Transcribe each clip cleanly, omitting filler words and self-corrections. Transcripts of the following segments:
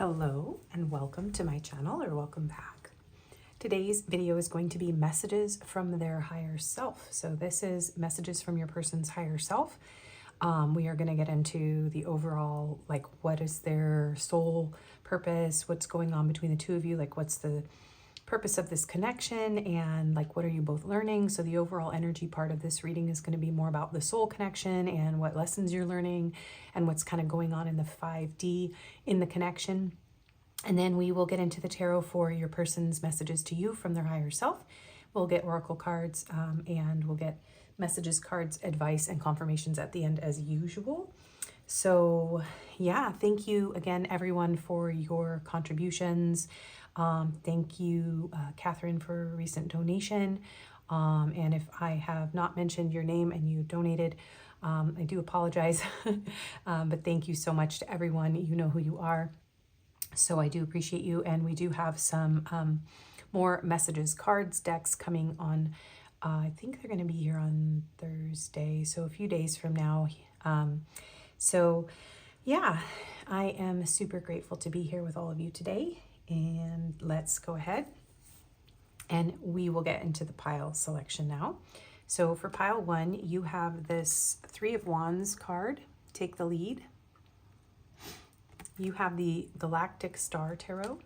Hello and welcome to my channel, or welcome back. Today's video is going to be messages from their higher self. So this is messages from your person's higher self. We are going to get into the overall, like, what is their soul purpose, what's going on between the two of you, like what's the purpose of this connection, and like what are you both learning. So the overall energy part of this reading is going to be more about the soul connection and what lessons you're learning and what's kind of going on in the 5D in the connection. And then we will get into the tarot for your person's messages to you from their higher self. We'll get oracle cards and we'll get messages, cards, advice, and confirmations at the end as usual. So yeah, thank you again, everyone, for your contributions. Thank you, Catherine, for a recent donation. And if I have not mentioned your name and you donated, I do apologize. But thank you so much to everyone. You know who you are. So I do appreciate you. And we do have some more messages, cards, decks coming on. I think they're going to be here on Thursday, so a few days from now. So yeah, I am super grateful to be here with all of you today. And let's go ahead and we will get into the pile selection now. So for pile 1, you have this 3 of Wands card, take the lead. You have the Galactic Star Tarot,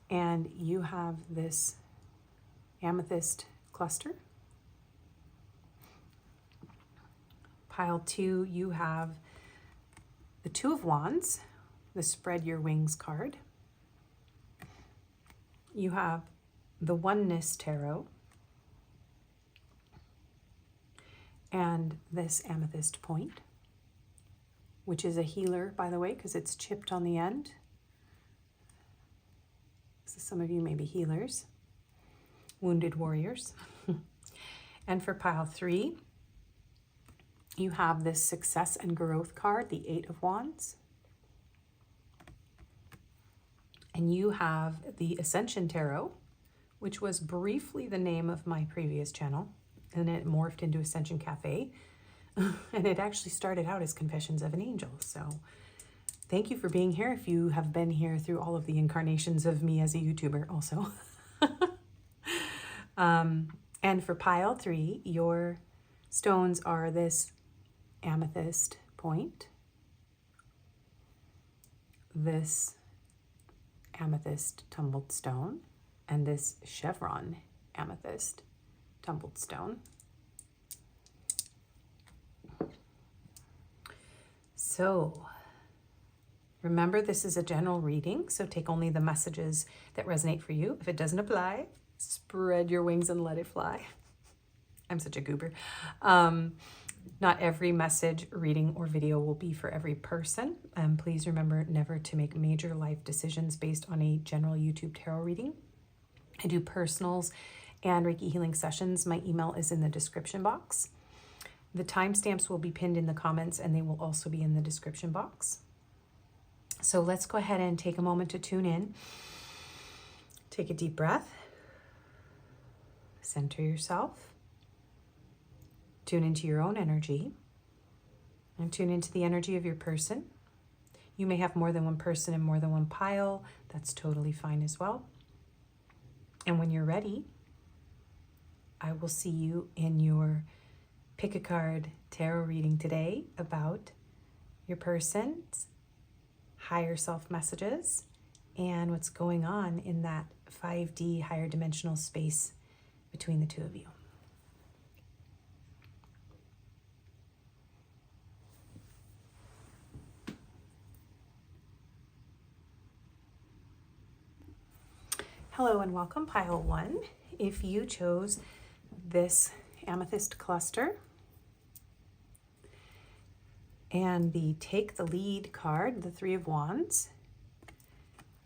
and you have this Amethyst cluster. Pile 2, you have the 2 of Wands, the Spread Your Wings card. You have the Oneness Tarot and this Amethyst Point, which is a healer, by the way, because it's chipped on the end. So some of you may be healers, wounded warriors. And for pile 3, you have this Success and Growth card, the 8 of Wands. And you have the Ascension Tarot, which was briefly the name of my previous channel, and it morphed into Ascension Cafe. And it actually started out as Confessions of an Angel. So thank you for being here, if you have been here through all of the incarnations of me as a YouTuber also. And for pile 3, your stones are this Amethyst Point, this Amethyst Tumbled Stone, and this Chevron Amethyst Tumbled Stone. So remember, this is a general reading, so take only the messages that resonate for you. If it doesn't apply, spread your wings and let it fly. I'm such a goober. Not every message, reading, or video will be for every person. Please remember never to make major life decisions based on a general YouTube tarot reading. I do personals and Reiki healing sessions. My email is in the description box. The timestamps will be pinned in the comments, and they will also be in the description box. So let's go ahead and take a moment to tune in. Take a deep breath. Center yourself. Tune into your own energy, and tune into the energy of your person. You may have more than one person and more than one pile. That's totally fine as well. And when you're ready, I will see you in your Pick a Card tarot reading today about your person's higher self messages and what's going on in that 5D higher dimensional space between the two of you. Hello and welcome, pile 1. If you chose this Amethyst cluster and the Take the Lead card, the 3 of Wands,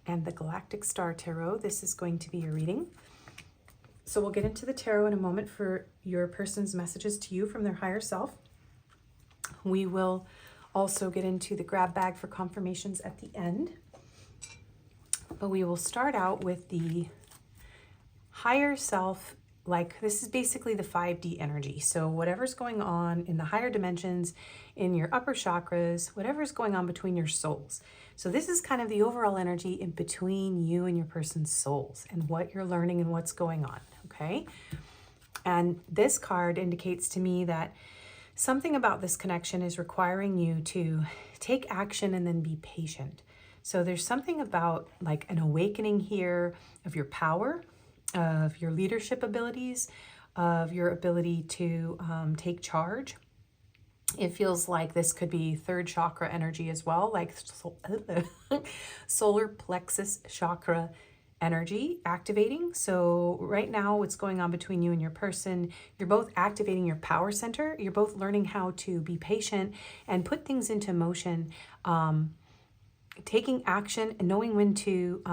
and the Galactic Star Tarot, this is going to be your reading. So we'll get into the tarot in a moment for your person's messages to you from their higher self. We will also get into the grab bag for confirmations at the end. But we will start out with the higher self like, this is basically the 5D energy. So whatever's going on in the higher dimensions, in your upper chakras, whatever's going on between your souls. So this is kind of the overall energy in between you and your person's souls and what you're learning and what's going on, okay? And this card indicates to me that something about this connection is requiring you to take action and then be patient. So there's something about like an awakening here of your power, of your leadership abilities, of your ability to take charge. It feels like this could be third chakra energy as well, like solar plexus chakra energy activating. So right now what's going on between you and your person, you're both activating your power center. You're both learning how to be patient and put things into motion, taking action and knowing when to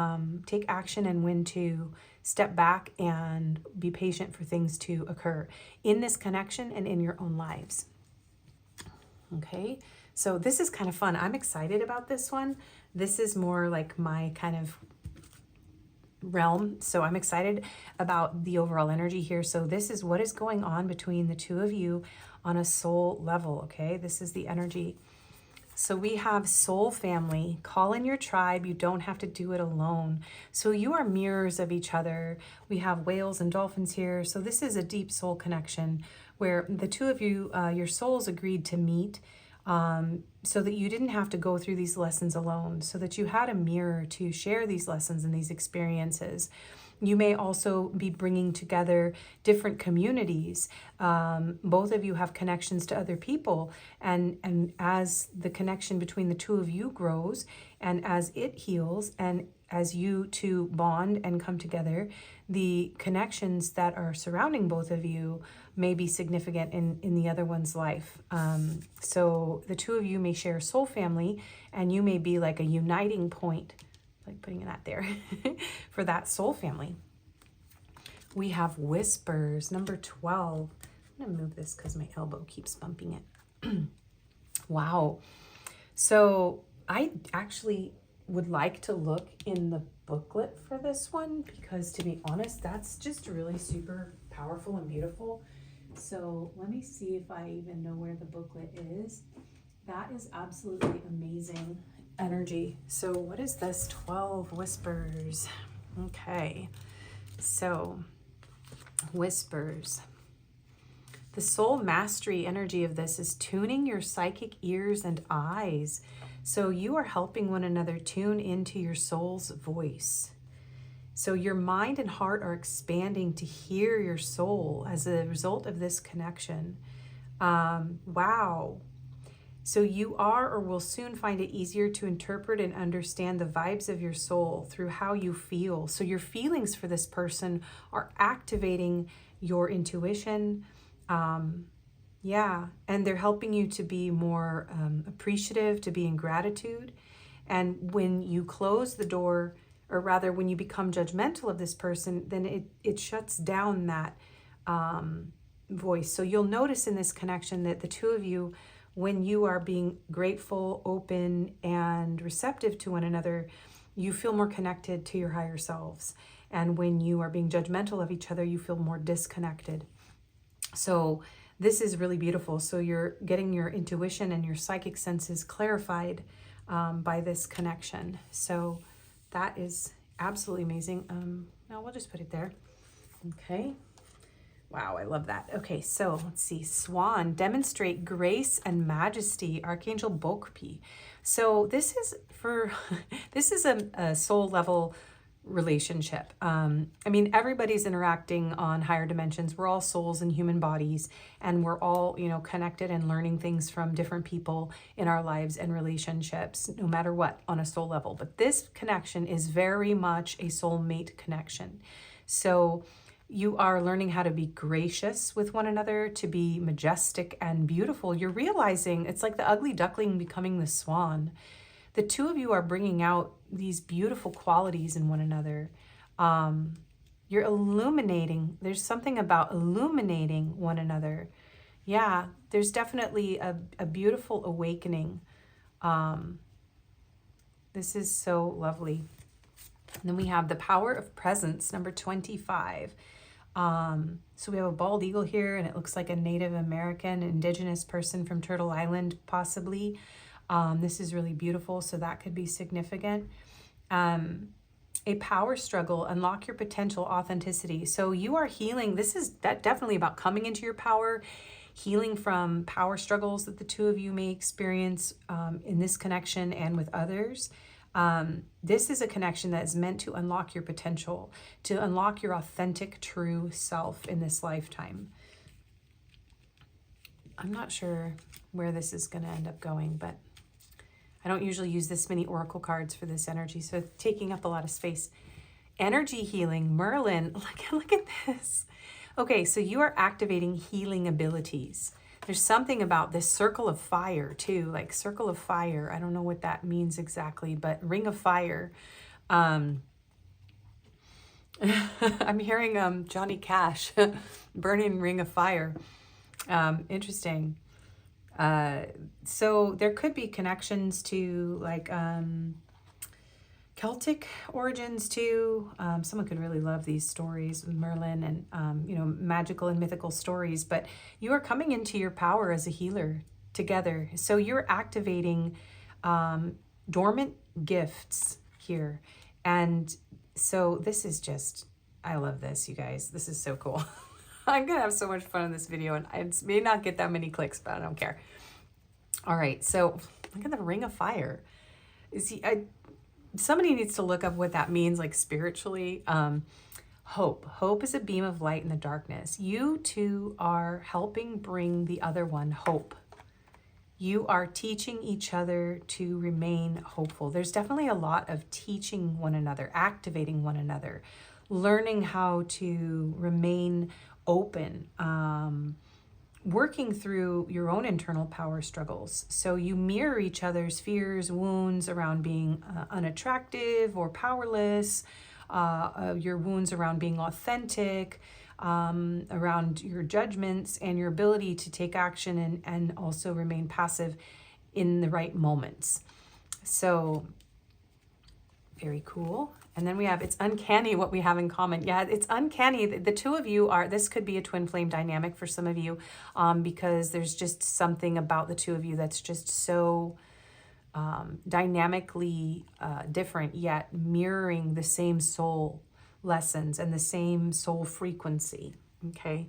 take action and when to step back and be patient for things to occur in this connection and in your own lives. Okay, so this is kind of fun. I'm excited about this one. This is more like my kind of realm. So I'm excited about the overall energy here. So this is what is going on between the two of you on a soul level. Okay, this is the energy. So we have soul family, call in your tribe. You don't have to do it alone. So you are mirrors of each other. We have whales and dolphins here. So this is a deep soul connection where the two of you, your souls agreed to meet so that you didn't have to go through these lessons alone, so that you had a mirror to share these lessons and these experiences. You may also be bringing together different communities. Both of you have connections to other people. And as the connection between the two of you grows, and as it heals, and as you two bond and come together, the connections that are surrounding both of you may be significant in the other one's life. So the two of you may share soul family, and you may be like a uniting point, like putting that there, for that soul family. We have whispers, number 12. I'm gonna move this because my elbow keeps bumping it. Wow. So I actually would like to look in the booklet for this one, because to be honest, that's just really super powerful and beautiful. So let me see if I even know where the booklet is. That is absolutely amazing energy. So what is this 12 whispers? Okay, so whispers. The soul mastery energy of this is tuning your psychic ears and eyes. So you are helping one another tune into your soul's voice. So your mind and heart are expanding to hear your soul as a result of this connection. Wow. So you are or will soon find it easier to interpret and understand the vibes of your soul through how you feel. So your feelings for this person are activating your intuition. Yeah, and they're helping you to be more appreciative, to be in gratitude. And when you close the door, or rather when you become judgmental of this person, then it shuts down that voice. So you'll notice in this connection that the two of you, when you are being grateful, open, and receptive to one another, you feel more connected to your higher selves. And when you are being judgmental of each other, you feel more disconnected. So this is really beautiful. So you're getting your intuition and your psychic senses clarified by this connection. So that is absolutely amazing. No, we'll just put it there. Okay. Wow, I love that. Okay, so let's see. Swan, demonstrate grace and majesty, Archangel Bokpi. So this is for, this is a soul level relationship. I mean, everybody's interacting on higher dimensions. We're all souls in human bodies, and we're all, you know, connected and learning things from different people in our lives and relationships, no matter what, on a soul level. But this connection is very much a soulmate connection. So you are learning how to be gracious with one another, to be majestic and beautiful. You're realizing it's like the ugly duckling becoming the swan. The two of you are bringing out these beautiful qualities in one another. You're illuminating. There's something about illuminating one another. Yeah, there's definitely a beautiful awakening. This is so lovely. And then we have the power of presence, number 25. So we have a bald eagle here, and it looks like a Native American, indigenous person from Turtle Island, possibly. This is really beautiful, so that could be significant. A power struggle, unlock your potential, authenticity. So you are healing. This is definitely about coming into your power, healing from power struggles that the two of you may experience in this connection and with others. This is a connection that is meant to unlock your potential, to unlock your authentic, true self in this lifetime. I'm not sure where this is going to end up going, but I don't usually use this many oracle cards for this energy, so it's taking up a lot of space. Energy healing, Merlin, look at this. Okay, so you are activating healing abilities. There's something about this circle of fire too, like circle of fire. I don't know what that means exactly, but ring of fire. I'm hearing Johnny Cash, burning ring of fire. Interesting. So there could be connections to like Celtic origins too. Someone could really love these stories with Merlin and, you know, magical and mythical stories, but you are coming into your power as a healer together. So you're activating dormant gifts here. And so this is just, I love this, you guys. This is so cool. I'm going to have so much fun in this video, and I may not get that many clicks, but I don't care. All right, so look at the ring of fire. Somebody needs to look up what that means, like spiritually. Hope. Hope is a beam of light in the darkness. You two are helping bring the other one hope. You are teaching each other to remain hopeful. There's definitely a lot of teaching one another, activating one another, learning how to remain open, working through your own internal power struggles. So you mirror each other's fears, wounds around being unattractive or powerless, your wounds around being authentic, around your judgments and your ability to take action and also remain passive in the right moments. So very cool. And then we have, it's uncanny what we have in common. Yeah, it's uncanny. The two of you are, this could be a twin flame dynamic for some of you, because there's just something about the two of you that's just so dynamically different, yet mirroring the same soul lessons and the same soul frequency, okay?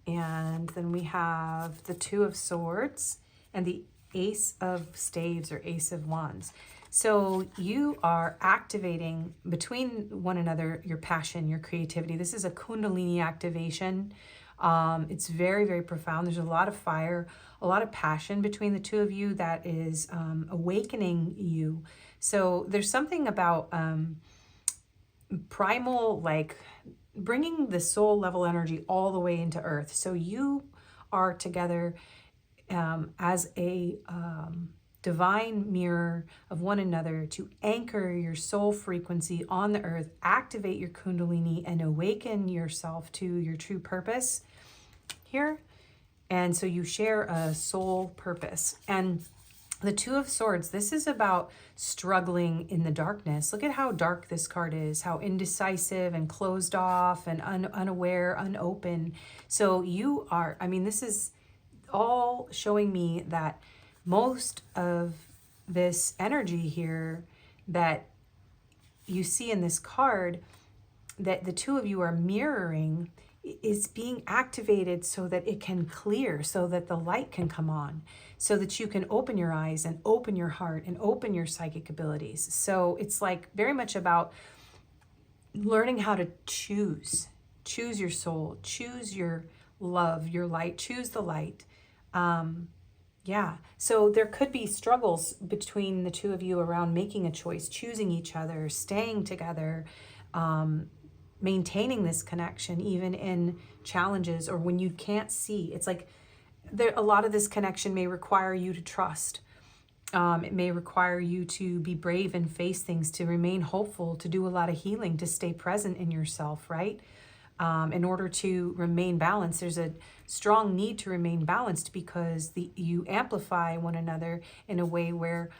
And then we have the Two of Swords and the Ace of Staves or Ace of Wands. So you are activating between one another your passion, your creativity. This is a Kundalini activation. It's very, very profound. There's a lot of fire, a lot of passion between the two of you that is awakening you. So there's something about primal, like bringing the soul level energy all the way into earth. So you are together as a divine mirror of one another to anchor your soul frequency on the earth, activate your Kundalini, and awaken yourself to your true purpose here. And so you share a soul purpose. And the Two of Swords, this is about struggling in the darkness. Look at how dark this card is, how indecisive and closed off and unaware, unopen. So you are, I mean, this is all showing me that most of this energy here that you see in this card that the two of you are mirroring is being activated so that it can clear, so that the light can come on, so that you can open your eyes and open your heart and open your psychic abilities. So it's like very much about learning how to choose your soul, choose your love, your light, choose the light. Yeah, so there could be struggles between the two of you around making a choice, choosing each other, staying together, maintaining this connection even in challenges or when you can't see. It's like a lot of this connection may require you to trust. It may require you to be brave and face things, to remain hopeful, to do a lot of healing, to stay present in yourself, right? In order to remain balanced, there's a strong need to remain balanced because you amplify one another in a way where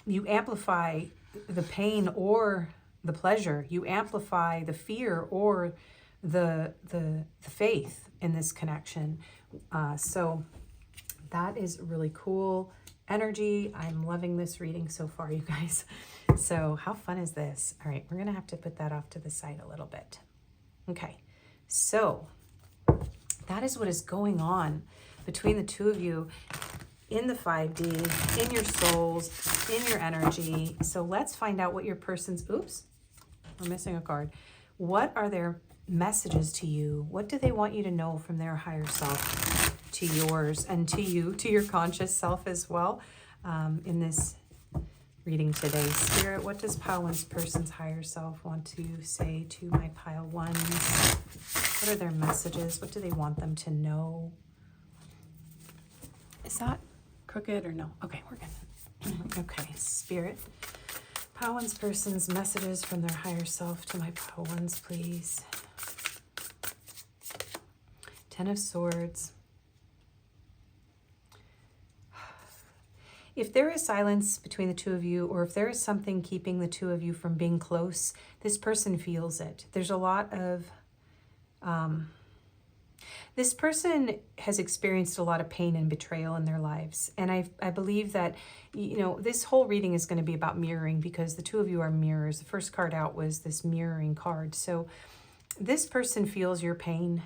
you amplify the pain or the pleasure. You amplify the fear or the faith in this connection. So that is really cool energy. I'm loving this reading so far, you guys. So how fun is this? All right, we're going to have to put that off to the side a little bit. Okay, so that is what is going on between the two of you in the 5D, in your souls, in your energy. So let's find out what your person's, oops, we're missing a card. What are their messages to you? What do they want you to know from their higher self to yours, and to you, to your conscious self as well, in this reading today? Spirit, what does pile one's person's higher self want to say to my pile ones? What are their messages? What do they want them to know? Is that crooked or no? Okay, we're good. Okay, Spirit, pile one's person's messages from their higher self to my pile ones, please. Ten of Swords. If there is silence between the two of you, or if there is something keeping the two of you from being close, this person feels it. There's a lot of, this person has experienced a lot of pain and betrayal in their lives. And I believe that, you know, this whole reading is going to be about mirroring, because the two of you are mirrors. The first card out was this mirroring card. So this person feels your pain.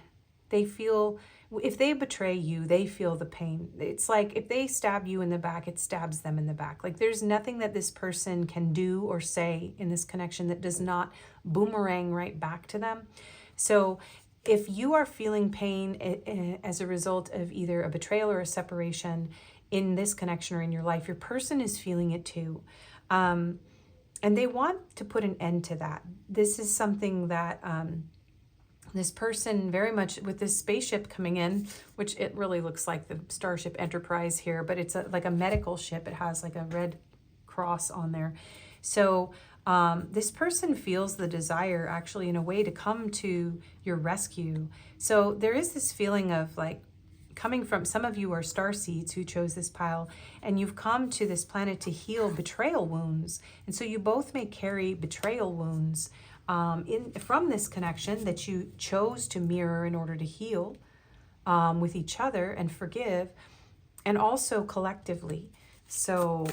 They feel, if they betray you, they feel the pain. It's like if they stab you in the back, it stabs them in the back. Like there's nothing that this person can do or say in this connection that does not boomerang right back to them. So if you are feeling pain as a result of either a betrayal or a separation in this connection or in your life, your person is feeling it too. And they want to put an end to that. This is something that this person very much, with this spaceship coming in, which it really looks like the Starship Enterprise here, but it's like a medical ship. It has like a red cross on there. So this person feels the desire, actually, in a way, to come to your rescue. So there is this feeling of like coming from, some of you are starseeds who chose this pile, and you've come to this planet to heal betrayal wounds. And so you both may carry betrayal wounds from this connection that you chose to mirror in order to heal with each other and forgive, and also collectively. So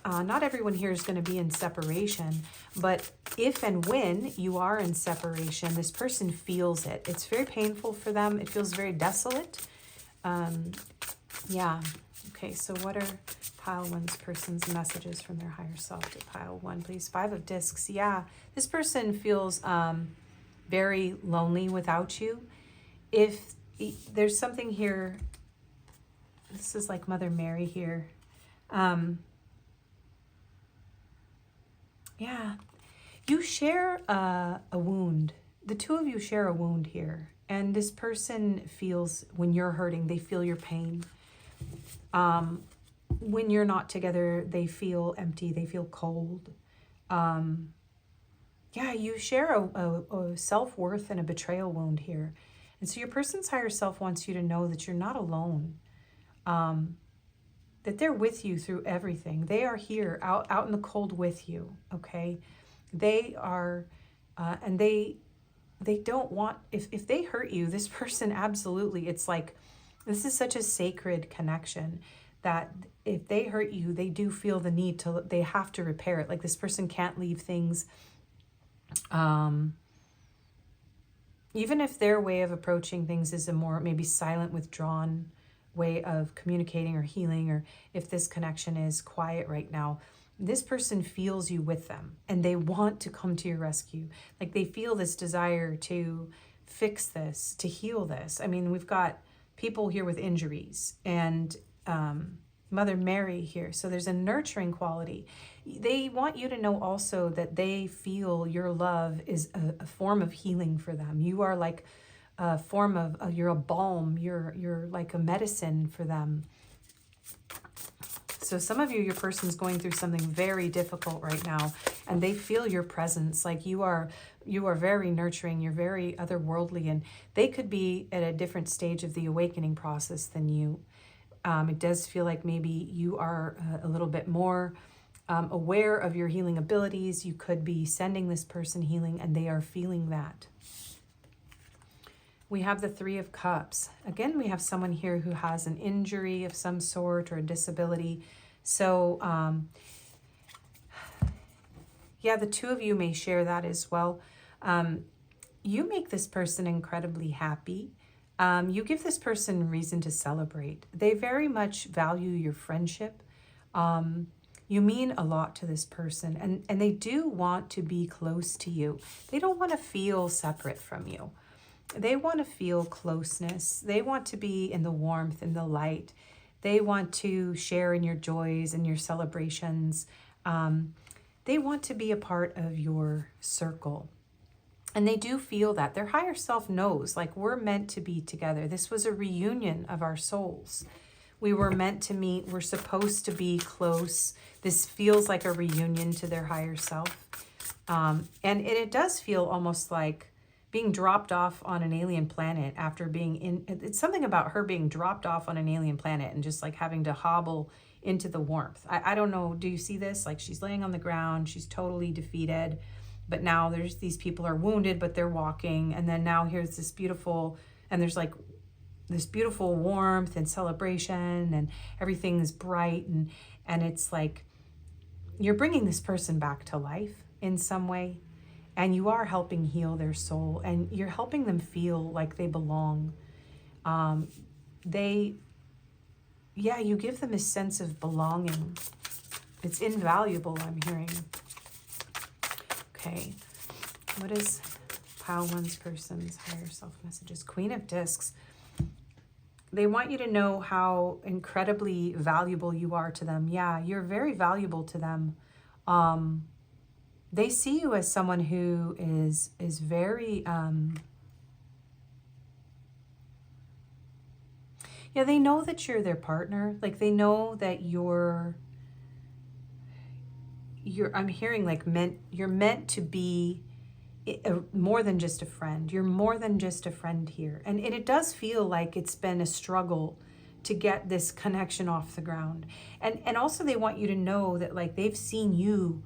not everyone here is going to be in separation, but if and when you are in separation, this person feels it. It's very painful for them. It feels very desolate. Yeah. Okay, so what are pile one's person's messages from their higher self to pile one, please? 5 of Discs. Yeah, this person feels very lonely without you. If there's something here, this is like Mother Mary here. Yeah, you share a wound. The two of you share a wound here. And this person feels, when you're hurting, they feel your pain. When you're not together, they feel empty, they feel cold. Yeah, you share a self-worth and a betrayal wound here. And so your person's higher self wants you to know that you're not alone. That they're with you through everything. They are here, out in the cold with you, okay? They are, and they don't want, if they hurt you, this person absolutely, it's like, this is such a sacred connection that if they hurt you, they do feel the need to, they have to repair it. Like this person can't leave things, even if their way of approaching things is a more maybe silent, withdrawn way of communicating or healing, or if this connection is quiet right now, this person feels you with them and they want to come to your rescue. Like they feel this desire to fix this, to heal this. I mean, we've got people here with injuries and Mother Mary here. So there's a nurturing quality. They want you to know also that they feel your love is a form of healing for them. You are like a form of, you're a balm, you're like a medicine for them. So some of you, your person's going through something very difficult right now, and they feel your presence. Like you are very nurturing, you're very otherworldly, and they could be at a different stage of the awakening process than you. It does feel like maybe you are a little bit more aware of your healing abilities. You could be sending this person healing, and they are feeling that. We have the Three of Cups. Again, we have someone here who has an injury of some sort or a disability. So, yeah, the two of you may share that as well. You make this person incredibly happy. You give this person reason to celebrate. They very much value your friendship. You mean a lot to this person, and they do want to be close to you. They don't want to feel separate from you. They want to feel closeness. They want to be in the warmth and the light. They want to share in your joys and your celebrations. They want to be a part of your circle. And they do feel that. Their higher self knows, like, we're meant to be together. This was a reunion of our souls. We were meant to meet. We're supposed to be close. This feels like a reunion to their higher self. And it does feel almost like being dropped off on an alien planet after being in. It's something about her being dropped off on an alien planet and just like having to hobble into the warmth. I don't know. Do you see this? Like, she's laying on the ground. She's totally defeated. But now there's these people are wounded, but they're walking. And then now here's this beautiful, and there's like this beautiful warmth and celebration, and everything is bright. And it's like you're bringing this person back to life in some way. And you are helping heal their soul, and you're helping them feel like they belong. You give them a sense of belonging. It's invaluable, I'm hearing. Okay, what is pile one's person's higher self messages? Queen of Discs. They want you to know how incredibly valuable you are to them. Yeah, you're very valuable to them. They see you as someone who is very, yeah, they know that you're their partner. Like, they know that you're I'm hearing like you're meant to be more than just a friend. You're more than just a friend here. And it does feel like it's been a struggle to get this connection off the ground. And also they want you to know that, like, they've seen you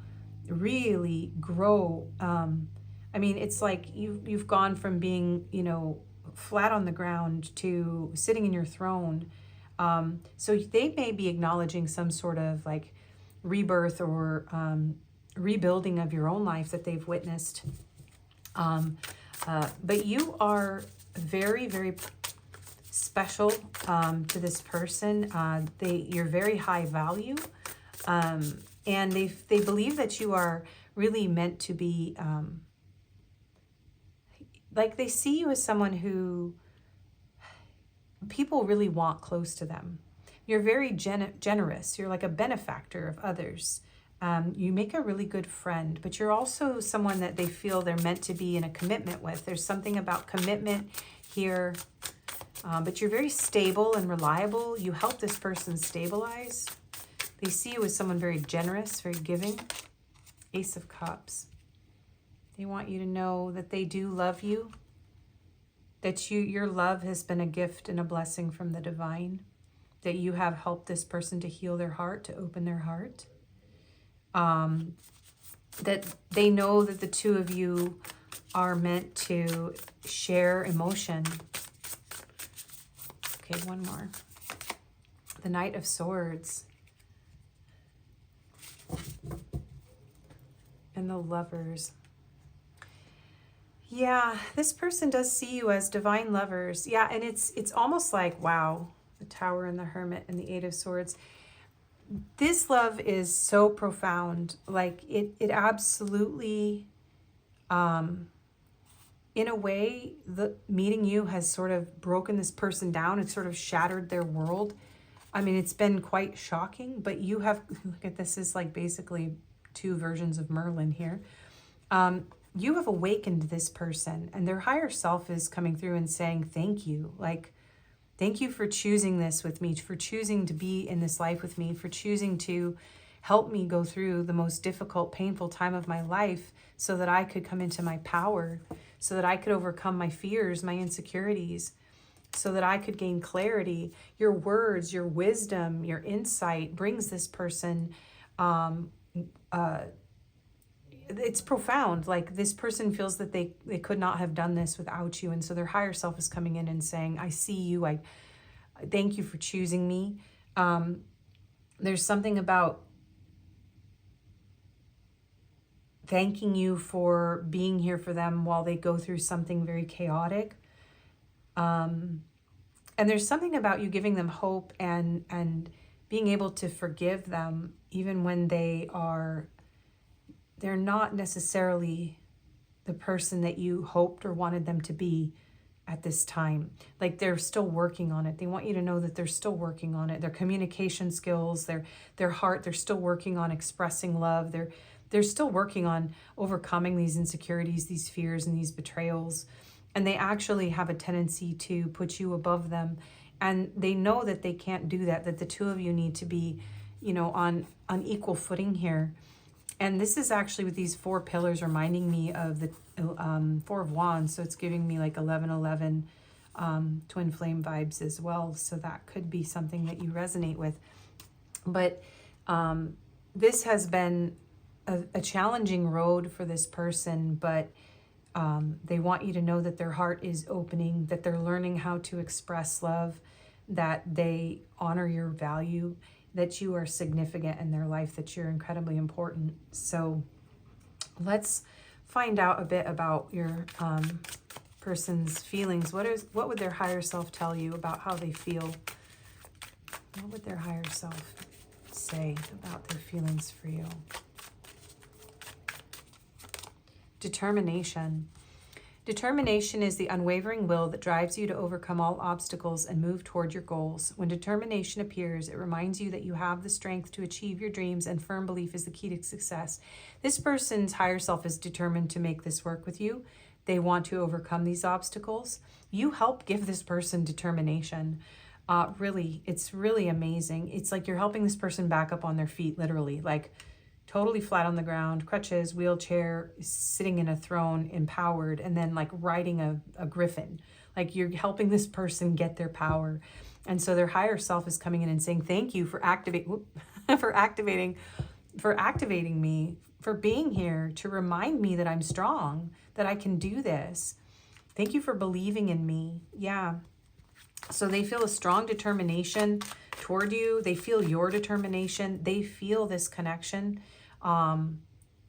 really grow. I mean, it's like you've gone from being, flat on the ground to sitting in your throne. So they may be acknowledging some sort of like rebirth or rebuilding of your own life that they've witnessed. But you are very, very special to this person. You're very high value. And they believe that you are really meant to be, like, they see you as someone who people really want close to them. You're very generous. You're like a benefactor of others. You make a really good friend, but you're also someone that they feel they're meant to be in a commitment with. There's something about commitment here, but you're very stable and reliable. You help this person stabilize. They see you as someone very generous, very giving. Ace of Cups. They want you to know that they do love you, that your love has been a gift and a blessing from the divine, that you have helped this person to heal their heart, to open their heart. That they know that the two of you are meant to share emotion. Okay, one more. The Knight of Swords. And the Lovers. Yeah, this person does see you as divine lovers. Yeah, and it's almost like, wow, the Tower and the Hermit and the Eight of Swords. This love is so profound. Like, it absolutely, in a way, the meeting you has sort of broken this person down. It's sort of shattered their world. I mean, it's been quite shocking, but you have, look at this, is like basically two versions of Merlin here. You have awakened this person, and their higher self is coming through and saying, thank you. Like, thank you for choosing this with me, for choosing to be in this life with me, for choosing to help me go through the most difficult, painful time of my life so that I could come into my power, so that I could overcome my fears, my insecurities, so that I could gain clarity. Your words, your wisdom, your insight brings this person it's profound. Like, this person feels that they could not have done this without you. And so their higher self is coming in and saying, I see you. I thank you for choosing me. There's something about thanking you for being here for them while they go through something very chaotic. And there's something about you giving them hope and being able to forgive them even when they're not necessarily the person that you hoped or wanted them to be at this time. Like, they're still working on it. They want you to know that they're still working on it. Their communication skills, their heart, they're still working on expressing love. They're still working on overcoming these insecurities, these fears, and these betrayals. And they actually have a tendency to put you above them. And they know that they can't do that, that the two of you need to be, on equal footing here. And this is actually with these 4 pillars reminding me of the 4 of Wands. So it's giving me like 1111 twin flame vibes as well. So that could be something that you resonate with. But this has been a challenging road for this person, but they want you to know that their heart is opening, that they're learning how to express love, that they honor your value, that you are significant in their life, that you're incredibly important. So let's find out a bit about your person's feelings. What would their higher self tell you about how they feel? What would their higher self say about their feelings for you? Determination. Determination is the unwavering will that drives you to overcome all obstacles and move toward your goals. When determination appears, it reminds you that you have the strength to achieve your dreams, and firm belief is the key to success. This person's higher self is determined to make this work with you. They want to overcome these obstacles. You help give this person determination. Really, it's really amazing. It's like you're helping this person back up on their feet, literally, like totally flat on the ground, crutches, wheelchair, sitting in a throne, empowered, and then like riding a griffin. Like, you're helping this person get their power. And so their higher self is coming in and saying, thank you for for activating me, for being here to remind me that I'm strong, that I can do this. Thank you for believing in me. Yeah. So they feel a strong determination toward you. They feel your determination. They feel this connection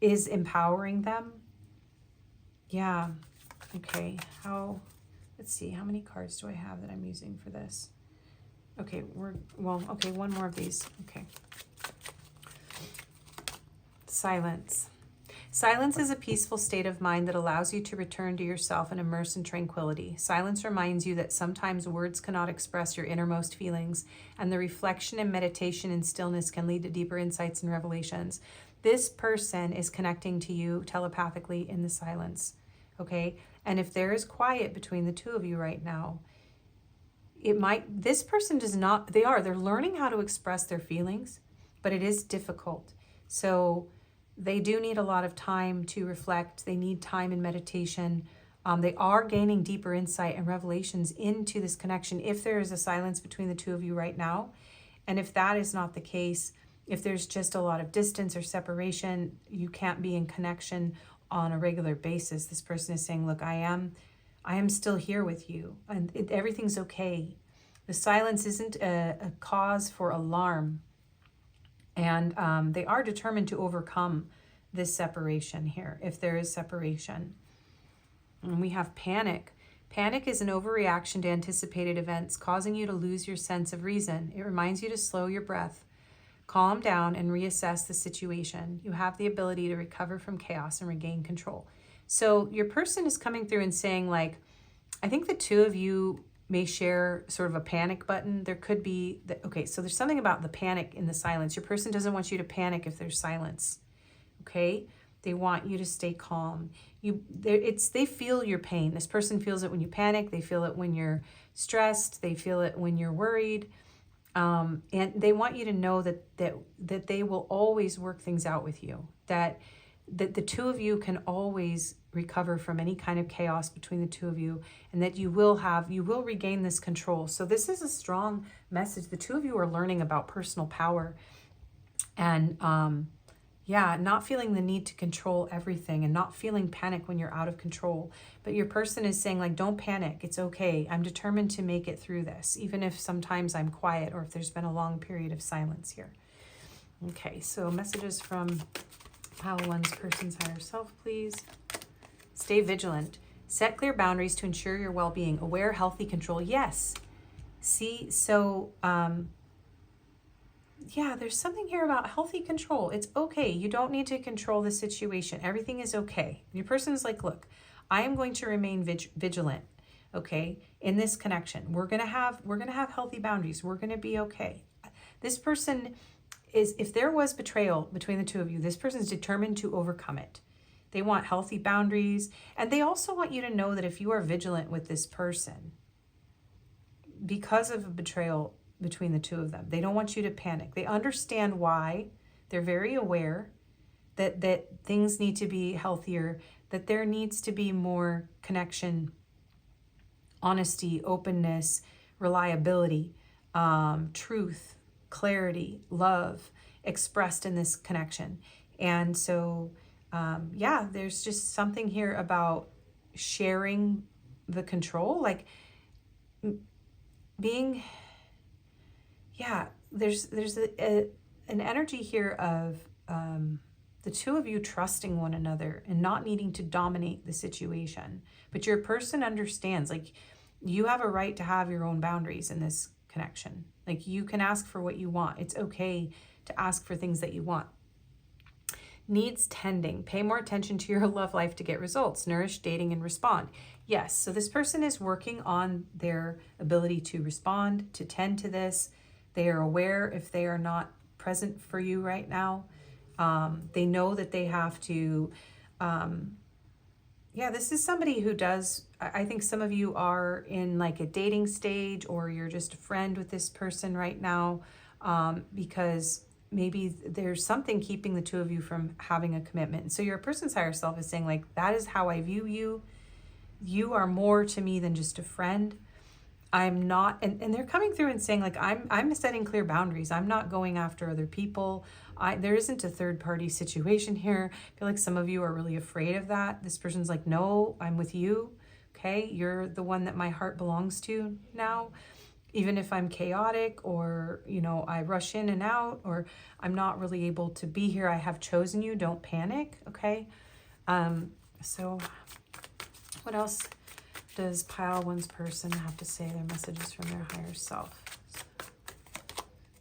is empowering them. Yeah. Okay. Let's see. How many cards do I have that I'm using for this? Okay. Okay. One more of these. Okay. Silence. Silence is a peaceful state of mind that allows you to return to yourself and immerse in tranquility. Silence reminds you that sometimes words cannot express your innermost feelings, and the reflection and meditation in stillness can lead to deeper insights and revelations. This person is connecting to you telepathically in the silence, okay? And if there is quiet between the two of you right now, this person does not, they're learning how to express their feelings, but it is difficult. So they do need a lot of time to reflect. They need time in meditation. They are gaining deeper insight and revelations into this connection if there is a silence between the two of you right now. And if that is not the case, if there's just a lot of distance or separation, you can't be in connection on a regular basis. This person is saying, look, I am still here with you, and everything's okay. The silence isn't a cause for alarm. And they are determined to overcome this separation here, if there is separation. And we have panic. Panic is an overreaction to anticipated events, causing you to lose your sense of reason. It reminds you to slow your breath, calm down, and reassess the situation. You have the ability to recover from chaos and regain control. So your person is coming through and saying, like, I think the two of you may share sort of a panic button. There could be, okay, so there's something about the panic in the silence. Your person doesn't want you to panic if there's silence, okay? They want you to stay calm. They feel your pain. This person feels it when you panic. They feel it when you're stressed. They feel it when you're worried. And they want you to know that they will always work things out with you, that the two of you can always recover from any kind of chaos between the two of you, and that you will regain this control. So this is a strong message. The two of you are learning about personal power, and Yeah, not feeling the need to control everything and not feeling panic when you're out of control. But your person is saying like, don't panic. It's okay. I'm determined to make it through this, even if sometimes I'm quiet or if there's been a long period of silence here. Okay, so messages from pile one's person's higher self, please. Stay vigilant. Set clear boundaries to ensure your well-being. Aware, healthy control. Yes. See, so, yeah, there's something here about healthy control. It's okay. You don't need to control the situation. Everything is okay. Your person's like, look, I am going to remain vigilant, okay, in this connection. We're gonna have healthy boundaries. We're gonna be okay. This person is, if there was betrayal between the two of you, this person is determined to overcome it. They want healthy boundaries, and they also want you to know that if you are vigilant with this person, because of a betrayal between the two of them, they don't want you to panic. They understand why. They're very aware that things need to be healthier, that there needs to be more connection, honesty, openness, reliability, truth, clarity, love expressed in this connection. And so, yeah, there's just something here about sharing the control, like being, yeah, there's an energy here of the two of you trusting one another and not needing to dominate the situation. But your person understands, like, you have a right to have your own boundaries in this connection. Like, you can ask for what you want. It's okay to ask for things that you want. Needs tending. Pay more attention to your love life to get results. Nourish, dating, and respond. Yes, so this person is working on their ability to respond, to tend to this. They are aware if they are not present for you right now. They know that they have to, yeah, this is somebody who does, I think some of you are in like a dating stage, or you're just a friend with this person right now, because maybe there's something keeping the two of you from having a commitment. And so your person's higher self is saying like, that is how I view you. You are more to me than just a friend. I'm not, and they're coming through and saying like, I'm setting clear boundaries. I'm not going after other people. There isn't a third party situation here. I feel like some of you are really afraid of that. This person's like, no, I'm with you. Okay. You're the one that my heart belongs to now. Even if I'm chaotic, or, you know, I rush in and out, or I'm not really able to be here, I have chosen you. Don't panic. Okay. So what else does pile one's person have to say? Their messages from their higher self.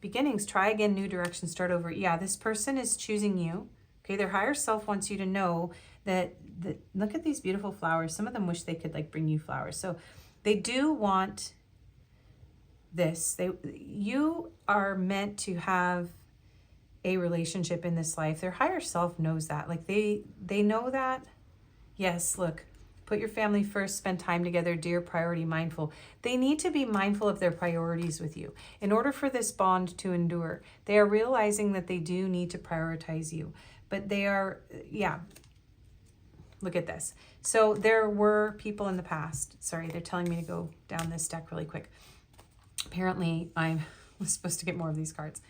Beginnings, try again, new direction, start over. Yeah, this person is choosing you. Okay, their higher self wants you to know that look at these beautiful flowers. Some of them wish they could like bring you flowers. So they do want this. You are meant to have a relationship in this life. Their higher self knows that. Like they know that. Yes, look. Put your family first, spend time together, dear, priority, mindful. They need to be mindful of their priorities with you. In order for this bond to endure, they are realizing that they do need to prioritize you. But they are, yeah, look at this. So there were people in the past. Sorry, they're telling me to go down this deck really quick. Apparently, I was supposed to get more of these cards.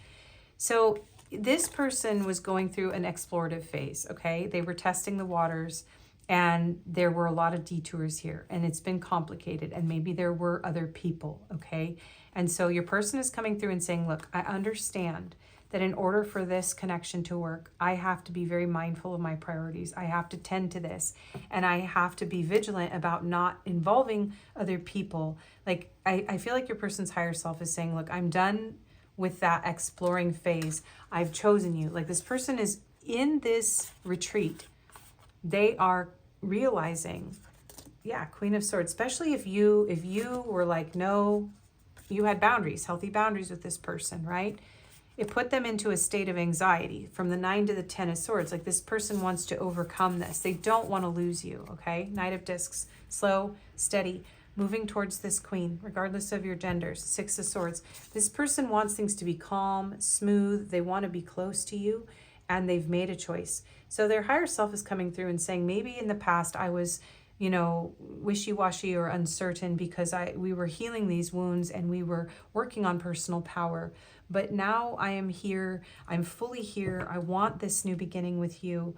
So this person was going through an explorative phase, okay? They were testing the waters. And there were a lot of detours here, and it's been complicated, and maybe there were other people, okay? And so your person is coming through and saying, look, I understand that in order for this connection to work, I have to be very mindful of my priorities. I have to tend to this, and I have to be vigilant about not involving other people. Like, I feel like your person's higher self is saying, look, I'm done with that exploring phase. I've chosen you. Like, this person is in this retreat. They are realizing, yeah, Queen of Swords, especially if you were like, no, you had boundaries, healthy boundaries with this person, right? It put them into a state of anxiety from the 9 to the 10 of Swords. Like, this person wants to overcome this. They don't want to lose you, okay? Knight of Discs, slow, steady, moving towards this Queen, regardless of your genders. 6 of Swords. This person wants things to be calm, smooth. They want to be close to you, and they've made a choice. So their higher self is coming through and saying, maybe in the past I was, you know, wishy-washy or uncertain because we were healing these wounds and we were working on personal power. but now I am here. I'm fully here. I want this new beginning with you.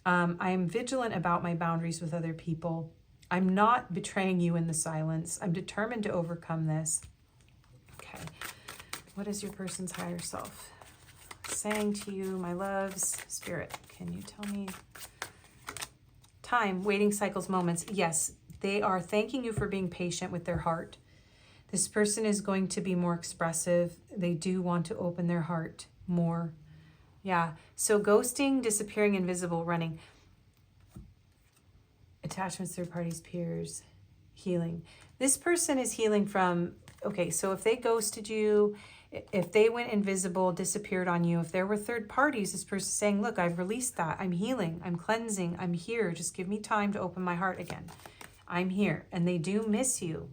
I am vigilant about my boundaries with other people. I'm not betraying you in the silence. I'm determined to overcome this. Okay. What is your person's higher self saying to you, my loves? Spirit, can you tell me? Time, waiting cycles, moments. Yes, they are thanking you for being patient with their heart. This person is going to be more expressive. They do want to open their heart more. Yeah. So ghosting, disappearing, invisible, running. Attachments, third parties, peers, healing. This person is healing from, okay, so if they ghosted you, if they went invisible, disappeared on you, if there were third parties, this person is saying, look, I've released that. I'm healing. I'm cleansing. I'm here. Just give me time to open my heart again. I'm here. And they do miss you.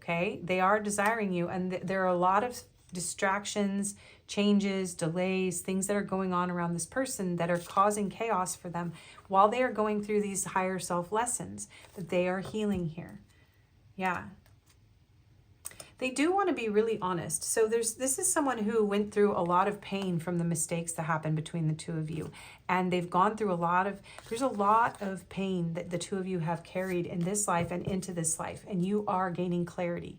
Okay. They are desiring you. And there are a lot of distractions, changes, delays, things that are going on around this person that are causing chaos for them while they are going through these higher self lessons that they are healing here. Yeah. They do want to be really honest. So this is someone who went through a lot of pain from the mistakes that happened between the two of you. And they've gone through there's a lot of pain that the two of you have carried in this life and into this life. And you are gaining clarity.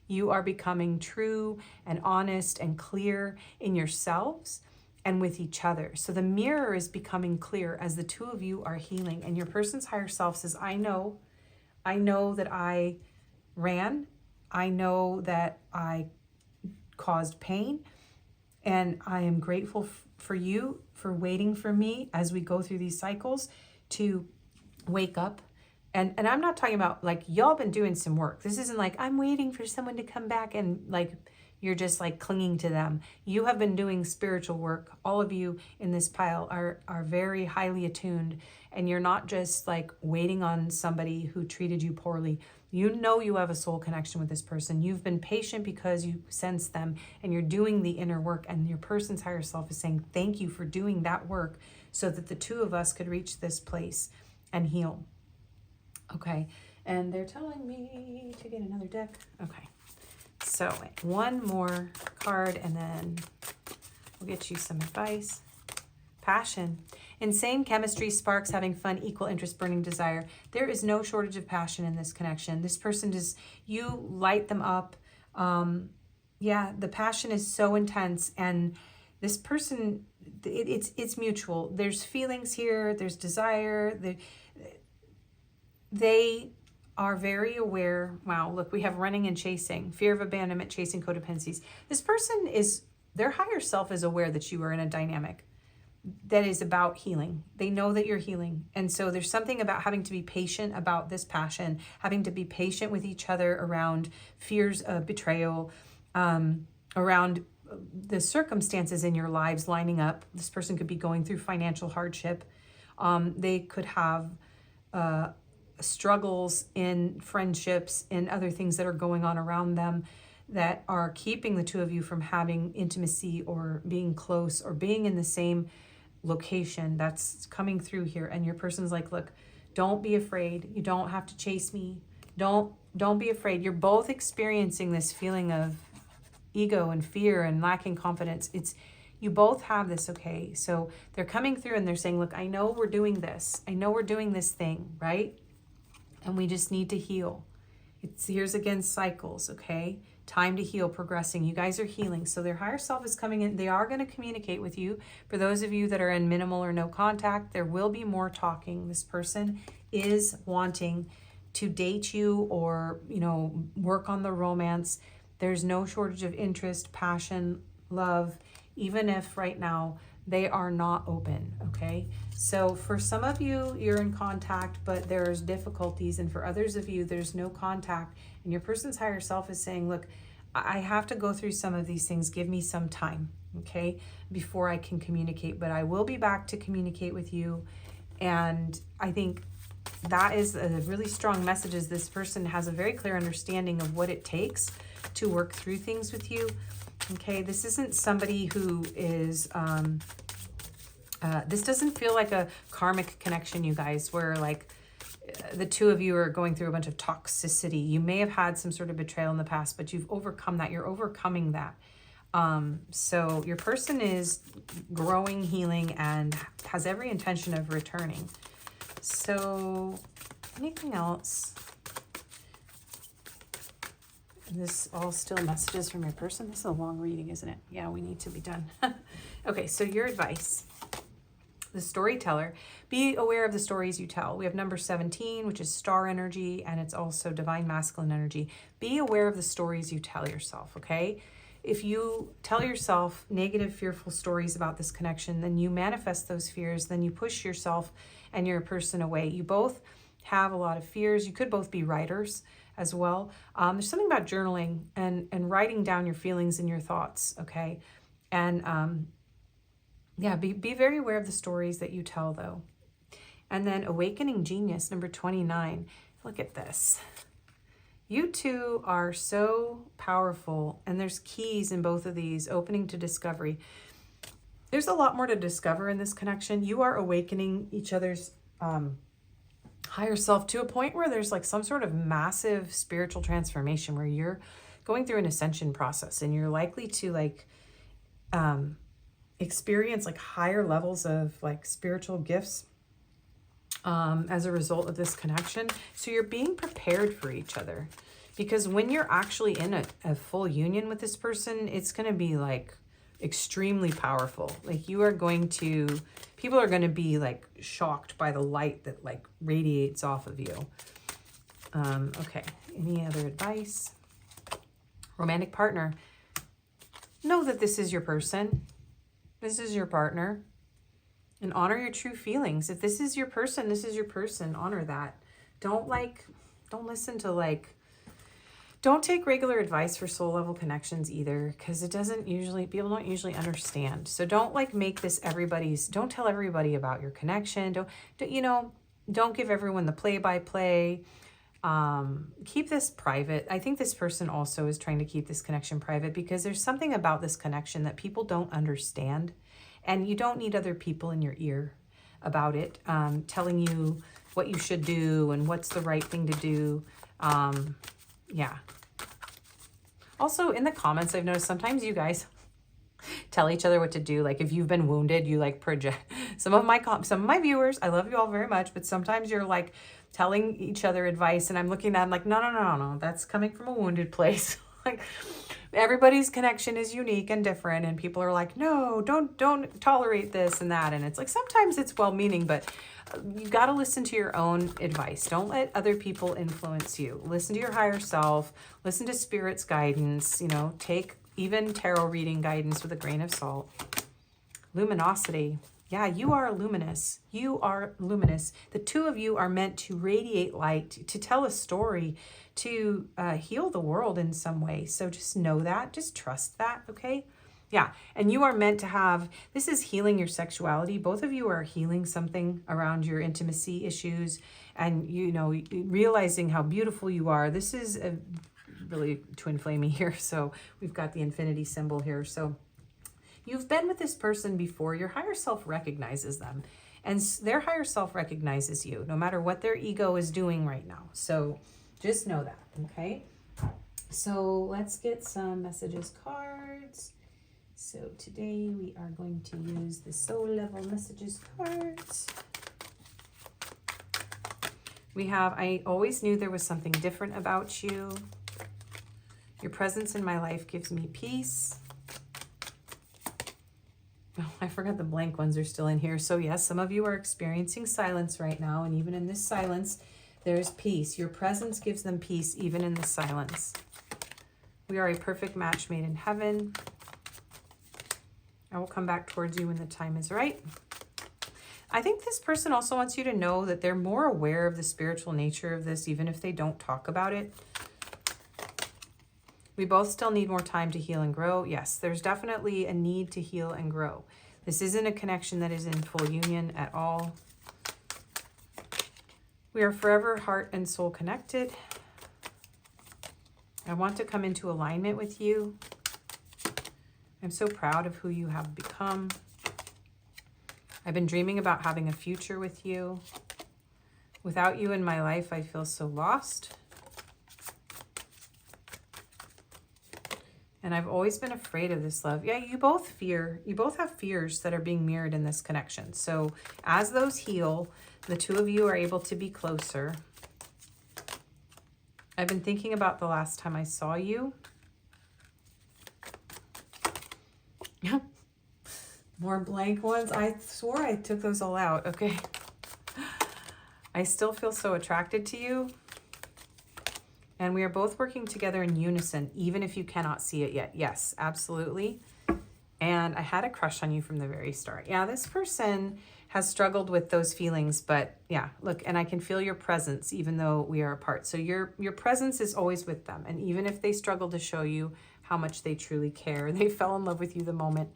You are becoming true and honest and clear in yourselves and with each other. So the mirror is becoming clear as the two of you are healing. And your person's higher self says, I know that I ran. I know that I caused pain, and I am grateful for you for waiting for me as we go through these cycles to wake up. And I'm not talking about like y'all been doing some work. This isn't like I'm waiting for someone to come back and like you're just like clinging to them. You have been doing spiritual work. All of you in this pile are very highly attuned, and you're not just like waiting on somebody who treated you poorly. You know you have a soul connection with this person. You've been patient because you sense them, and you're doing the inner work, and your person's higher self is saying, thank you for doing that work so that the two of us could reach this place and heal. Okay, and they're telling me to get another deck. Okay, so one more card and then we'll get you some advice. Passion. Insane chemistry, sparks, having fun, equal interest, burning desire. There is no shortage of passion in this connection. This person you light them up. Yeah, the passion is so intense, and this person, it's mutual. There's feelings here. There's desire. They are very aware. Wow, look, we have running and chasing, fear of abandonment, chasing codependencies. This person their higher self is aware that you are in a dynamic that is about healing. They know that you're healing. And so there's something about having to be patient about this passion, having to be patient with each other around fears of betrayal, around the circumstances in your lives lining up. This person could be going through financial hardship. They could have struggles in friendships and other things that are going on around them that are keeping the two of you from having intimacy or being close or being in the same location. That's coming through here. And your person's like, look, don't be afraid. You don't have to chase me. Don't be afraid. You're both experiencing this feeling of ego and fear and lacking confidence. You both have this, okay? So they're coming through and they're saying, look, I know we're doing this. I know we're doing this thing, right? And we just need to heal. Here's again cycles, okay? Time to heal, progressing. You guys are healing. So their higher self is coming in. They are going to communicate with you. For those of you that are in minimal or no contact, there will be more talking. This person is wanting to date you or, work on the romance. There's no shortage of interest, passion, love, even if right now they are not open, okay? So for some of you, you're in contact, but there's difficulties. And for others of you, there's no contact. And your person's higher self is saying, look, I have to go through some of these things. Give me some time, okay, before I can communicate. But I will be back to communicate with you. And I think that is a really strong message, as this person has a very clear understanding of what it takes to work through things with you. Okay, this isn't somebody who is, this doesn't feel like a karmic connection, you guys, where like the two of you are going through a bunch of toxicity. You may have had some sort of betrayal in the past, but you've overcome that. You're overcoming that. So your person is growing, healing, and has every intention of returning. So anything else? This all still messages from your person. This is a long reading, isn't it? Yeah, we need to be done. Okay, so your advice. The storyteller. Be aware of the stories you tell. We have number 17, which is star energy, and it's also divine masculine energy. Be aware of the stories you tell yourself, okay? If you tell yourself negative, fearful stories about this connection, then you manifest those fears, then you push yourself and your person away. You both have a lot of fears. You could both be writers as well. There's something about journaling and writing down your feelings and your thoughts, okay? And yeah, be very aware of the stories that you tell, though. And then awakening genius, number 29. Look at this. You two are so powerful, and there's keys in both of these, opening to discovery. There's a lot more to discover in this connection. You are awakening each other's higher self to a point where there's like some sort of massive spiritual transformation where you're going through an ascension process, and you're likely to like experience like higher levels of like spiritual gifts as a result of this connection. So you're being prepared for each other, because when you're actually in a full union with this person, it's going to be like extremely powerful. Like you are going to, people are going to be like shocked by the light that like radiates off of you. Okay, any other advice? Romantic partner. Know that this is your person. This is your partner. And honor your true feelings. If this is your person, this is your person. Honor that. Don't listen to like, don't take regular advice for soul level connections either, because it doesn't usually, people don't usually understand. So don't like make this everybody's, don't tell everybody about your connection. Don't give everyone the play-by-play. Keep this private. I think this person also is trying to keep this connection private, because there's something about this connection that people don't understand, and you don't need other people in your ear about it, telling you what you should do and what's the right thing to do. Yeah. Also in the comments, I've noticed sometimes you guys tell each other what to do. Like if you've been wounded, you like project. Some of my viewers, I love you all very much, but sometimes you're like telling each other advice, and I'm looking at, I'm like, no, that's coming from a wounded place. Like everybody's connection is unique and different, and people are like, no, don't tolerate this and that. And it's like, sometimes it's well-meaning, but you got to listen to your own advice. Don't let other people influence you. Listen to your higher self, listen to spirit's guidance, take even tarot reading guidance with a grain of salt. Luminosity. Yeah, you are luminous. You are luminous. The two of you are meant to radiate light, to tell a story, to heal the world in some way. So just know that, just trust that, okay? Yeah, and you are meant to have, this is healing your sexuality. Both of you are healing something around your intimacy issues, and, realizing how beautiful you are. This is a really twin flamey here. So we've got the infinity symbol here. So you've been with this person before. Your higher self recognizes them, and their higher self recognizes you, no matter what their ego is doing right now. So just know that, okay? So let's get some messages cards. So today we are going to use the soul level messages cards. We have, I always knew there was something different about you. Your presence in my life gives me peace. Oh, I forgot the blank ones are still in here. So yes, some of you are experiencing silence right now, and even in this silence, there's peace. Your presence gives them peace, even in the silence. We are a perfect match made in heaven. I will come back towards you when the time is right. I think this person also wants you to know that they're more aware of the spiritual nature of this, even if they don't talk about it. We both still need more time to heal and grow. Yes, there's definitely a need to heal and grow. This isn't a connection that is in full union at all. We are forever heart and soul connected. I want to come into alignment with you. I'm so proud of who you have become. I've been dreaming about having a future with you. Without you in my life, I feel so lost. And I've always been afraid of this love. Yeah, you both have fears that are being mirrored in this connection. So as those heal, the two of you are able to be closer. I've been thinking about the last time I saw you. More blank ones. I swore I took those all out. Okay. I still feel so attracted to you. And we are both working together in unison, even if you cannot see it yet. Yes, absolutely. And I had a crush on you from the very start. Yeah, this person has struggled with those feelings, but yeah, look, and I can feel your presence even though we are apart. So your presence is always with them. And even if they struggle to show you how much they truly care, they fell in love with you the moment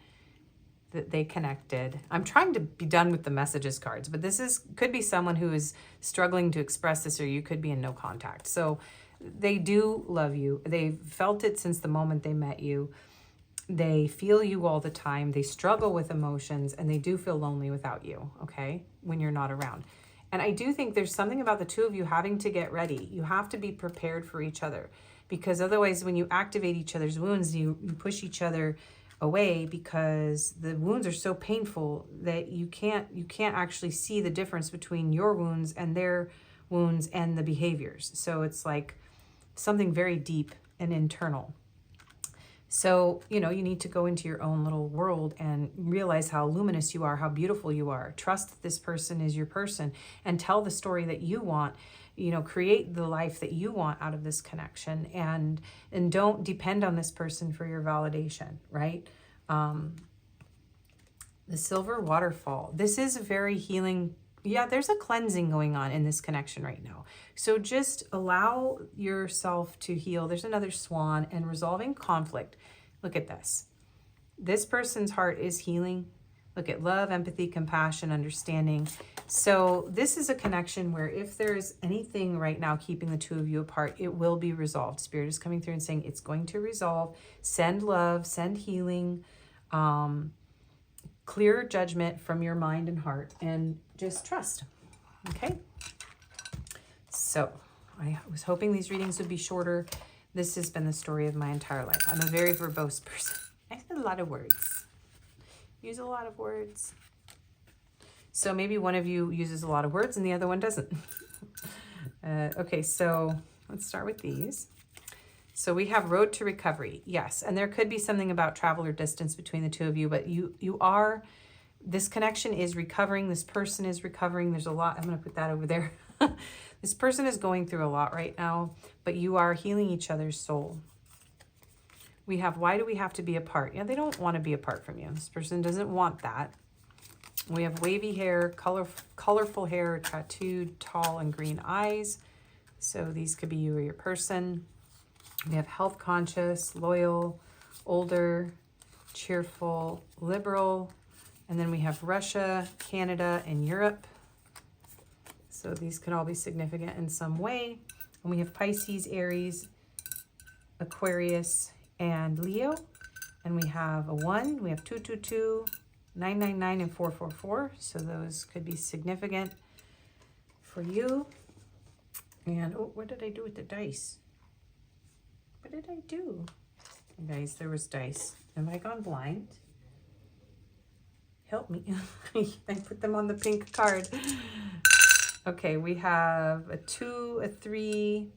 that they connected. I'm trying to be done with the messages cards, but this could be someone who is struggling to express this, or you could be in no contact. So they do love you. They've felt it since the moment they met you. They feel you all the time. They struggle with emotions, and they do feel lonely without you, okay, when you're not around. And I do think there's something about the two of you having to get ready. You have to be prepared for each other, because otherwise when you activate each other's wounds, you push each other away, because the wounds are so painful that you can't actually see the difference between your wounds and their wounds and the behaviors. So it's like something very deep and internal. So, you know, you need to go into your own little world and realize how luminous you are, how beautiful you are. Trust that this person is your person, and tell the story that you want. You know, create the life that you want out of this connection, and don't depend on this person for your validation, right? The silver waterfall. This is a very healing. Yeah, there's a cleansing going on in this connection right now. So just allow yourself to heal. There's another swan, and resolving conflict. Look at this. This person's heart is healing. Look at love, empathy, compassion, understanding. So this is a connection where if there's anything right now keeping the two of you apart, it will be resolved. Spirit is coming through and saying it's going to resolve. Send love, send healing, clear judgment from your mind and heart, and just trust. Okay? So I was hoping these readings would be shorter. This has been the story of my entire life. I'm a very verbose person. I have a lot of words. Use a lot of words. So maybe one of you uses a lot of words and the other one doesn't. Okay, so let's start with these. So we have road to recovery. Yes, and there could be something about travel or distance between the two of you, but you are, this connection is recovering. This person is recovering. There's a lot. I'm going to put that over there. This person is going through a lot right now, but you are healing each other's soul. We have, why do we have to be apart? Yeah, they don't want to be apart from you. This person doesn't want that. We have wavy hair, colorful hair, tattooed, tall, and green eyes. So these could be you or your person. We have health conscious, loyal, older, cheerful, liberal. And then we have Russia, Canada, and Europe. So these could all be significant in some way. And we have Pisces, Aries, Aquarius, and Leo. And we have a 1, we have 222, 999, and 444. So those could be significant for you. And oh, what did I do with the dice? What did I do? Guys, there was dice. Have I gone blind? Help me. I put them on the pink card. Okay, we have a 2, a 3,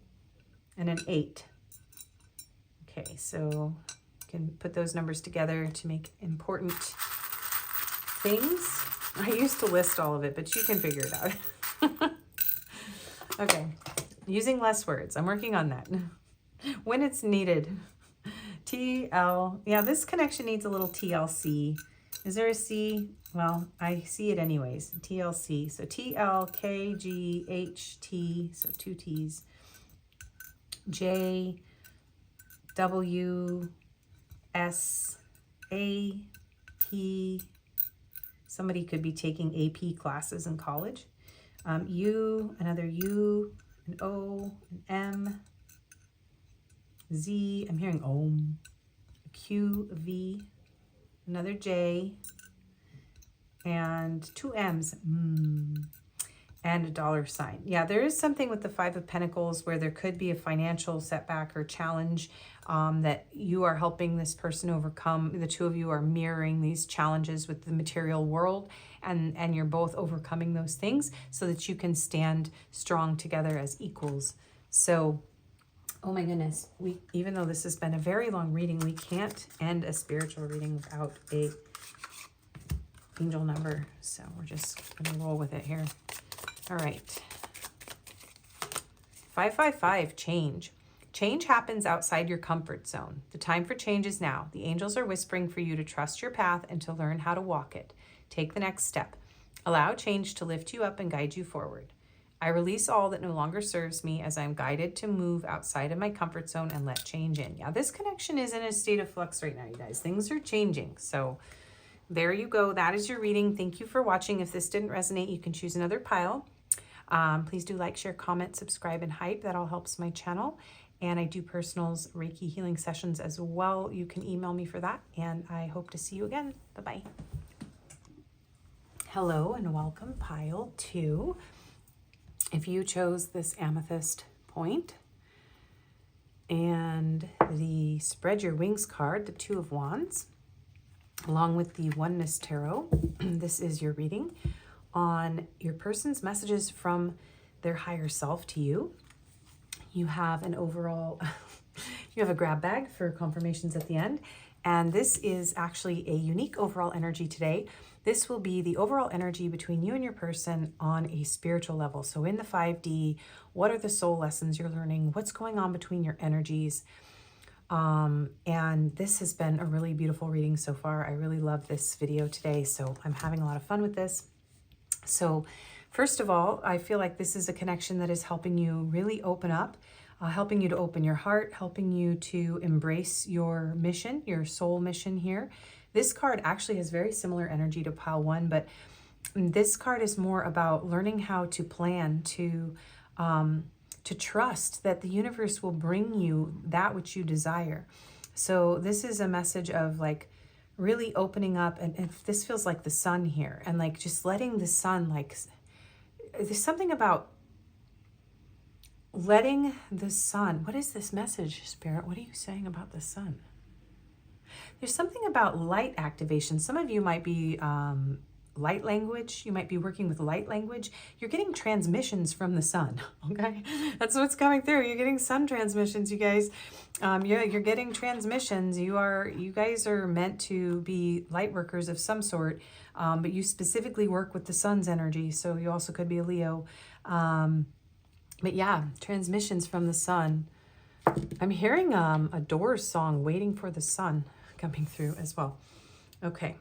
and an 8. Okay, so you can put those numbers together to make important things. I used to list all of it, but you can figure it out. Okay, using less words. I'm working on that. When it's needed. TL. Yeah, this connection needs a little TLC. Is there a C? Well, I see it anyways. TLC. So TLKGHT. So 2 T's. J W S A P. Somebody could be taking AP classes in college. U, another U, an O, an M, Z, I'm hearing Om, Q, V, another J, and 2 M's. and a dollar sign. Yeah, there is something with the Five of Pentacles where there could be a financial setback or challenge that you are helping this person overcome. The two of you are mirroring these challenges with the material world, and you're both overcoming those things so that you can stand strong together as equals. So, oh my goodness, even though this has been a very long reading, we can't end a spiritual reading without a angel number. So we're just gonna roll with it here. All right. 555, change. Change happens outside your comfort zone. The time for change is now. The angels are whispering for you to trust your path and to learn how to walk it. Take the next step. Allow change to lift you up and guide you forward. I release all that no longer serves me as I'm guided to move outside of my comfort zone and let change in. Yeah, this connection is in a state of flux right now, you guys. Things are changing. So there you go. That is your reading. Thank you for watching. If this didn't resonate, you can choose another pile. Please do like, share, comment, subscribe, and hype. That all helps my channel. And I do personals, Reiki healing sessions as well. You can email me for that. And I hope to see you again. Bye-bye. Hello and welcome, pile 2. If you chose this amethyst point and the Spread Your Wings card, the Two of Wands, along with the Oneness Tarot, this is your reading on your person's messages from their higher self to you. You have an overall, you have a grab bag for confirmations at the end. And this is actually a unique overall energy today. This will be the overall energy between you and your person on a spiritual level. So in the 5D, what are the soul lessons you're learning? What's going on between your energies? And this has been a really beautiful reading so far. I really love this video today. So I'm having a lot of fun with this. So first of all, I feel like this is a connection that is helping you really open up, helping you to open your heart, helping you to embrace your mission, your soul mission here. This card actually has very similar energy to pile 1, but this card is more about learning how to plan, to trust that the universe will bring you that which you desire. So this is a message of like really opening up, and if this feels like the sun here, and like just letting the sun, like there's something about letting the sun. What is this message, Spirit? What are you saying about the sun? There's something about light activation. Some of you might be light language. You might be working with light language. You're getting transmissions from the sun, okay? That's what's coming through. You're getting sun transmissions, you guys. Yeah, you're getting transmissions. You guys are meant to be light workers of some sort, but you specifically work with the sun's energy, so you also could be a Leo. But yeah, transmissions from the sun. I'm hearing a Doors song, Waiting for the Sun, coming through as well. Okay.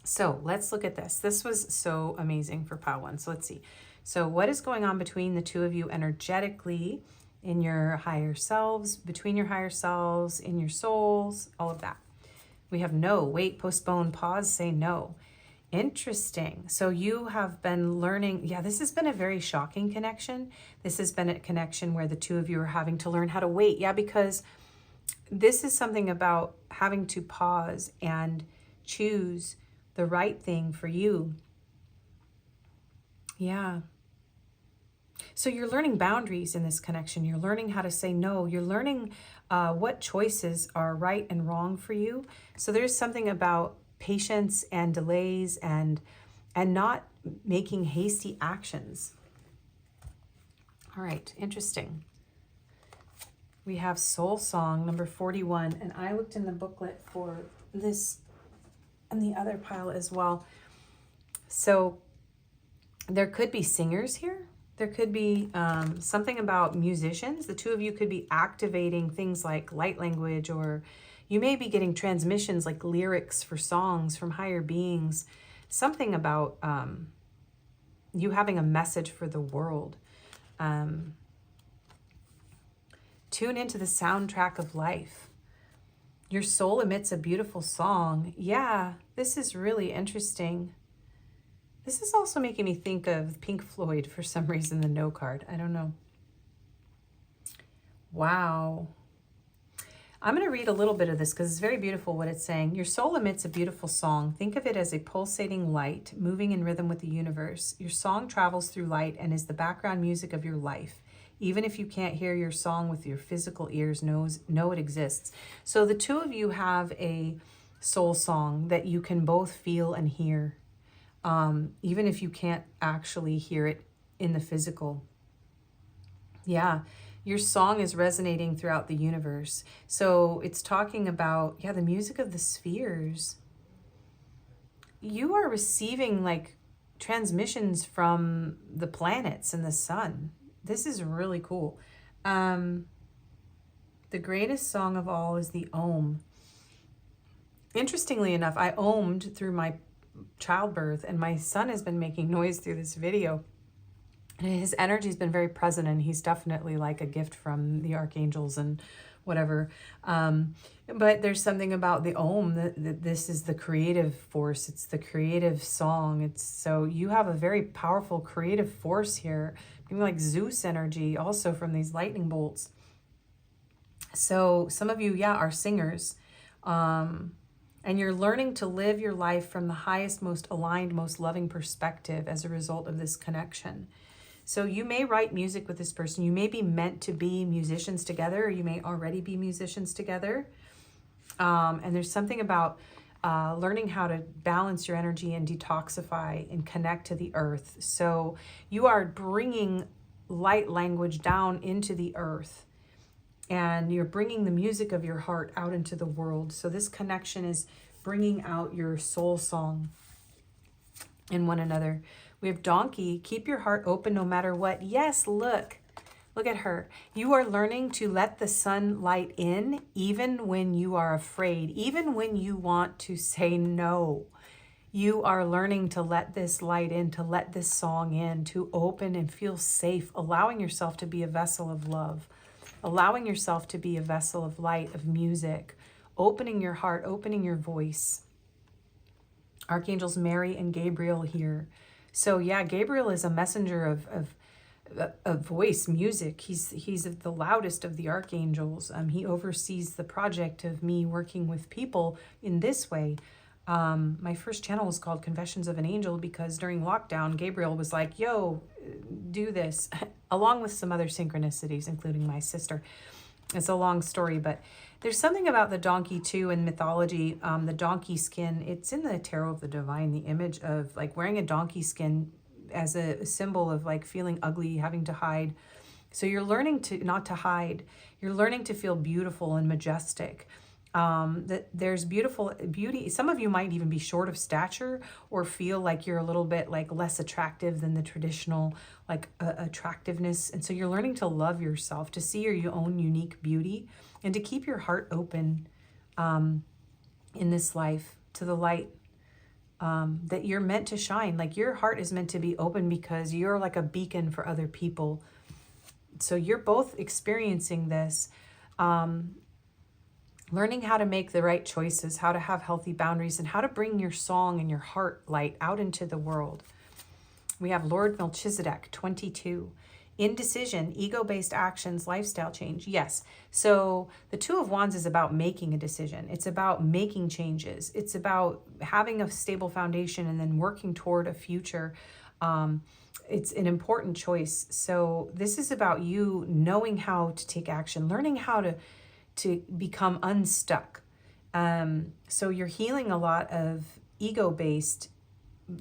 So let's look at this. This was so amazing for pile 1. So let's see. So what is going on between the two of you energetically in your higher selves, between your higher selves, in your souls, all of that. We have no, wait, postpone, pause, say no. Interesting. So you have been learning. Yeah, this has been a very shocking connection. This has been a connection where the two of you are having to learn how to wait. Yeah, because this is something about having to pause and choose the right thing for you. Yeah. So you're learning boundaries in this connection. You're learning how to say no. You're learning what choices are right and wrong for you. So there's something about patience and delays and not making hasty actions. All right, interesting. We have Soul Song number 41, and I looked in the booklet for this and the other pile as well. So there could be singers here. There could be something about musicians. The two of you could be activating things like light language, or you may be getting transmissions like lyrics for songs from higher beings. Something about you having a message for the world. Tune into the soundtrack of life. Your soul emits a beautiful song. Yeah, this is really interesting. This is also making me think of Pink Floyd for some reason, the no card. I don't know. Wow. I'm going to read a little bit of this because it's very beautiful what it's saying. Your soul emits a beautiful song. Think of it as a pulsating light moving in rhythm with the universe. Your song travels through light and is the background music of your life. Even if you can't hear your song with your physical ears, know it exists. So the two of you have a soul song that you can both feel and hear, even if you can't actually hear it in the physical. Yeah, your song is resonating throughout the universe. So it's talking about, yeah, the music of the spheres. You are receiving like transmissions from the planets and the sun. This is really cool. The greatest song of all is the Om. Interestingly enough, I ommed through my childbirth, and my son has been making noise through this video. And his energy has been very present, and he's definitely like a gift from the archangels and whatever. But there's something about the Om that this is the creative force. It's the creative song. So you have a very powerful creative force here, like Zeus energy also from these lightning bolts. So some of you, yeah, are singers. And you're learning to live your life from the highest, most aligned, most loving perspective as a result of this connection. So you may write music with this person. You may be meant to be musicians together, or you may already be musicians together. And there's something about learning how to balance your energy and detoxify and connect to the earth. So you are bringing light language down into the earth, and you're bringing the music of your heart out into the world. So this connection is bringing out your soul song in one another. We have Donkey. Keep your heart open no matter what. Yes, look at her. You are learning to let the sunlight in even when you are afraid, even when you want to say no. You are learning to let this light in, to let this song in, to open and feel safe, allowing yourself to be a vessel of love, allowing yourself to be a vessel of light, of music, opening your heart, opening your voice. Archangels Mary and Gabriel here. So yeah, Gabriel is a messenger of voice, music. He's the loudest of the archangels. He oversees the project of me working with people in this way. My first channel was called Confessions of an Angel because during lockdown, Gabriel was like, yo, do this, along with some other synchronicities, including my sister. It's a long story, but there's something about the donkey too in mythology. The donkey skin, it's in the Tarot of the Divine, the image of like wearing a donkey skin as a symbol of like feeling ugly, having to hide. So you're learning to not to hide. You're learning to feel beautiful and majestic. That there's beauty. Some of you might even be short of stature or feel like you're a little bit like less attractive than the traditional like attractiveness. And so you're learning to love yourself, to see your own unique beauty, and to keep your heart open in this life to the light that you're meant to shine. Like your heart is meant to be open because you're like a beacon for other people. So you're both experiencing this. Learning how to make the right choices, how to have healthy boundaries, and how to bring your song and your heart light out into the world. We have Lord Melchizedek, 22. Indecision, ego-based actions, lifestyle change. Yes. So the Two of Wands is about making a decision. It's about making changes. It's about having a stable foundation and then working toward a future. It's an important choice. So this is about you knowing how to take action, learning how to become unstuck. So you're healing a lot of ego-based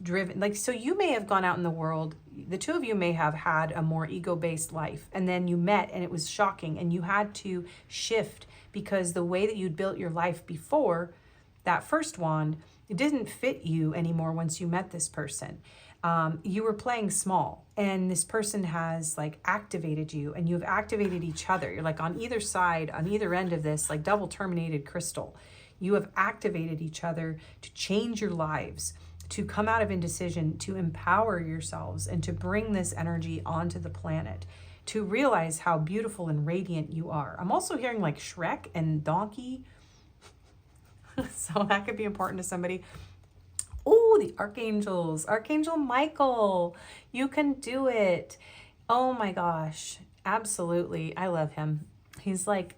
driven, like, so you may have gone out in the world, the two of you may have had a more ego-based life, and then you met and it was shocking and you had to shift because the way that you'd built your life before that first wand, it didn't fit you anymore once you met this person. You were playing small, and this person has like activated you, and you've activated each other. You're like on either side, on either end of this, like double terminated crystal. You have activated each other to change your lives, to come out of indecision, to empower yourselves, and to bring this energy onto the planet, to realize how beautiful and radiant you are. I'm also hearing like Shrek and Donkey. So that could be important to somebody. Oh, the archangels. Archangel Michael, you can do it. Oh my gosh, absolutely. I love him. He's like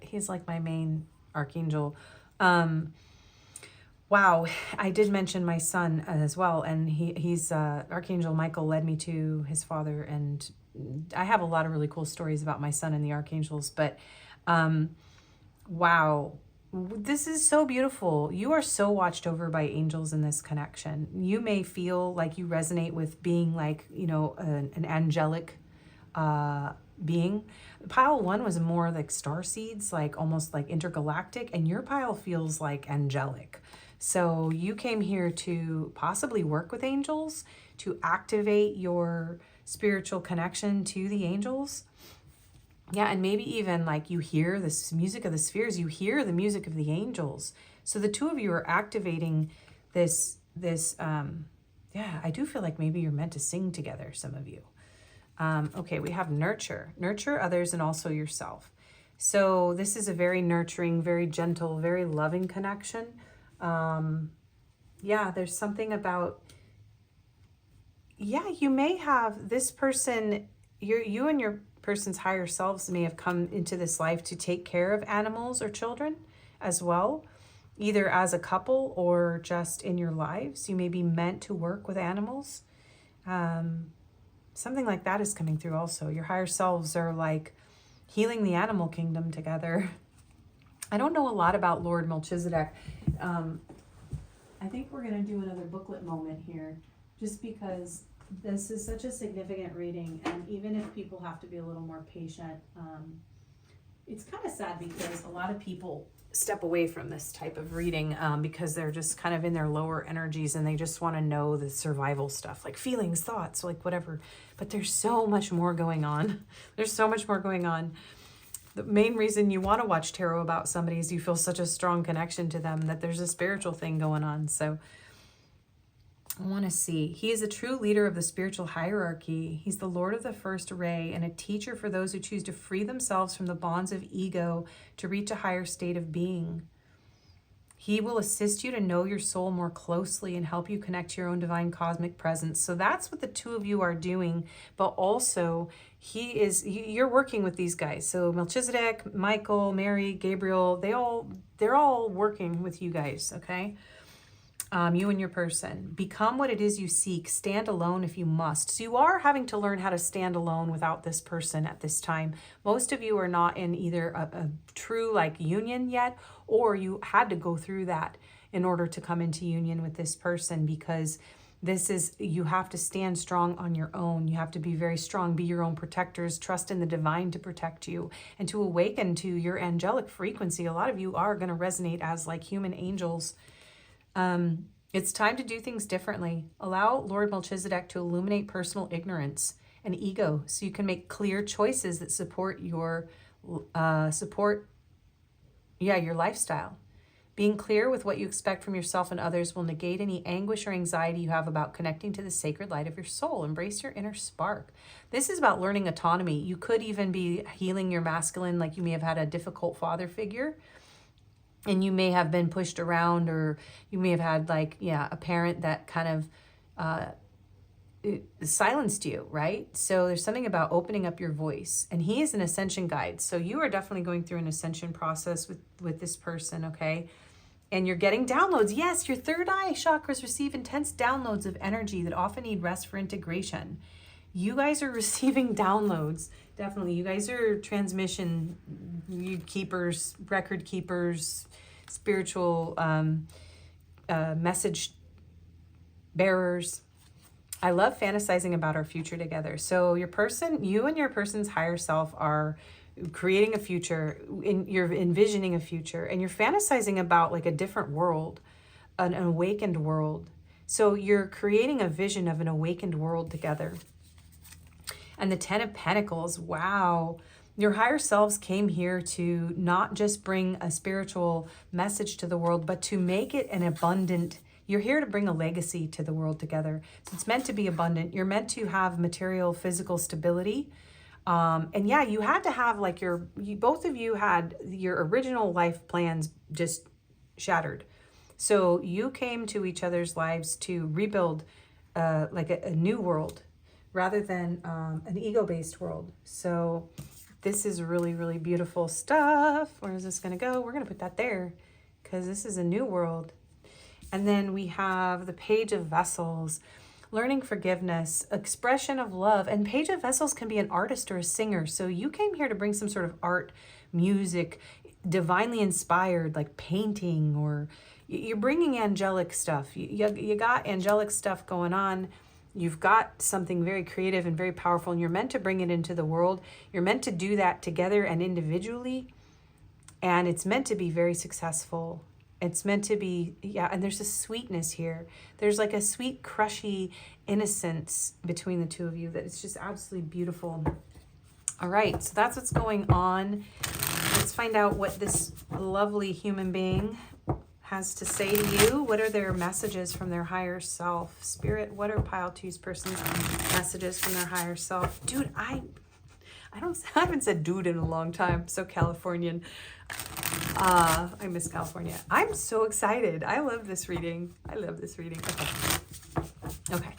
my main Archangel. Wow, I did mention my son as well, and he's Archangel Michael led me to his father, and I have a lot of really cool stories about my son and the archangels, but wow, this is so beautiful. You are so watched over by angels in this connection. You may feel like you resonate with being like, you know, an angelic being. Pile 1 was more like star seeds, like almost like intergalactic, and your pile feels like angelic. So you came here to possibly work with angels, to activate your spiritual connection to the angels. Yeah, and maybe even like you hear this music of the spheres, you hear the music of the angels. So the two of you are activating this, yeah, I do feel like maybe you're meant to sing together, some of you. Okay, we have nurture. Nurture others and also yourself. So this is a very nurturing, very gentle, very loving connection. Yeah, there's something about, yeah, you may have this person, you and your person's higher selves may have come into this life to take care of animals or children as well, either as a couple or just in your lives. You may be meant to work with animals. Something like that is coming through also. Your higher selves are like healing the animal kingdom together. I don't know a lot about Lord Melchizedek. I think we're going to do another booklet moment here, just because this is such a significant reading, and even if people have to be a little more patient, it's kind of sad because a lot of people step away from this type of reading because they're just kind of in their lower energies and they just want to know the survival stuff, like feelings, thoughts, like whatever. But there's so much more going on. There's so much more going on. The main reason you want to watch tarot about somebody is you feel such a strong connection to them, that there's a spiritual thing going on. So I want to see. He is a true leader of the spiritual hierarchy. He's the Lord of the first ray and a teacher for those who choose to free themselves from the bonds of ego to reach a higher state of being. He will assist you to know your soul more closely and help you connect to your own divine cosmic presence. So that's what the two of you are doing, but also you're working with these guys. So Melchizedek, Michael, Mary, Gabriel, they're all working with you guys, okay? You and your person. Become what it is you seek. Stand alone if you must. So you are having to learn how to stand alone without this person at this time. Most of you are not in either a true like union yet, or you had to go through that in order to come into union with this person, because you have to stand strong on your own. You have to be very strong, be your own protectors, trust in the divine to protect you and to awaken to your angelic frequency. A lot of you are going to resonate as like human angels. It's time to do things differently. Allow Lord Melchizedek to illuminate personal ignorance and ego so you can make clear choices that support your lifestyle. Being clear with what you expect from yourself and others will negate any anguish or anxiety you have about connecting to the sacred light of your soul. Embrace your inner spark. This is about learning autonomy. You could even be healing your masculine, like you may have had a difficult father figure, and you may have been pushed around, or you may have had a parent that kind of silenced you, right? So there's something about opening up your voice, and he is an ascension guide. So you are definitely going through an ascension process with this person, okay? And you're getting downloads. Yes, your third eye chakras receive intense downloads of energy that often need rest for integration. You guys are receiving downloads. Definitely. You guys are transmission keepers, record keepers, spiritual message bearers. I love fantasizing about our future together. So you and your person's higher self are creating a future, you're envisioning a future, and you're fantasizing about like a different world, an awakened world. So you're creating a vision of an awakened world together. And the 10 of Pentacles, wow. Your higher selves came here to not just bring a spiritual message to the world, but to make it an abundant. You're here to bring a legacy to the world together. So it's meant to be abundant. You're meant to have material, physical stability. And yeah, you had to have both of you had your original life plans just shattered. So you came to each other's lives to rebuild a new world rather than an ego-based world. So this is really, really beautiful stuff. Where is this going to go? We're going to put that there because this is a new world. And then we have the Page of Vessels, learning forgiveness, expression of love. And Page of Vessels can be an artist or a singer. So you came here to bring some sort of art, music, divinely inspired, like painting, or you're bringing angelic stuff. You got angelic stuff going on. You've got something very creative and very powerful, and you're meant to bring it into the world. You're meant to do that together and individually. And it's meant to be very successful. It's meant to be, yeah, and there's a sweetness here. There's like a sweet, crushy innocence between the two of you that is just absolutely beautiful. All right, so that's what's going on. Let's find out what this lovely human being has to say to you. What are their messages from their higher self? Spirit, what are Pile 2's person's messages from their higher self? Dude, I haven't said dude in a long time. So Californian. I miss California. I'm so excited. I love this reading. I love this reading. Okay.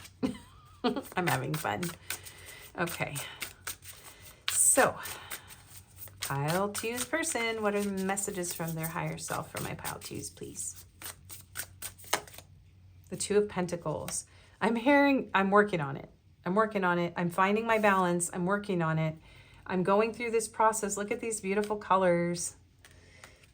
I'm having fun. Okay. So, Pile 2's person, what are the messages from their higher self for my Pile 2's, please? The Two of Pentacles. I'm working on it. I'm finding my balance. I'm working on it. I'm going through this process. Look at these beautiful colors.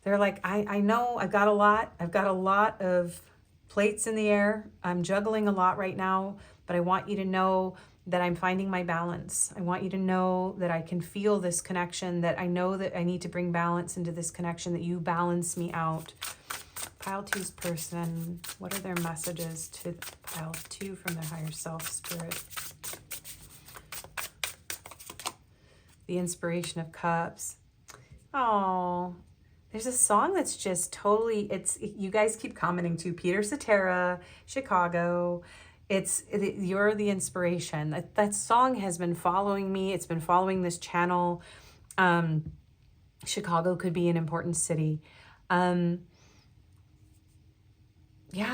They're like, I know I've got a lot. I've got a lot of plates in the air. I'm juggling a lot right now, but I want you to know that I'm finding my balance. I want you to know that I can feel this connection, that I know that I need to bring balance into this connection, that you balance me out. Pile 2's person, what are their messages to Pile 2 from their higher self, Spirit? The Inspiration of Cups. Oh, there's a song that's just totally, you guys keep commenting too. Peter Cetera, Chicago. You're the inspiration. That song has been following me. It's been following this channel. Chicago could be an important city. Yeah,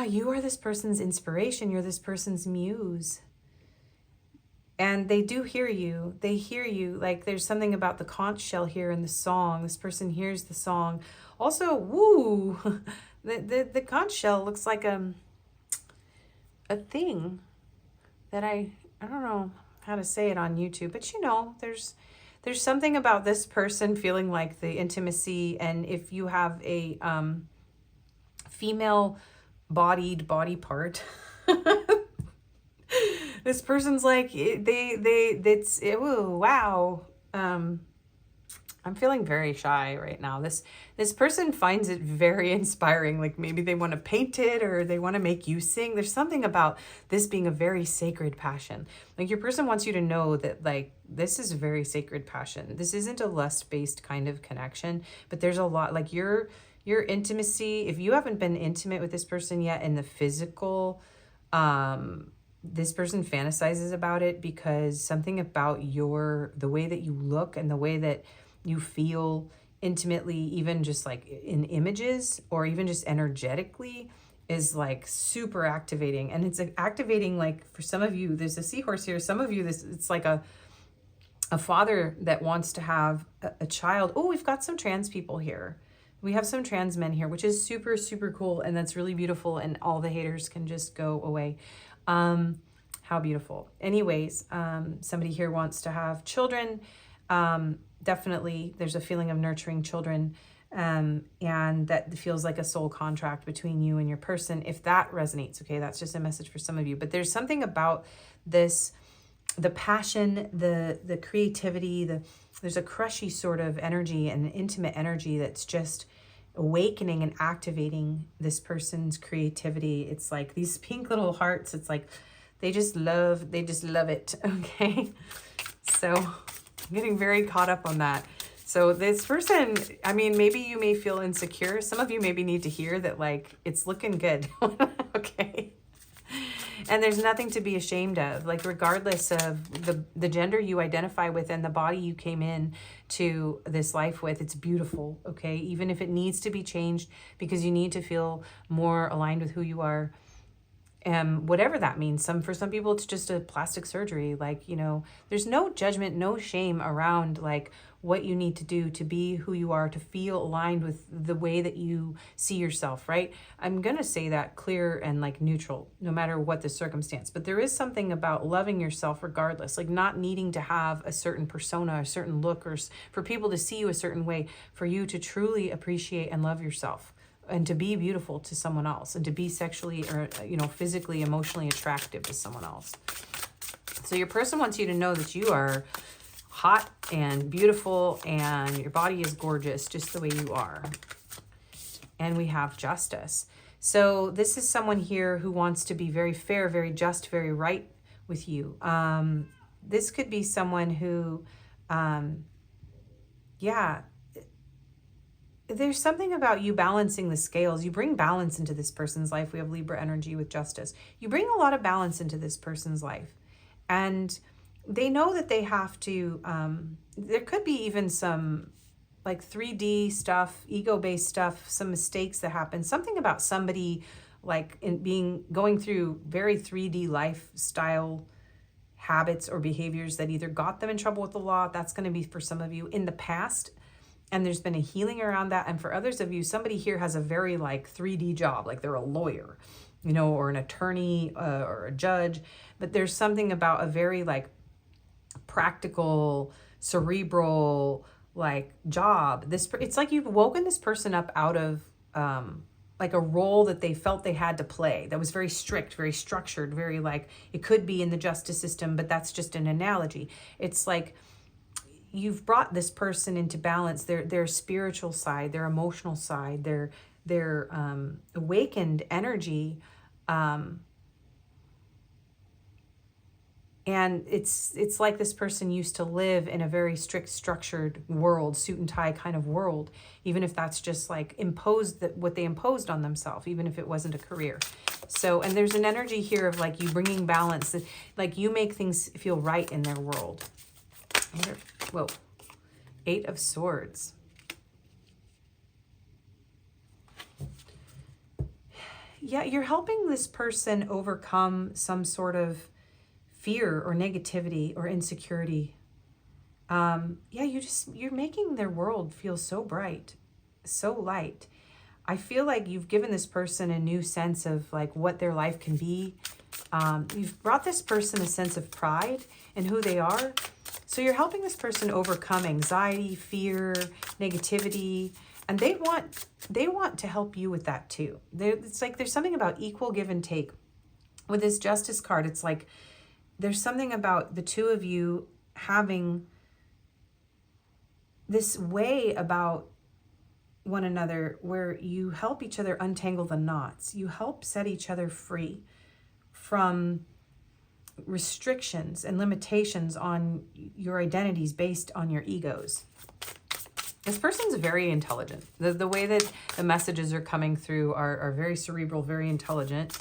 you are this person's inspiration. You're this person's muse. And they do hear you. They hear you. Like there's something about the conch shell here in the song. This person hears the song. Also, woo, the conch shell looks like a thing that I don't know how to say it on YouTube, but you know, there's something about this person feeling like the intimacy. And if you have a female bodied body part, this person's like, wow. I'm feeling very shy right now. This person finds it very inspiring. Like maybe they want to paint it or they want to make you sing. There's something about this being a very sacred passion. Like your person wants you to know that like, this is a very sacred passion. This isn't a lust-based kind of connection, but there's a lot like your intimacy. If you haven't been intimate with this person yet in the physical, this person fantasizes about it because something about the way that you look and the way that you feel intimately, even just like in images or even just energetically, is like super activating. And it's activating, like for some of you, there's a seahorse here. Some of you, it's like a father that wants to have a child. Oh, we've got some trans people here. We have some trans men here, which is super, super cool. And that's really beautiful. And all the haters can just go away. How beautiful. Anyways, somebody here wants to have children. Definitely there's a feeling of nurturing children, and that feels like a soul contract between you and your person. If that resonates, okay, that's just a message for some of you. But there's something about this, the passion, the creativity, there's a crushy sort of energy and intimate energy that's just awakening and activating this person's creativity. It's like these pink little hearts. It's like they just love it. Okay. So I'm getting very caught up on that. So this person, I mean, maybe you may feel insecure. Some of you maybe need to hear that, like, it's looking good. Okay. And there's nothing to be ashamed of, like, regardless of the gender you identify with and the body you came in to this life with, it's beautiful. Okay. Even if it needs to be changed because you need to feel more aligned with who you are. whatever that means. For some people, it's just a plastic surgery. Like, you know, there's no judgment, no shame around like what you need to do to be who you are, to feel aligned with the way that you see yourself, right? I'm going to say that clear and like neutral, no matter what the circumstance. But there is something about loving yourself regardless, like not needing to have a certain persona, a certain look, or for people to see you a certain way, for you to truly appreciate and love yourself, and to be beautiful to someone else, and to be sexually or, you know, physically, emotionally attractive to someone else. So your person wants you to know that you are hot and beautiful, and your body is gorgeous just the way you are. And we have justice. So this is someone here who wants to be very fair, very just, very right with you. This could be someone who, yeah, there's something about you balancing the scales. You bring balance into this person's life. We have Libra energy with justice. You bring a lot of balance into this person's life. And they know that they have to, there could be even some like 3D stuff, ego-based stuff, some mistakes that happen. Something about somebody like going through very 3D lifestyle habits or behaviors that either got them in trouble with the law. That's going to be for some of you in the past. And there's been a healing around that. And for others of you, somebody here has a very like 3D job, like they're a lawyer, you know, or an attorney or a judge. But there's something about a very like practical, cerebral like job. It's like you've woken this person up out of like a role that they felt they had to play that was very strict, very structured, very like, it could be in the justice system, but that's just an analogy. It's like you've brought this person into balance, their spiritual side, their emotional side, their awakened energy. And it's like this person used to live in a very strict, structured world, suit and tie kind of world, even if that's just like what they imposed on themselves, even if it wasn't a career. So, and there's an energy here of like you bringing balance, like you make things feel right in their world. Whoa, 8 of Swords. Yeah, you're helping this person overcome some sort of fear or negativity or insecurity. Yeah, you're making their world feel so bright, so light. I feel like you've given this person a new sense of like what their life can be. You've brought this person a sense of pride in who they are. So you're helping this person overcome anxiety, fear, negativity, and they want to help you with that too. It's like there's something about equal give and take. With this Justice card, it's like there's something about the two of you having this way about one another where you help each other untangle the knots. You help set each other free from restrictions and limitations on your identities based on your egos. This person's very intelligent. The way that the messages are coming through are very cerebral, very intelligent.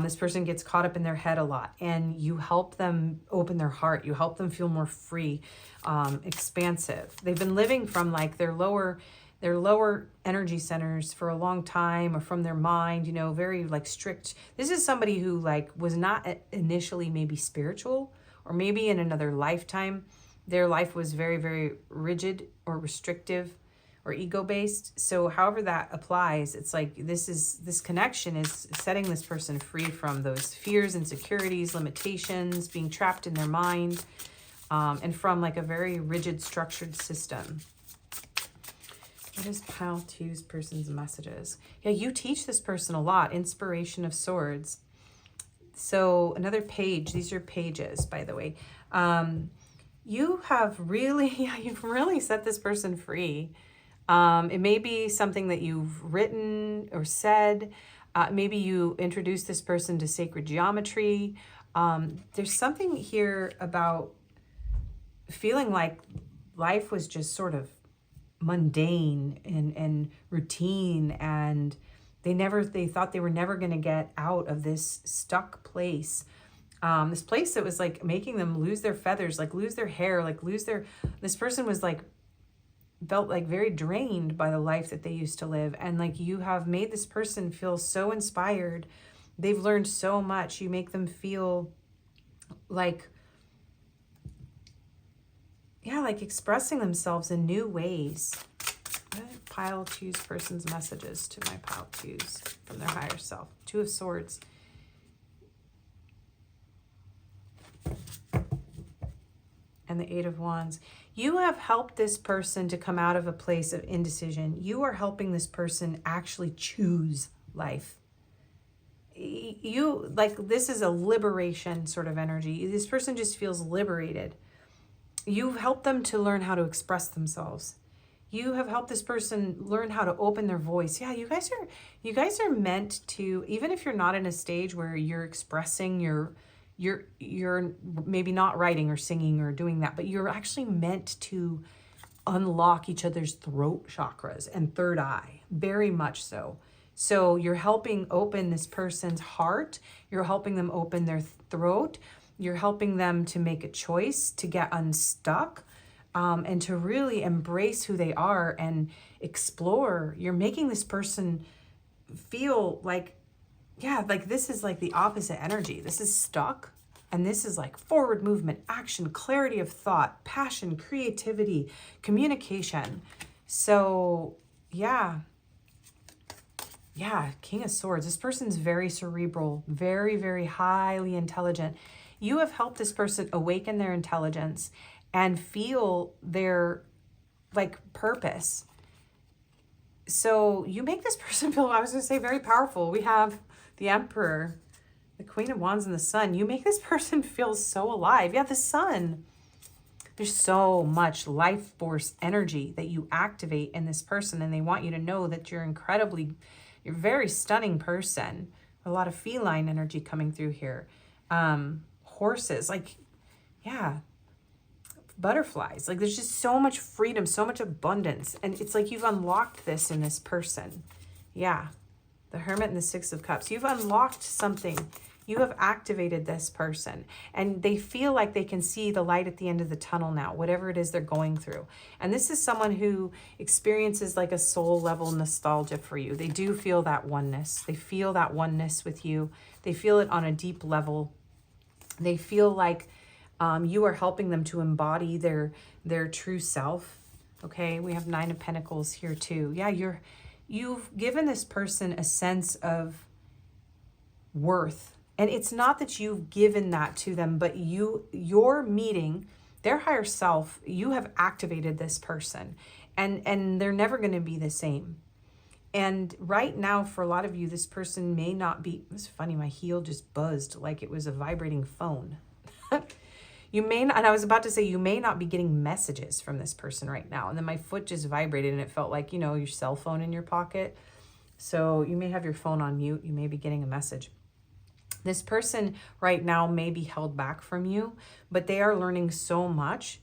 This person gets caught up in their head a lot, and you help them open their heart. You help them feel more free, expansive. They've been living from like their lower energy centers for a long time, or from their mind, you know, very like strict. This is somebody who like was not initially maybe spiritual, or maybe in another lifetime their life was very, very rigid or restrictive or ego-based. So however that applies, it's like this connection is setting this person free from those fears, insecurities, limitations, being trapped in their mind, and from like a very rigid, structured system. What is pile two's person's messages? Yeah, you teach this person a lot. Inspiration of Swords. So another page. These are pages, by the way. You've really set this person free. It may be something that you've written or said. Maybe you introduced this person to sacred geometry. There's something here about feeling like life was just sort of mundane and routine, and they thought they were never going to get out of this stuck place. This place that was like making them lose their feathers, like lose their hair, like this person was like, felt like very drained by the life that they used to live. And like you have made this person feel so inspired They've learned so much. You make them feel like, yeah, like expressing themselves in new ways. Pile 2's person's messages to my pile 2's from their higher self. 2 of Swords. And the 8 of Wands. You have helped this person to come out of a place of indecision. You are helping this person actually choose life. You, like, this is a liberation sort of energy. This person just feels liberated. You've helped them to learn how to express themselves. You have helped this person learn how to open their voice. Yeah, you guys are meant to, even if you're not in a stage where you're expressing you're maybe not writing or singing or doing that, but you're actually meant to unlock each other's throat chakras and third eye, very much so. So you're helping open this person's heart. You're helping them open their throat. You're helping them to make a choice, to get unstuck, and to really embrace who they are and explore. You're making this person feel like, yeah, like this is like the opposite energy. This is stuck. And this is like forward movement, action, clarity of thought, passion, creativity, communication. So yeah. Yeah, King of Swords. This person's very cerebral, very, very highly intelligent. You have helped this person awaken their intelligence and feel their like purpose. So you make this person feel, I was going to say, very powerful. We have the Emperor, the Queen of Wands, and the Sun. You make this person feel so alive. Yeah, the Sun. There's so much life force energy that you activate in this person, and they want you to know that you're a very stunning person. A lot of feline energy coming through here. Horses, like, yeah, butterflies. Like, there's just so much freedom, so much abundance. And it's like you've unlocked this in this person. Yeah, the Hermit and the Six of Cups. You've unlocked something. You have activated this person, and they feel like they can see the light at the end of the tunnel now, whatever it is they're going through. And this is someone who experiences like a soul level nostalgia for you. They do feel that oneness. They feel that oneness with you. They feel it on a deep level. They feel like you are helping them to embody their true self. Okay, we have 9 of Pentacles here too. Yeah, you've given this person a sense of worth. And it's not that you've given that to them, but you're meeting their higher self. You have activated this person, and they're never going to be the same. And right now, for a lot of you, this person may not be, it's funny, my heel just buzzed like it was a vibrating phone. You may not, and I was about to say, you may not be getting messages from this person right now. And then my foot just vibrated and it felt like, you know, your cell phone in your pocket. So you may have your phone on mute. You may be getting a message. This person right now may be held back from you, but they are learning so much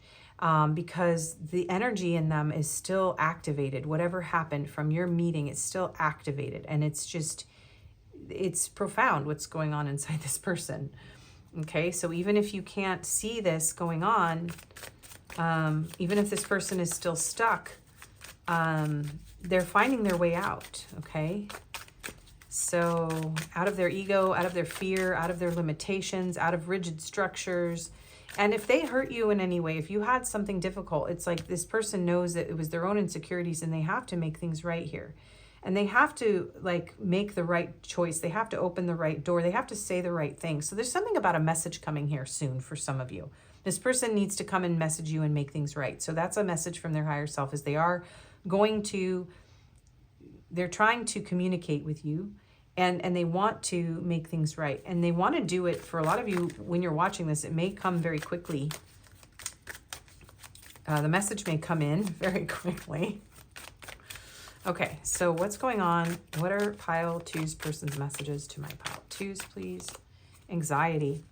because the energy in them is still activated. Whatever happened from your meeting, it's still activated. And it's profound what's going on inside this person. Okay, so even if you can't see this going on, even if this person is still stuck, they're finding their way out, okay? So out of their ego, out of their fear, out of their limitations, out of rigid structures. And if they hurt you in any way, if you had something difficult, it's like this person knows that it was their own insecurities and they have to make things right here. And they have to like make the right choice. They have to open the right door. They have to say the right thing. So there's something about a message coming here soon for some of you. This person needs to come and message you and make things right. So that's a message from their higher self, is they're trying to communicate with you, and they want to make things right. And they want to do it, for a lot of you, when you're watching this, it may come very quickly. The message may come in very quickly. Okay, so what's going on? What are pile 2's person's messages to my pile 2's, please? Anxiety.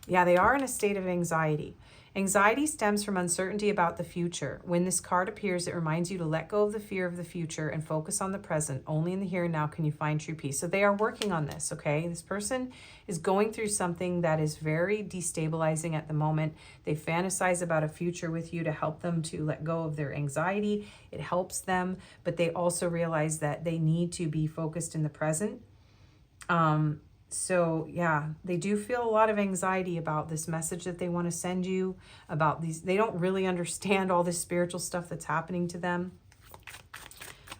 Yeah, they are in a state of anxiety. Anxiety stems from uncertainty about the future. When this card appears, it reminds you to let go of the fear of the future and focus on the present. Only in the here and now can you find true peace. So they are working on this, okay? This person is going through something that is very destabilizing at the moment. They fantasize about a future with you to help them to let go of their anxiety. It helps them, but they also realize that they need to be focused in the present. So yeah, they do feel a lot of anxiety about this message that they want to send you, about these. They don't really understand all this spiritual stuff that's happening to them.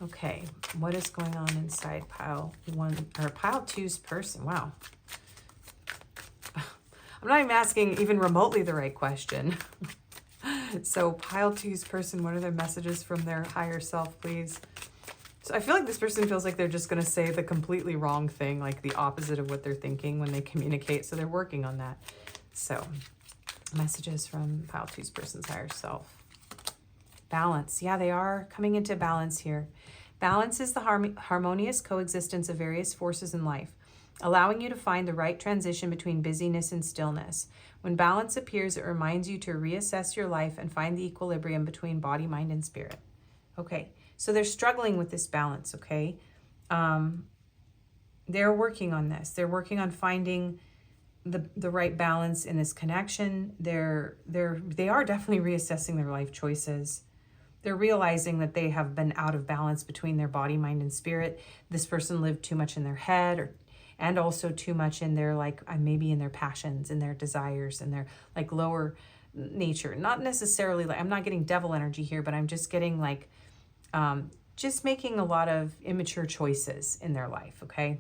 Okay, what is going on inside pile 1 or pile 2's person? Wow. I'm not even asking even remotely the right question. So pile 2's person, what are their messages from their higher self, please? So I feel like this person feels like they're just going to say the completely wrong thing, like the opposite of what they're thinking when they communicate. So they're working on that. So messages from pile 2's person's higher self. Balance. Yeah, they are coming into balance here. Balance is the harmonious coexistence of various forces in life, allowing you to find the right transition between busyness and stillness. When balance appears, it reminds you to reassess your life and find the equilibrium between body, mind, and spirit. Okay, so they're struggling with this balance, okay? They're working on this. They're working on finding the right balance in this connection. They are definitely reassessing their life choices. They're realizing that they have been out of balance between their body, mind, and spirit. This person lived too much in their head, and also too much in their, like, maybe in their passions and their desires and their, like, lower nature. Not necessarily, like, I'm not getting devil energy here, but I'm just getting, like, just making a lot of immature choices in their life, okay?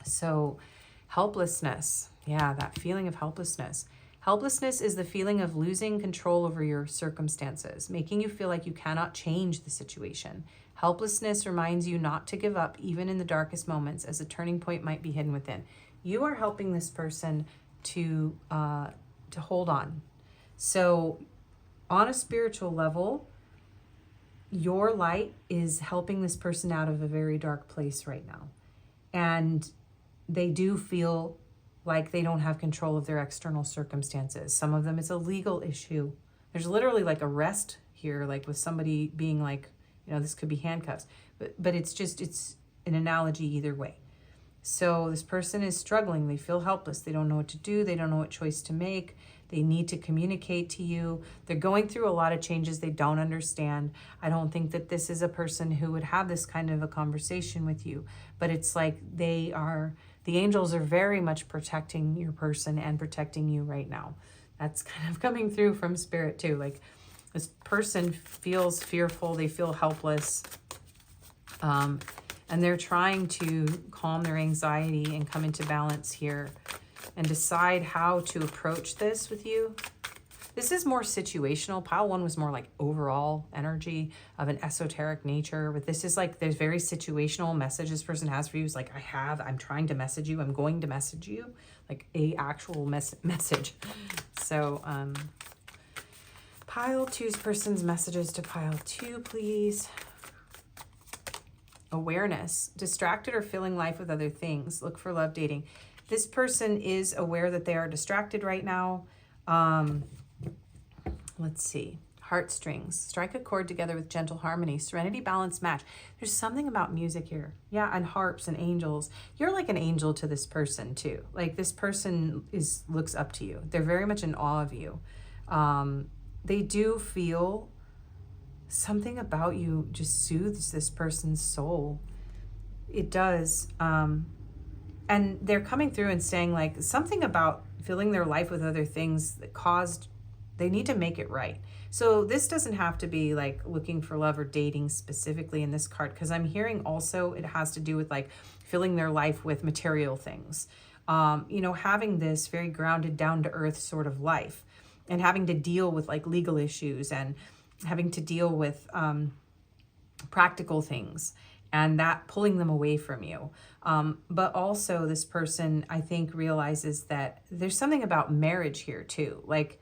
So helplessness. Yeah, that feeling of helplessness. Helplessness is the feeling of losing control over your circumstances, making you feel like you cannot change the situation. Helplessness reminds you not to give up even in the darkest moments, as a turning point might be hidden within. You are helping this person to hold on. So on a spiritual level, your light is helping this person out of a very dark place right now. And they do feel like they don't have control of their external circumstances. Some of them, it's a legal issue. There's literally like arrest here, like with somebody being like, you know, this could be handcuffs, but it's an analogy either way. So this person is struggling. They feel helpless. They don't know what to do. They don't know what choice to make. They need to communicate to you. They're going through a lot of changes they don't understand. I don't think that this is a person who would have this kind of a conversation with you, but it's like the angels are very much protecting your person and protecting you right now. That's kind of coming through from spirit too. Like this person feels fearful. They feel helpless. And they're trying to calm their anxiety and come into balance here and decide how to approach this with you. This is more situational. Pile 1 was more like overall energy of an esoteric nature, but this is like, there's very situational message this person has for you. It's like, I'm trying to message you. I'm going to message you, like a actual message. So pile 2's person's messages to pile 2, please. Awareness, distracted or filling life with other things. Look for love dating. This person is aware that they are distracted right now. Let's see. Heartstrings. Strike a chord together with gentle harmony. Serenity, balance, match. There's something about music here. Yeah, and harps and angels. You're like an angel to this person too. Like this person looks up to you. They're very much in awe of you. They do feel something about you just soothes this person's soul. It does. And they're coming through and saying like something about filling their life with other things that they need to make it right. So this doesn't have to be like looking for love or dating specifically in this card, because I'm hearing also it has to do with like filling their life with material things. Having this very grounded, down to earth sort of life, and having to deal with like legal issues and having to deal with practical things, and that pulling them away from you. But also this person, I think, realizes that there's something about marriage here too. Like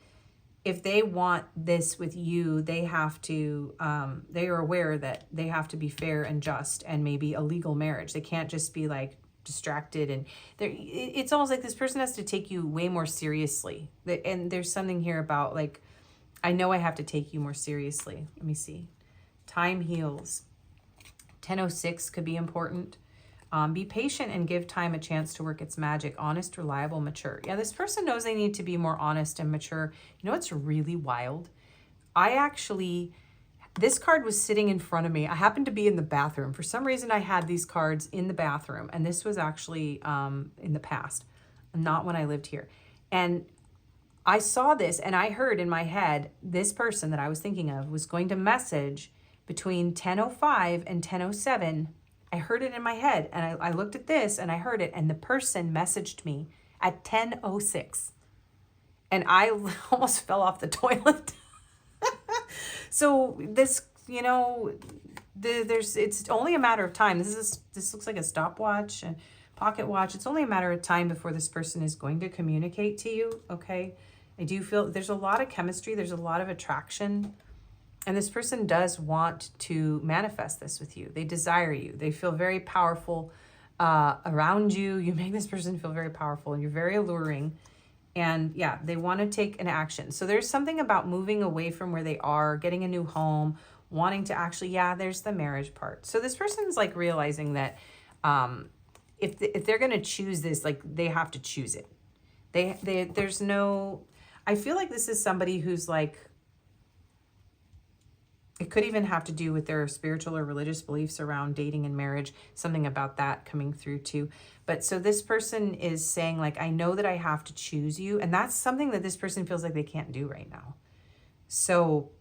if they want this with you, they have to, they are aware that they have to be fair and just, and maybe a legal marriage. They can't just be like distracted, and it's almost like this person has to take you way more seriously. And there's something here about like, I know I have to take you more seriously. Let me see. Time heals. 10:06 could be important. Be patient and give time a chance to work its magic. Honest, reliable, mature. Yeah, this person knows they need to be more honest and mature. You know what's really wild? I actually This card was sitting in front of me. I happened to be in the bathroom. For some reason, I had these cards in the bathroom. And this was actually in the past, not when I lived here. And I saw this and I heard in my head, this person that I was thinking of was going to message between 10:05 and 10:07. I heard it in my head and I looked at this and I heard it. And the person messaged me at 10:06. And I almost fell off the toilet. So this, you know, it's only a matter of time. This looks like a stopwatch and pocket watch. It's only a matter of time before this person is going to communicate to you. Okay. I do feel there's a lot of chemistry. There's a lot of attraction. And this person does want to manifest this with you. They desire you. They feel very powerful around you. You make this person feel very powerful and you're very alluring. And yeah, they want to take an action. So there's something about moving away from where they are, getting a new home, wanting to actually, yeah, there's the marriage part. So this person's like realizing that if they're going to choose this, like they have to choose it. There's no, I feel like this is somebody who's like, it could even have to do with their spiritual or religious beliefs around dating and marriage, something about that coming through too. But so this person is saying like, I know that I have to choose you. And that's something that this person feels like they can't do right now. So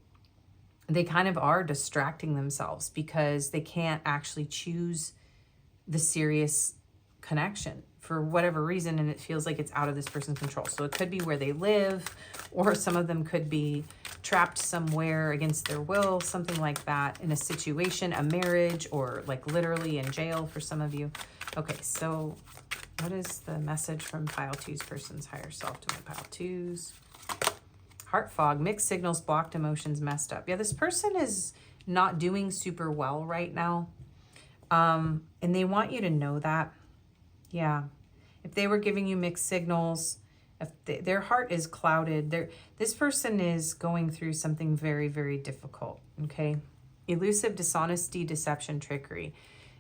they kind of are distracting themselves because they can't actually choose the serious connection for whatever reason. And it feels like it's out of this person's control. So it could be where they live, or some of them could be trapped somewhere against their will, something like that, in a situation, a marriage, or like literally in jail for some of you. Okay, so what is the message from pile two's person's higher self to my pile twos? Heart fog, mixed signals, blocked emotions, messed up. Yeah, this person is not doing super well right now. And they want you to know that. Yeah. If they were giving you mixed signals, if their heart is clouded, this person is going through something very, very difficult, okay? Elusive, dishonesty, deception, trickery.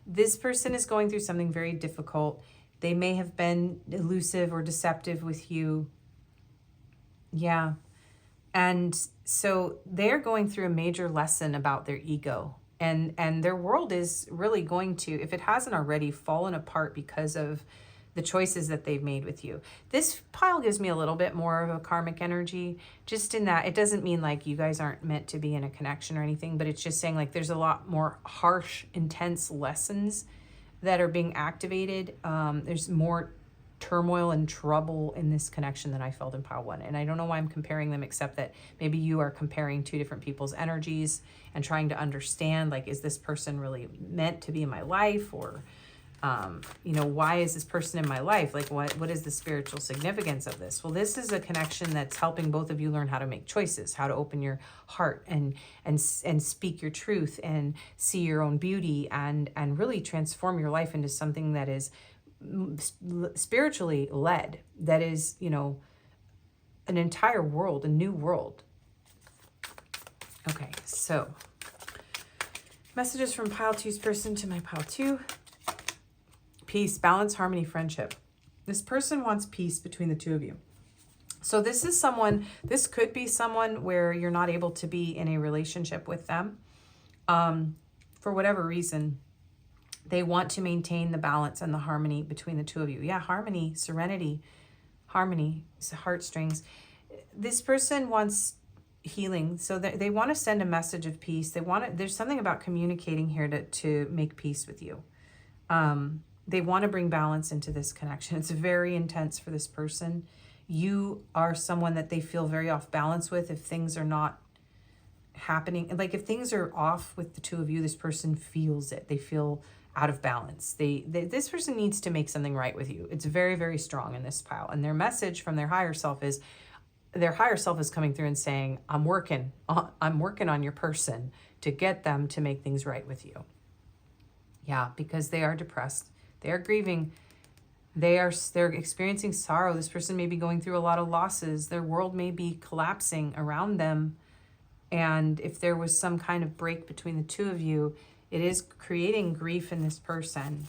This person is going through something very difficult. They may have been elusive or deceptive with you. Yeah. And so they're going through a major lesson about their ego. And their world is really going to, if it hasn't already, fallen apart because of the choices that they've made with you. This pile gives me a little bit more of a karmic energy, just in that it doesn't mean like you guys aren't meant to be in a connection or anything, but it's just saying like there's a lot more harsh, intense lessons that are being activated. There's more turmoil and trouble in this connection than I felt in pile one. And I don't know why I'm comparing them, except that maybe you are comparing two different people's energies and trying to understand, like, is this person really meant to be in my life? Or you know, why is this person in my life? Like, what is the spiritual significance of this? Well, this is a connection that's helping both of you learn how to make choices, how to open your heart and speak your truth and see your own beauty and really transform your life into something that is spiritually led, that is, you know, an entire world, a new world. Okay, so messages from pile two's person to my pile two. Peace, balance, harmony, friendship. This person wants peace between the two of you. So this is someone, this could be someone where you're not able to be in a relationship with them for whatever reason. They want to maintain the balance and the harmony between the two of you. Yeah, harmony, serenity, harmony, heartstrings. This person wants healing. So they want to send a message of peace. There's something about communicating here to make peace with you. They want to bring balance into this connection. It's very intense for this person. You are someone that they feel very off balance with if things are not happening. Like if things are off with the two of you, this person feels it. They feel out of balance. This person needs to make something right with you. It's very, very strong in this pile. And their message from their higher self is, coming through and saying, I'm working on your person to get them to make things right with you. Yeah, because they are depressed. They are grieving. They're experiencing sorrow. This person may be going through a lot of losses. Their world may be collapsing around them. And if there was some kind of break between the two of you, it is creating grief in this person.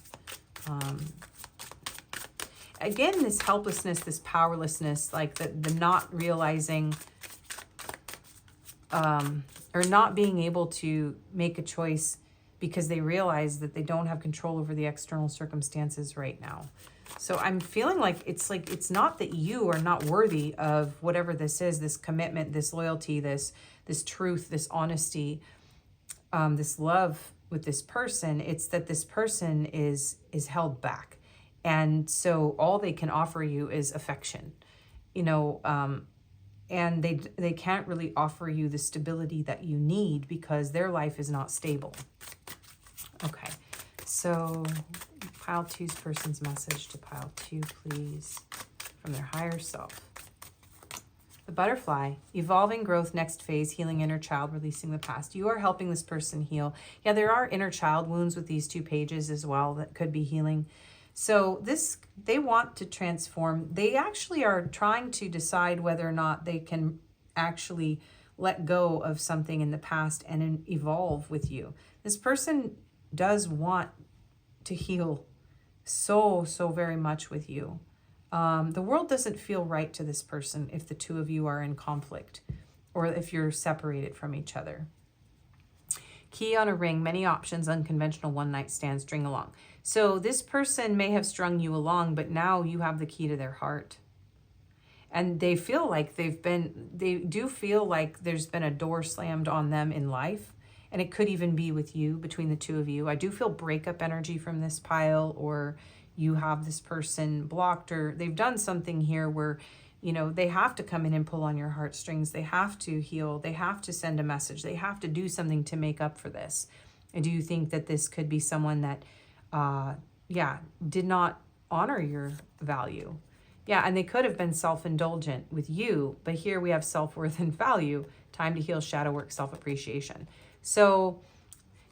Again, this helplessness, this powerlessness, like the not realizing or not being able to make a choice because they realize that they don't have control over the external circumstances right now. So I'm feeling like it's not that you are not worthy of whatever this is, this commitment, this loyalty, this truth, this honesty, this love with this person. It's that this person is held back. And so all they can offer you is affection, you know, and they can't really offer you the stability that you need because their life is not stable. Okay, so pile 2's person's message to pile 2, please, from their higher self. The butterfly, evolving growth, next phase, healing inner child, releasing the past. You are helping this person heal. Yeah, there are inner child wounds with these 2 pages as well that could be healing. So they want to transform. They actually are trying to decide whether or not they can actually let go of something in the past and evolve with you. This person does want to heal so very much with you. The world doesn't feel right to this person if the 2 of you are in conflict or if you're separated from each other. Key on a ring, many options, unconventional one-night stands, string along. So this person may have strung you along, but now you have the key to their heart. And they feel like they do feel like there's been a door slammed on them in life. And it could even be with you, between the 2 of you. I do feel breakup energy from this pile, or you have this person blocked, or they've done something here where, you know, they have to come in and pull on your heartstrings. They have to heal. They have to send a message. They have to do something to make up for this. I do think that this could be someone that, did not honor your value. Yeah, and they could have been self-indulgent with you, but here we have self-worth and value, time to heal, shadow work, self-appreciation. So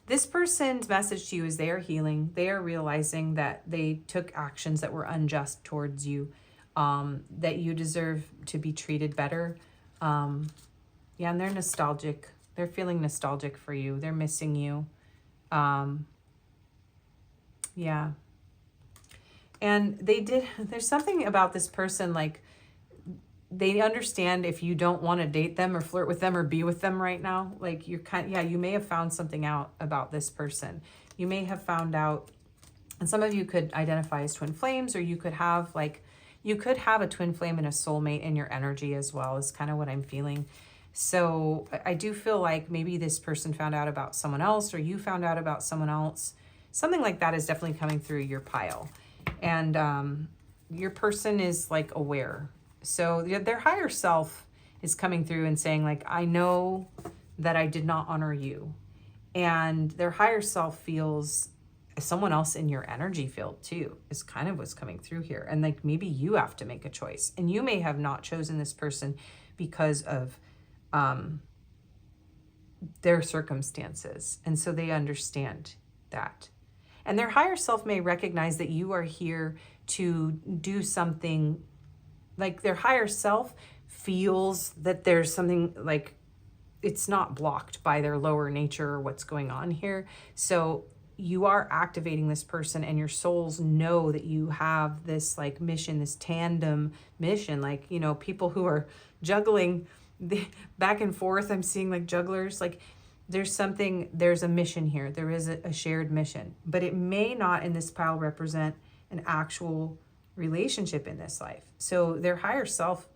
this person's message to you is they are healing. They are realizing that they took actions that were unjust towards you, that you deserve to be treated better. And they're nostalgic. They're feeling nostalgic for you. They're missing you. And there's something about this person, like, they understand if you don't want to date them or flirt with them or be with them right now. Like, you may have found something out about this person. You may have found out, and some of you could identify as twin flames, or you could have a twin flame and a soulmate in your energy as well, is kind of what I'm feeling. So I do feel like maybe this person found out about someone else, or you found out about someone else. Something like that is definitely coming through your pile. And your person is like aware. So their higher self is coming through and saying, like, I know that I did not honor you. And their higher self feels someone else in your energy field too, is kind of what's coming through here. And like, maybe you have to make a choice, and you may have not chosen this person because of their circumstances. And so they understand that. And their higher self may recognize that you are here to do something. Like, their higher self feels that there's something, like, it's not blocked by their lower nature or what's going on here. So you are activating this person, and your souls know that you have this, like, mission, this tandem mission. Like, you know, people who are juggling back and forth, I'm seeing, like, jugglers, like, there's a mission here. There is a shared mission, but it may not in this pile represent an actual relationship in this life. So their higher self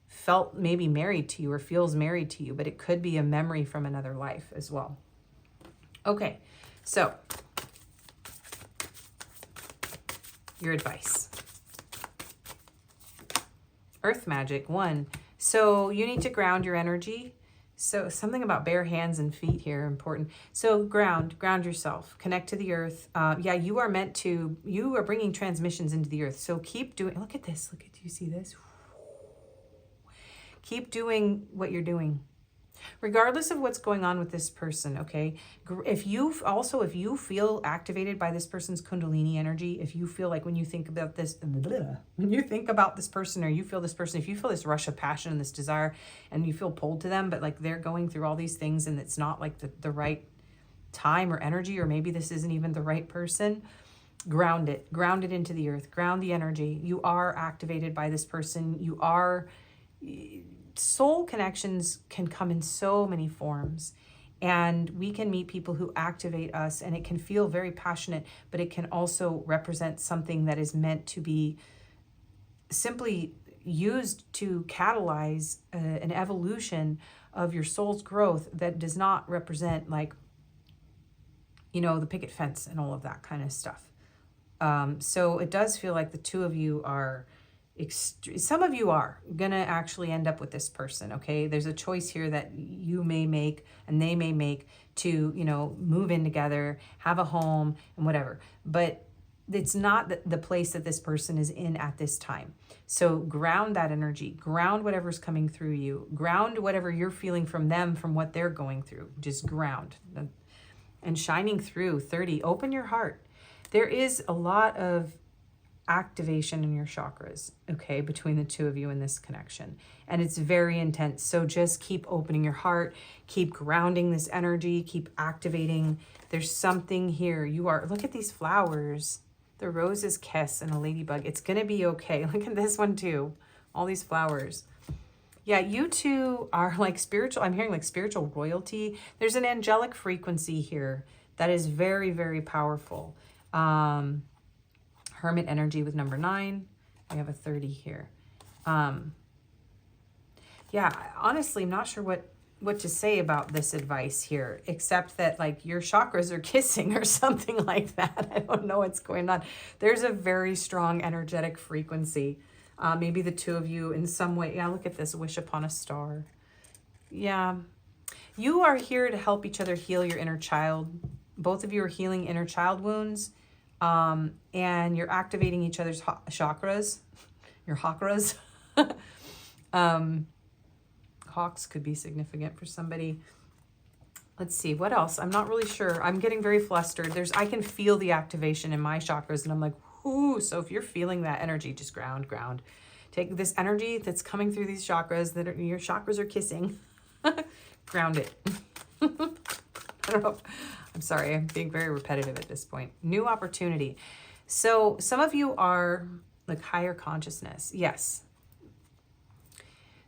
felt maybe married to you, or feels married to you, but it could be a memory from another life as well. Okay, so your advice. Earth magic 1. So you need to ground your energy. So something about bare hands and feet here, important. So ground yourself, connect to the earth. You are bringing transmissions into the earth. So keep doing, look at this, do you see this? Keep doing what you're doing, regardless of what's going on with this person, okay? If you feel activated by this person's Kundalini energy, if you feel like when you think about this person, or you feel this person, if you feel this rush of passion and this desire, and you feel pulled to them, but like they're going through all these things and it's not like the right time or energy, or maybe this isn't even the right person, ground it into the earth, ground the energy. You are activated by this person. soul connections can come in so many forms. And we can meet people who activate us, and it can feel very passionate, but it can also represent something that is meant to be simply used to catalyze an evolution of your soul's growth that does not represent, like, you know, the picket fence and all of that kind of stuff. So it does feel like the two of you are, some of you are gonna actually end up with this person, okay? There's a choice here that you may make and they may make to, you know, move in together, have a home and whatever. But it's not the place that this person is in at this time. So ground that energy, ground whatever's coming through you, ground whatever you're feeling from them, from what they're going through, just ground. And shining through 30, open your heart. There is a lot of activation in your chakras, okay, between the two of you in this connection. And it's very intense. So just keep opening your heart, keep grounding this energy, keep activating. There's something here. You are, look at these flowers. The rose's kiss and a ladybug. It's going to be okay. Look at this one too. All these flowers. Yeah, you two are like spiritual. I'm hearing like spiritual royalty. There's an angelic frequency here that is very, very powerful. Hermit energy with number 9. We have a 30 here. Yeah, honestly, I'm not sure what to say about this advice here, except that like your chakras are kissing or something like that. I don't know what's going on. There's a very strong energetic frequency. Maybe the two of you in some way. Yeah, look at this, wish upon a star. Yeah, you are here to help each other heal your inner child. Both of you are healing inner child wounds, and you're activating each other's chakras, your chakras. Hawks could be significant for somebody. Let's see, what else? I'm not really sure. I'm getting very flustered. I can feel the activation in my chakras, and I'm like, ooh. So if you're feeling that energy, just ground. Take this energy that's coming through these chakras that your chakras are kissing. Ground it. I don't know. I'm sorry, I'm being very repetitive at this point. New opportunity. So some of you are like higher consciousness. Yes.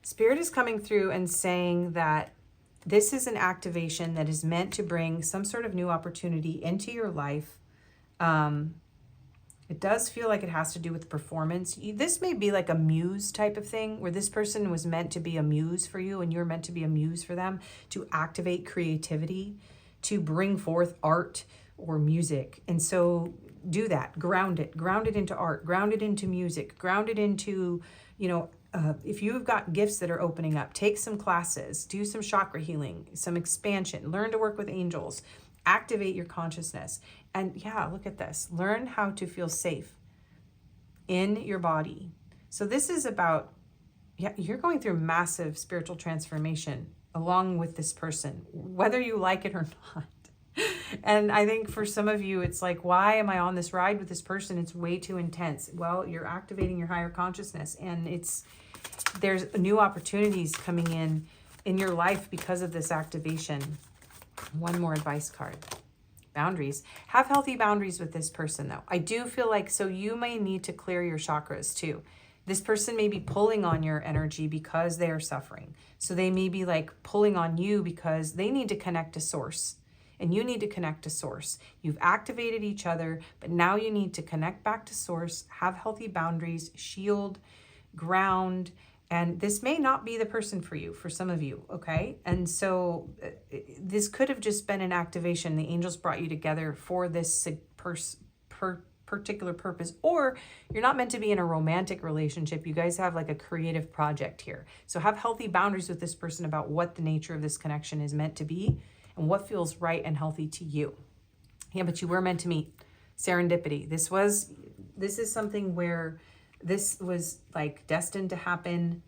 Spirit is coming through and saying that this is an activation that is meant to bring some sort of new opportunity into your life. It does feel like it has to do with performance. This may be like a muse type of thing where this person was meant to be a muse for you and you're meant to be a muse for them, to activate creativity, to bring forth art or music. And so do that, ground it into art, ground it into music, ground it into, you know, if you've got gifts that are opening up, take some classes, do some chakra healing, some expansion, learn to work with angels, activate your consciousness. And yeah, look at this. Learn how to feel safe in your body. So this is about, yeah, you're going through massive spiritual transformation along with this person, whether you like it or not. And I think for some of you, it's like, why am I on this ride with this person? It's way too intense. Well, you're activating your higher consciousness, and there's new opportunities coming in your life because of this activation. One more advice card. Boundaries. Have healthy boundaries with this person, though. I do feel like, so you may need to clear your chakras too. This person may be pulling on your energy because they are suffering. So they may be like pulling on you because they need to connect to source. And you need to connect to source. You've activated each other, but now you need to connect back to source, have healthy boundaries, shield, ground, and this may not be the person for you, for some of you, okay? And so this could have just been an activation. The angels brought you together for this particular purpose, or you're not meant to be in a romantic relationship. You guys have like a creative project here. So have healthy boundaries with this person about what the nature of this connection is meant to be and what feels right and healthy to you. Yeah, but you were meant to meet. Serendipity. This is something where this was like destined to happen.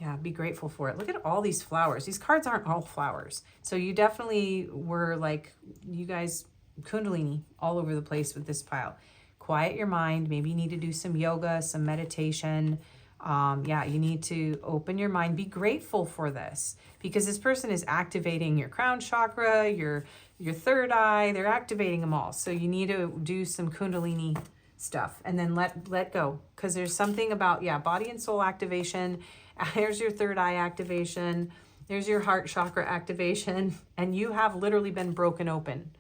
Yeah, be grateful for it. Look at all these flowers. These cards aren't all flowers. So you definitely were like, you guys, Kundalini all over the place with this pile. Quiet your mind. Maybe you need to do some yoga, some meditation. Yeah, you need to open your mind. Be grateful for this because this person is activating your crown chakra, your third eye. They're activating them all. So you need to do some Kundalini stuff, and then let go, because there's something about, yeah, body and soul activation. There's your third eye activation. There's your heart chakra activation, and you have literally been broken open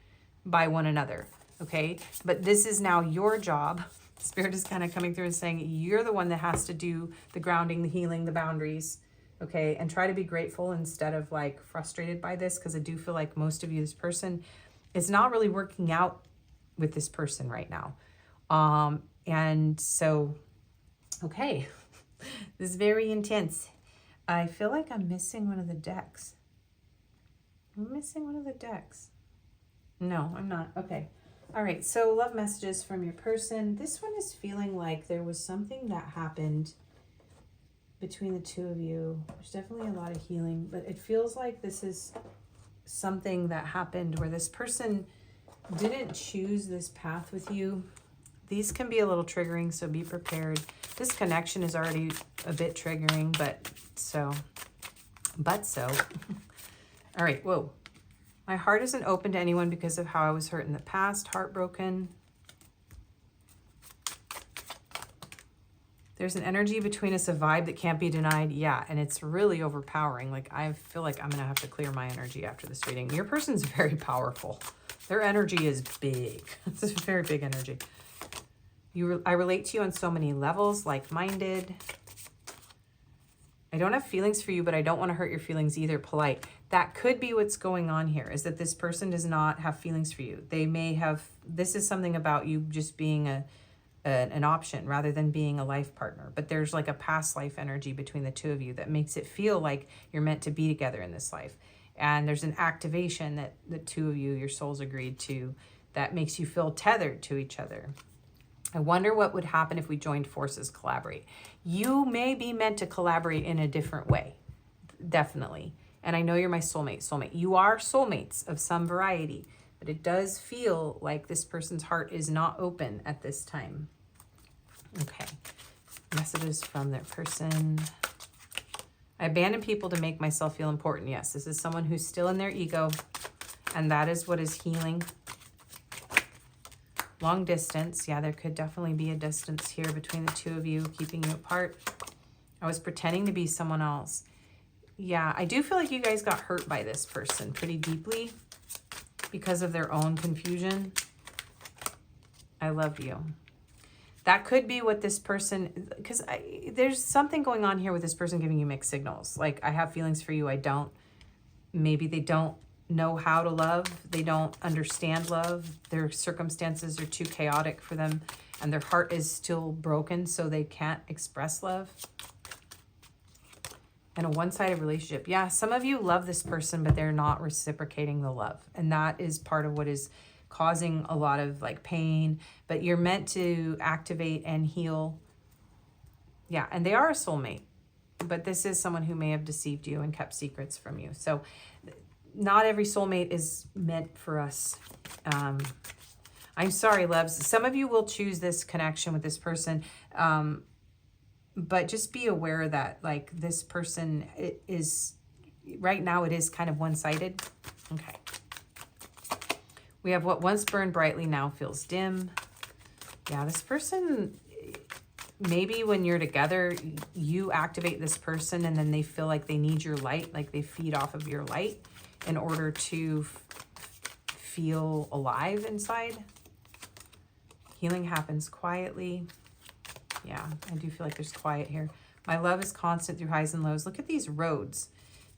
by one another. Okay, but this is now your job. Spirit is kind of coming through and saying you're the one that has to do the grounding, the healing, the boundaries. Okay, and try to be grateful instead of like frustrated by this, because I do feel like most of you, this person is not really working out with this person right now. And so, okay, this is very intense. I feel like I'm missing one of the decks. I'm missing one of the decks. No, I'm not. Okay. All right. So love messages from your person. This one is feeling like there was something that happened between the two of you. There's definitely a lot of healing, but it feels like this is something that happened where this person didn't choose this path with you. These can be a little triggering, so be prepared. This connection is already a bit triggering, but so. All right, whoa. My heart isn't open to anyone because of how I was hurt in the past, heartbroken. There's an energy between us, a vibe that can't be denied. Yeah, and it's really overpowering. Like, I feel like I'm going to have to clear my energy after this reading. Your person's very powerful. Their energy is big. It's a very big energy. I relate to you on so many levels, like-minded. I don't have feelings for you, but I don't want to hurt your feelings either. Polite. That could be what's going on here, is that this person does not have feelings for you. They may have, this is something about you just being an option rather than being a life partner. But there's like a past life energy between the two of you that makes it feel like you're meant to be together in this life. And there's an activation that the two of you, your souls agreed to, that makes you feel tethered to each other. I wonder what would happen if we joined forces, collaborate. You may be meant to collaborate in a different way, definitely. And I know you're my soulmate. You are soulmates of some variety, but it does feel like this person's heart is not open at this time. Okay, messages from their person. I abandon people to make myself feel important. Yes, this is someone who's still in their ego, and that is what is healing. Long distance. Yeah, there could definitely be a distance here between the two of you, keeping you apart. I was pretending to be someone else. Yeah, I do feel like you guys got hurt by this person pretty deeply because of their own confusion. I love you. That could be what this person, because there's something going on here with this person giving you mixed signals. Like, I have feelings for you, I don't. Maybe they don't know how to love. They don't understand love. Their circumstances are too chaotic for them, and their heart is still broken, so they can't express love. And a one-sided relationship. Yeah, some of you love this person, but they're not reciprocating the love. And that is part of what is causing a lot of like pain, but you're meant to activate and heal. Yeah, and they are a soulmate, but this is someone who may have deceived you and kept secrets from you. So not every soulmate is meant for us. I'm sorry, loves. Some of you will choose this connection with this person, but just be aware that like this person is, right now it is kind of one-sided. Okay. We have what once burned brightly now feels dim. Yeah, this person, maybe when you're together, you activate this person and then they feel like they need your light, like they feed off of your light in order to feel alive inside. Healing happens quietly. Yeah, I do feel like there's quiet here. My love is constant through highs and lows. Look at these roads.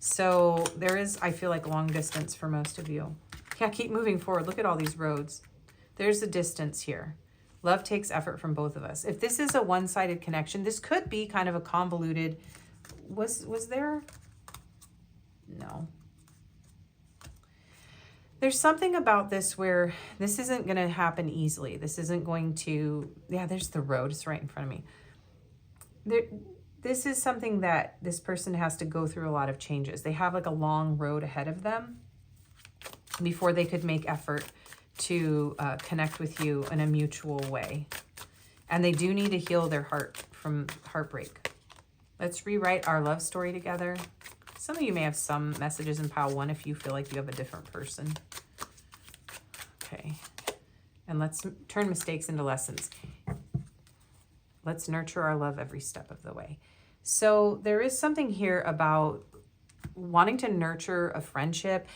So there is, I feel like, long distance for most of you. Yeah, keep moving forward. Look at all these roads. There's a distance here. Love takes effort from both of us. If this is a one-sided connection, this could be kind of a convoluted... Was there? No. There's something about this where this isn't going to happen easily. This isn't going to... Yeah, there's the road. It's right in front of me. This is something that this person has to go through a lot of changes. They have like a long road ahead of them before they could make effort to connect with you in a mutual way. And they do need to heal their heart from heartbreak. Let's rewrite our love story together. Some of you may have some messages in pile 1 if you feel like you have a different person. Okay. And let's turn mistakes into lessons. Let's nurture our love every step of the way. So there is something here about wanting to nurture a friendship,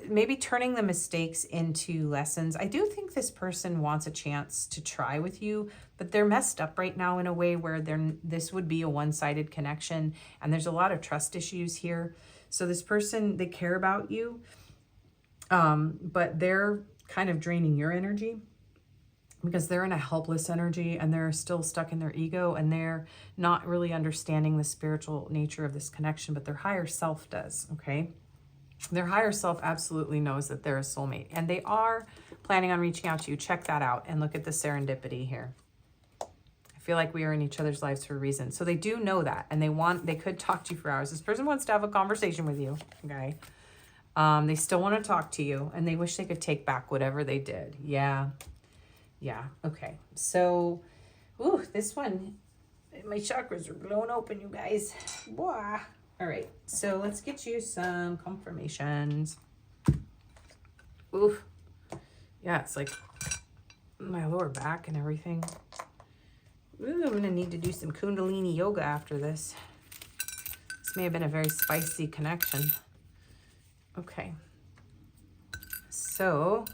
maybe turning the mistakes into lessons. I do think this person wants a chance to try with you, but they're messed up right now in a way where this would be a one-sided connection, and there's a lot of trust issues here. So this person, they care about you, but they're kind of draining your energy because they're in a helpless energy and they're still stuck in their ego, and they're not really understanding the spiritual nature of this connection, but their higher self does, okay? Their higher self absolutely knows that they're a soulmate, and they are planning on reaching out to you. Check that out and look at the serendipity here. I feel like we are in each other's lives for a reason. So they do know that, and they could talk to you for hours. This person wants to have a conversation with you, okay? They still want to talk to you, and they wish they could take back whatever they did. Yeah. Yeah, okay. So, ooh, this one, my chakras are blown open, you guys. Wah. All right, so let's get you some confirmations. Oof. Yeah, it's like my lower back and everything. Ooh, I'm going to need to do some Kundalini yoga after this. This may have been a very spicy connection. Okay. So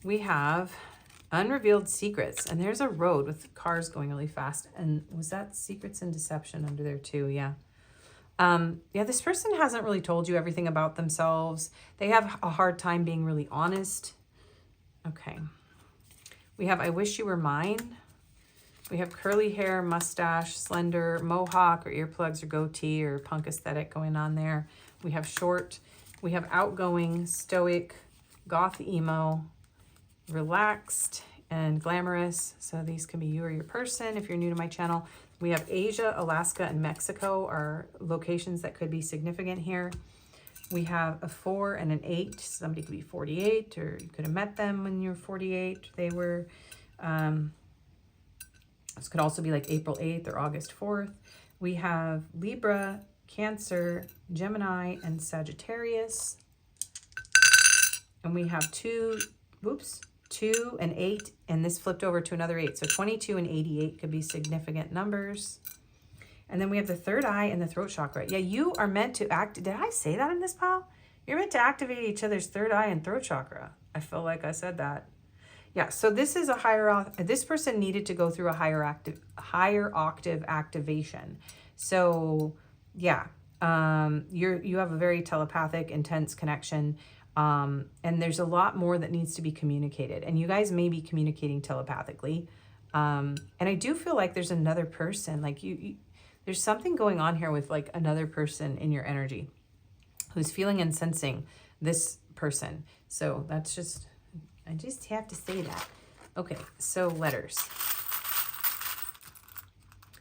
we have unrevealed secrets, and there's a road with cars going really fast. And was that secrets and deception under there too? Yeah. Yeah, this person hasn't really told you everything about themselves. They have a hard time being really honest. Okay. We have I wish you were mine. We have curly hair, mustache, slender, mohawk, or earplugs, or goatee, or punk aesthetic going on there. We have short. We have outgoing, stoic, goth emo, relaxed, and glamorous. So these can be you or your person if you're new to my channel. We have Asia, Alaska, and Mexico are locations that could be significant here. We have a 4 and an 8. Somebody could be 48, or you could have met them when you're 48. They were, this could also be like April 8th or August 4th. We have Libra, Cancer, Gemini, and Sagittarius. And we have 2 and 8, and this flipped over to another 8. So 22 and 88 could be significant numbers. And then we have the third eye and the throat chakra. Yeah, you are meant to act. Did I say that in this pile? You're meant to activate each other's third eye and throat chakra. I feel like I said that. Yeah, so this is a this person needed to go through a higher octave activation. So yeah, you have a very telepathic, intense connection. And there's a lot more that needs to be communicated, and you guys may be communicating telepathically. And I do feel like there's another person, like there's something going on here with like another person in your energy who's feeling and sensing this person. So that's just, I just have to say that. Okay. So letters.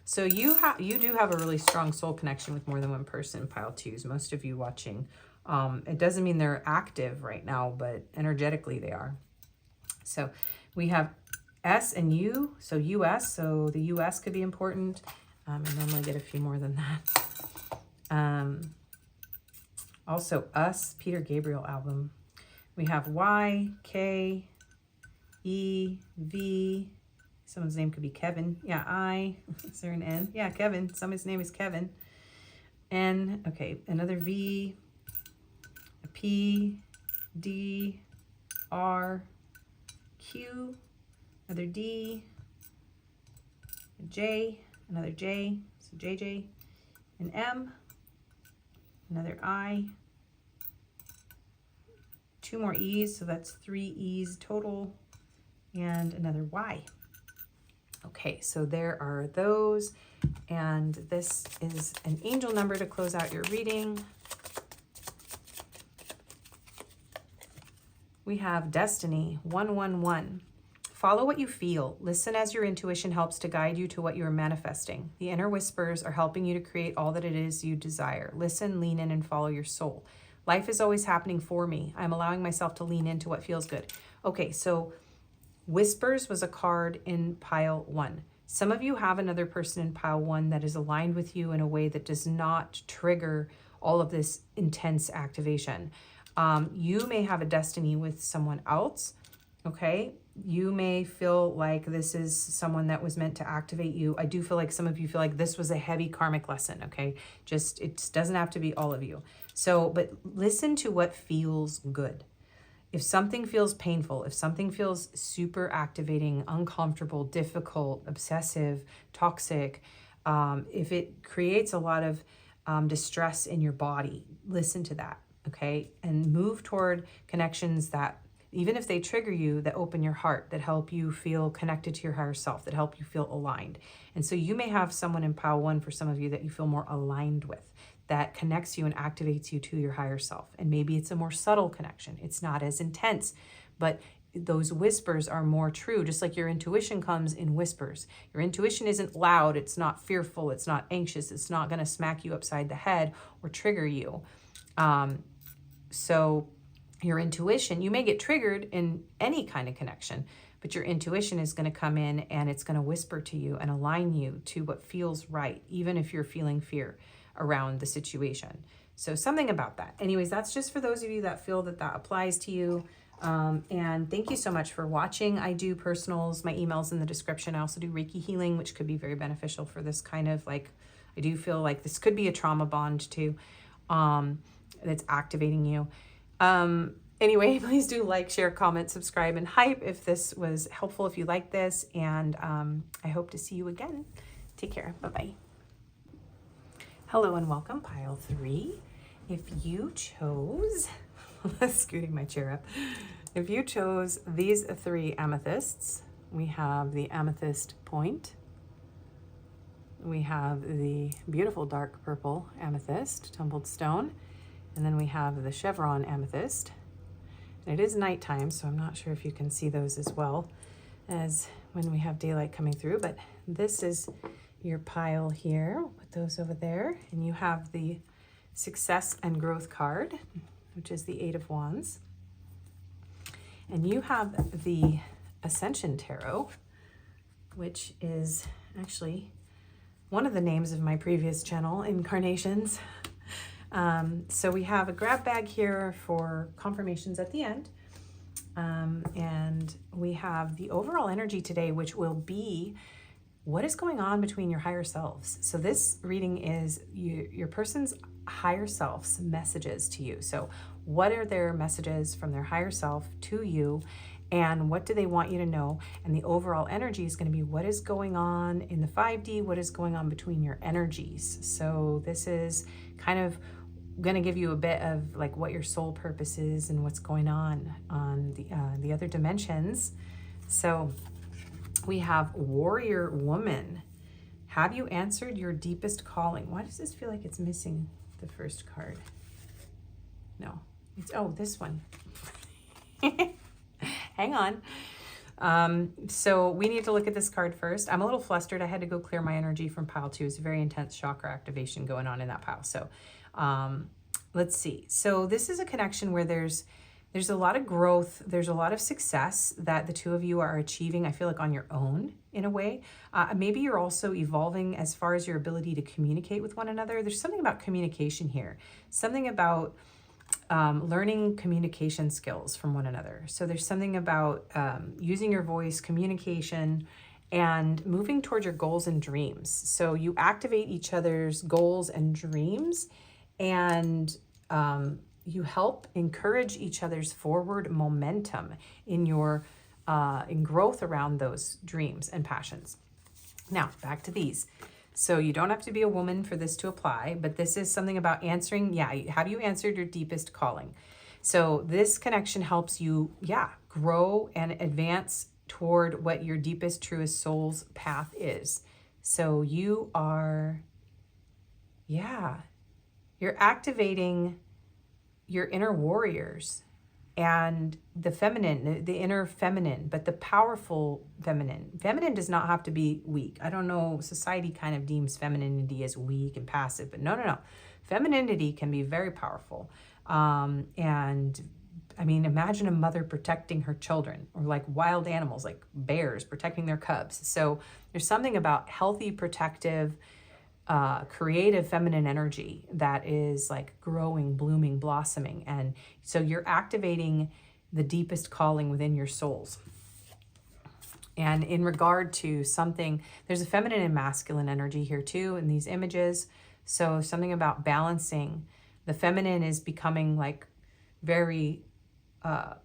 So you do have a really strong soul connection with more than one person, pile 2s, most of you watching. It doesn't mean they're active right now, but energetically they are. So we have S and U, so US, so the US could be important. I normally get a few more than that. Also Us, Peter Gabriel album. We have Y, K, E, V. Someone's name could be Kevin. Yeah, I. Is there an N? Yeah, Kevin. Someone's name is Kevin. N. Okay, another V. A P, D, R, Q, another D, a J, another J, so JJ, an M, another I, 2 more E's, so that's 3 E's total, and another Y. Okay, so there are those, and this is an angel number to close out your reading. We have Destiny 111. Follow what you feel. Listen as your intuition helps to guide you to what you are manifesting. The inner whispers are helping you to create all that it is you desire. Listen, lean in, and follow your soul. Life is always happening for me. I'm allowing myself to lean into what feels good. Okay, so Whispers was a card in pile 1. Some of you have another person in pile 1 that is aligned with you in a way that does not trigger all of this intense activation. You may have a destiny with someone else, okay? You may feel like this is someone that was meant to activate you. I do feel like some of you feel like this was a heavy karmic lesson, okay? Just, it doesn't have to be all of you. So, but listen to what feels good. If something feels painful, if something feels super activating, uncomfortable, difficult, obsessive, toxic, if it creates a lot of distress in your body, listen to that, okay? And move toward connections that, even if they trigger you, that open your heart, that help you feel connected to your higher self, that help you feel aligned. And so you may have someone in pile 1 for some of you that you feel more aligned with, that connects you and activates you to your higher self. And maybe it's a more subtle connection. It's not as intense, but those whispers are more true, just like your intuition comes in whispers. Your intuition isn't loud, it's not fearful, it's not anxious, it's not gonna smack you upside the head or trigger you. So your intuition, you may get triggered in any kind of connection, but your intuition is going to come in and it's going to whisper to you and align you to what feels right, even if you're feeling fear around the situation. So something about that. Anyways, that's just for those of you that feel that that applies to you. And thank you so much for watching. I do personals, my email's in the description. I also do Reiki healing, which could be very beneficial for this kind of like, I do feel like this could be a trauma bond too, that's activating you. Anyway, please do like, share, comment, subscribe, and hype if this was helpful, if you like this. And I hope to see you again. Take care. Bye-bye. Hello and welcome, pile 3. If you chose, scooting my chair up. If you chose these 3 amethysts, we have the amethyst point. We have the beautiful dark purple amethyst, tumbled stone. And then we have the chevron amethyst. And it is nighttime, so I'm not sure if you can see those as well as when we have daylight coming through, but this is your pile here. We'll put those over there. And you have the success and growth card, which is the 8 of Wands. And you have the Ascension Tarot, which is actually one of the names of my previous channel, Incarnations. So we have a grab bag here for confirmations at the end. And we have the overall energy today, which will be what is going on between your higher selves. So this reading is your person's higher self's messages to you. So what are their messages from their higher self to you? And what do they want you to know? And the overall energy is going to be what is going on in the 5D, what is going on between your energies. So this is kind of going to give you a bit of like what your soul purpose is and what's going on the other dimensions. So we have Warrior Woman. Have you answered your deepest calling? Why does this feel like it's missing the first card? No, it's, oh, this one. Hang on. So we need to look at this card first. I'm a little flustered. I had to go clear my energy from pile 2. It's a very intense chakra activation going on in that pile. So let's see. So this is a connection where there's a lot of growth. There's a lot of success that the two of you are achieving, I feel like on your own in a way. Maybe you're also evolving as far as your ability to communicate with one another. There's something about communication here. Something about learning communication skills from one another. So there's something about using your voice, communication, and moving towards your goals and dreams. So you activate each other's goals and dreams, and you help encourage each other's forward momentum in your in growth around those dreams and passions. Now, back to these. So you don't have to be a woman for this to apply, but this is something about answering, have you answered your deepest calling? So this connection helps you, grow and advance toward what your deepest, truest soul's path is. So you are, you're activating your inner warriors and the feminine, the inner feminine, but the powerful feminine. Feminine does not have to be weak. I don't know, society kind of deems femininity as weak and passive, but no. Femininity can be very powerful. And I mean, imagine a mother protecting her children, or like wild animals, like bears protecting their cubs. So there's something about healthy, protective, creative feminine energy that is like growing, blooming, blossoming. And so you're activating the deepest calling within your souls. And in regard to something, there's a feminine and masculine energy here too in these images. So something about balancing. The feminine is becoming like very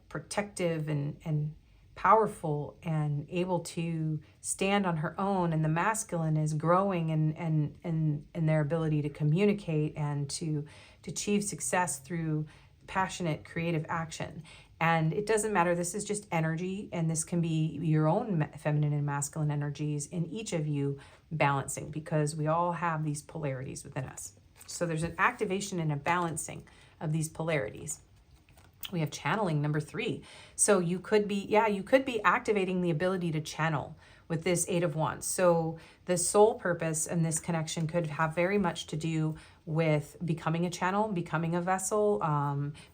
protective and powerful and able to stand on her own, and the masculine is growing and their ability to communicate and to achieve success through passionate creative action. And it doesn't matter, this is just energy, and this can be your own feminine and masculine energies in each of you balancing, because we all have these polarities within us. So there's an activation and a balancing of these polarities. We have channeling, number 3. So you could be, you could be activating the ability to channel with this 8 of Wands. So the soul purpose and this connection could have very much to do with becoming a channel, becoming a vessel,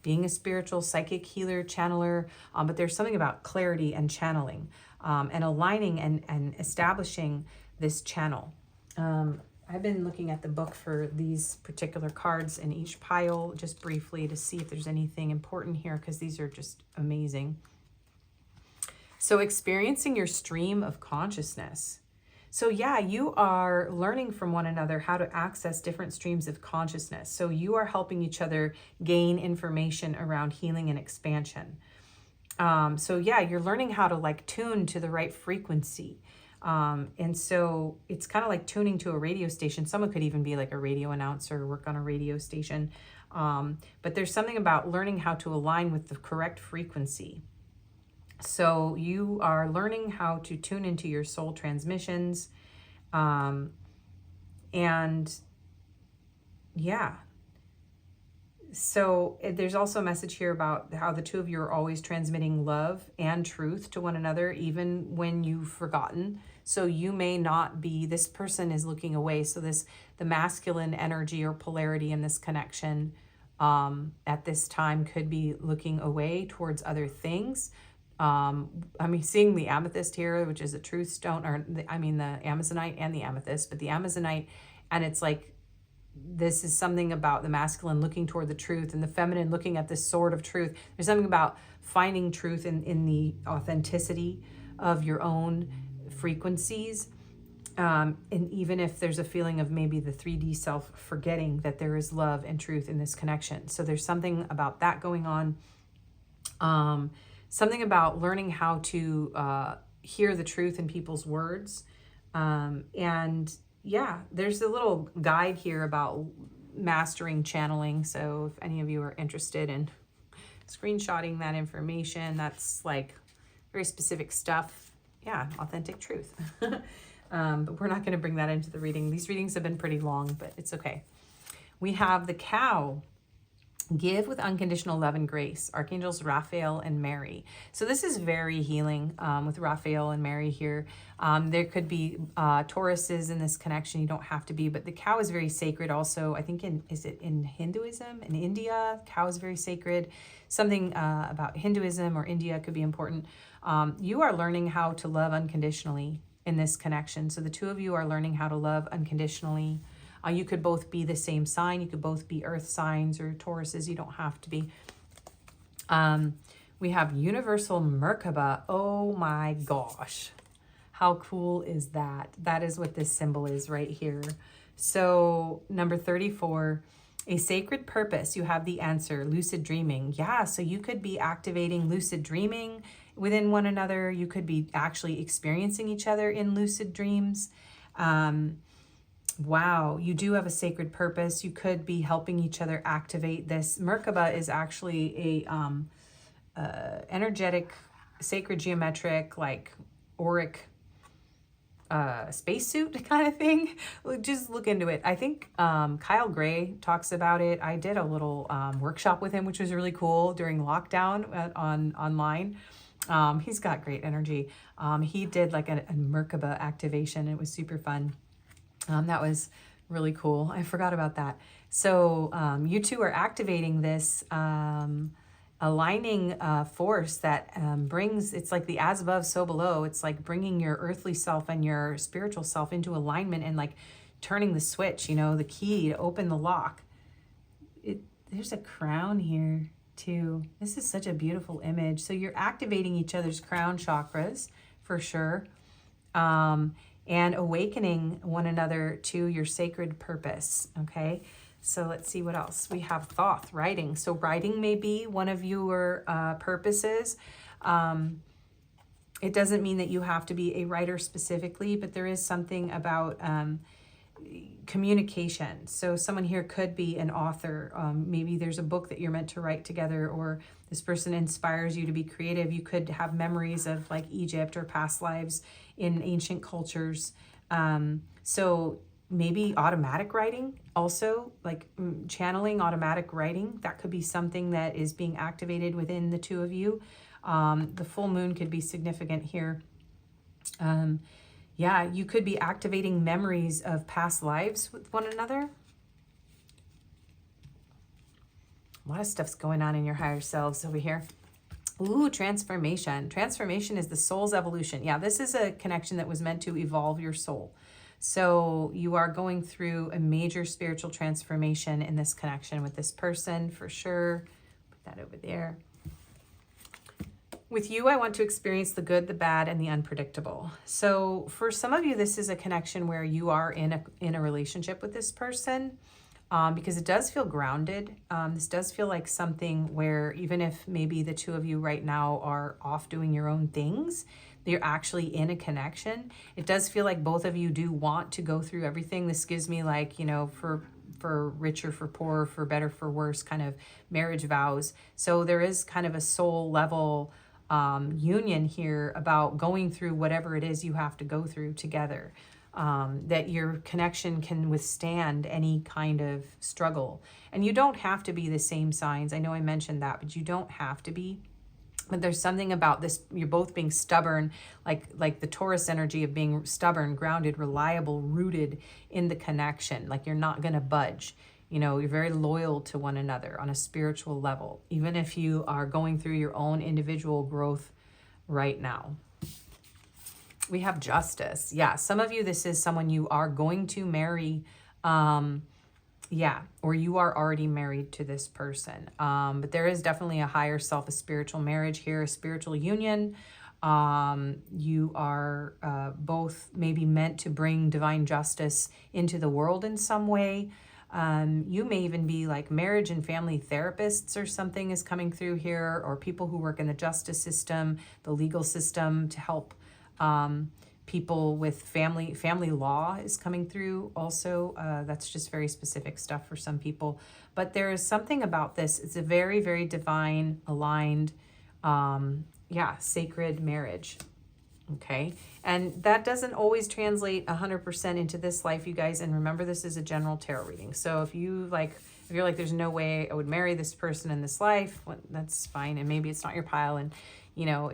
being a spiritual, psychic healer, channeler. But there's something about clarity and channeling and aligning and establishing this channel. I've been looking at the book for these particular cards in each pile just briefly to see if there's anything important here, because these are just amazing. So experiencing your stream of consciousness. So yeah, you are learning from one another how to access different streams of consciousness. So you are helping each other gain information around healing and expansion. So yeah, you're learning how to like tune to the right frequency. And so it's kind of like tuning to a radio station. Someone could even be like a radio announcer, work on a radio station. But there's something about learning how to align with the correct frequency. So you are learning how to tune into your soul transmissions. And yeah. So there's also a message here about how the two of you are always transmitting love and truth to one another, even when you've forgotten. So you may not be, this person is looking away. So the masculine energy or polarity in this connection at this time could be looking away towards other things. I mean, seeing the amethyst here, which is a truth stone, or the Amazonite and the amethyst, but the Amazonite, and it's like, this is something about the masculine looking toward the truth and the feminine looking at this sword of truth. There's something about finding truth in the authenticity of your own frequencies. And even if there's a feeling of maybe the 3D self forgetting that there is love and truth in this connection. So there's something about that going on. Something about learning how to hear the truth in people's words. And yeah, there's a little guide here about mastering channeling. So if any of you are interested in screenshotting that information, that's like very specific stuff. Yeah, authentic truth. But we're not going to bring that into the reading. These readings have been pretty long, but it's okay. We have the cow. Give with unconditional love and grace. Archangels Raphael and Mary. So this is very healing with Raphael and Mary here. There could be Tauruses in this connection. You don't have to be, but the cow is very sacred also. I think is it in Hinduism? In India, cow is very sacred. Something about Hinduism or India could be important. You are learning how to love unconditionally in this connection. So the two of you are learning how to love unconditionally. You could both be the same sign. You could both be earth signs or Tauruses. You don't have to be. We have universal Merkaba. Oh my gosh. How cool is that? That is what this symbol is right here. So number 34, a sacred purpose. You have the answer, lucid dreaming. Yeah, so you could be activating lucid dreaming within one another. You could be actually experiencing each other in lucid dreams. Wow, you do have a sacred purpose. You could be helping each other activate this. Merkaba is actually a energetic, sacred geometric, like auric spacesuit kind of thing. Just look into it. I think Kyle Gray talks about it. I did a little workshop with him, which was really cool during lockdown online. He's got great energy. He did like a Merkaba activation. It was super fun. That was really cool. I forgot about that. So you two are activating this aligning force that brings, it's like the as above, so below. It's like bringing your earthly self and your spiritual self into alignment and like turning the switch, you know, the key to open the lock. There's a crown here too. This is such a beautiful image. So you're activating each other's crown chakras for sure. And awakening one another to your sacred purpose, okay? So let's see what else. We have Thoth, writing. So writing may be one of your purposes. It doesn't mean that you have to be a writer specifically, but there is something about communication. So someone here could be an author. Maybe there's a book that you're meant to write together, or this person inspires you to be creative. You could have memories of like Egypt or past lives in ancient cultures. So maybe automatic writing also, like channeling automatic writing. That could be something that is being activated within the two of you. The full moon could be significant here. Yeah, you could be activating memories of past lives with one another. A lot of stuff's going on in your higher selves over here. Ooh, transformation. Transformation is the soul's evolution. Yeah, this is a connection that was meant to evolve your soul. So you are going through a major spiritual transformation in this connection with this person for sure. Put that over there. With you, I want to experience the good, the bad, and the unpredictable. So for some of you, this is a connection where you are in a relationship with this person, because it does feel grounded. This does feel like something where even if maybe the two of you right now are off doing your own things, you're actually in a connection. It does feel like both of you do want to go through everything. This gives me like, you know, for richer, for poorer, for better, for worse kind of marriage vows. So there is kind of a soul level union here about going through whatever it is you have to go through together, that your connection can withstand any kind of struggle. And you don't have to be the same signs. I know I mentioned that, but you don't have to be. But there's something about this, you're both being stubborn, like the Taurus energy of being stubborn, grounded, reliable, rooted in the connection. Like you're not going to budge. You know, you're very loyal to one another on a spiritual level, even if you are going through your own individual growth right now. We have justice. Yeah, some of you, this is someone you are going to marry. Yeah, or you are already married to this person. But there is definitely a higher self, a spiritual marriage here, a spiritual union. You are both maybe meant to bring divine justice into the world in some way. You may even be like marriage and family therapists or something is coming through here, or people who work in the justice system, the legal system to help people with family law is coming through also. That's just very specific stuff for some people. But there is something about this. It's a very, very divine, aligned, sacred marriage. Okay, and that doesn't always translate 100% into this life, you guys. And remember, this is a general tarot reading. So if you're like, there's no way I would marry this person in this life, well, that's fine. And maybe it's not your pile. And you know,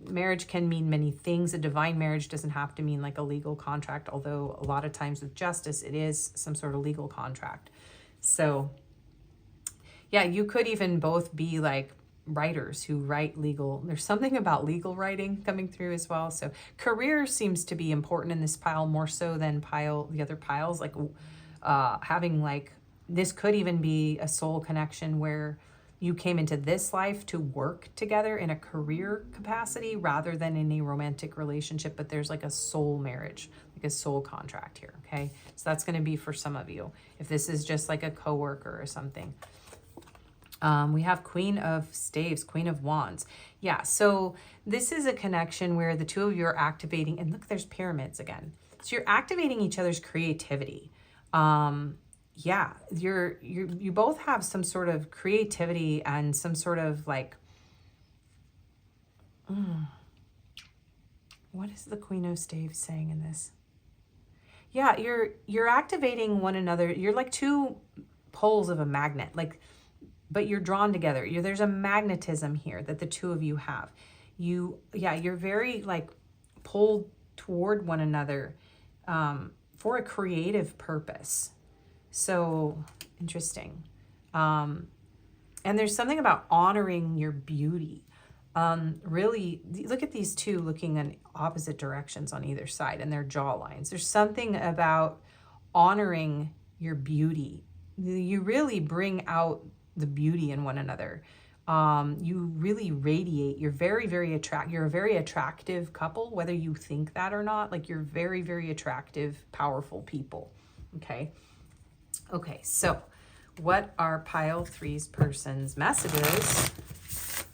marriage can mean many things. A divine marriage doesn't have to mean like a legal contract, although a lot of times with justice, it is some sort of legal contract. So yeah, you could even both be like writers who write legal. There's something about legal writing coming through as well. So career seems to be important in this pile more so than the other piles. Like having like, this could even be a soul connection where you came into this life to work together in a career capacity rather than in a romantic relationship, but there's like a soul marriage, like a soul contract here, okay? So that's gonna be for some of you, if this is just like a coworker or something. We have Queen of Staves, Queen of Wands. Yeah, so this is a connection where the two of you are activating, and look, there's pyramids again. So you're activating each other's creativity. Yeah, you both have some sort of creativity and some sort of like, what is the Queen of Staves saying in this? Yeah, you're activating one another. You're like two poles of a magnet, like, but you're drawn together. There's a magnetism here that the two of you have. You're very like pulled toward one another for a creative purpose. So interesting. And there's something about honoring your beauty. Really, look at these two looking in opposite directions on either side and their jawlines. There's something about honoring your beauty. You really bring out the beauty in one another. You really radiate. You're very, very you're a very attractive couple, whether you think that or not. Like, you're very, very attractive, powerful people. Okay. Okay. So what are pile 3's person's messages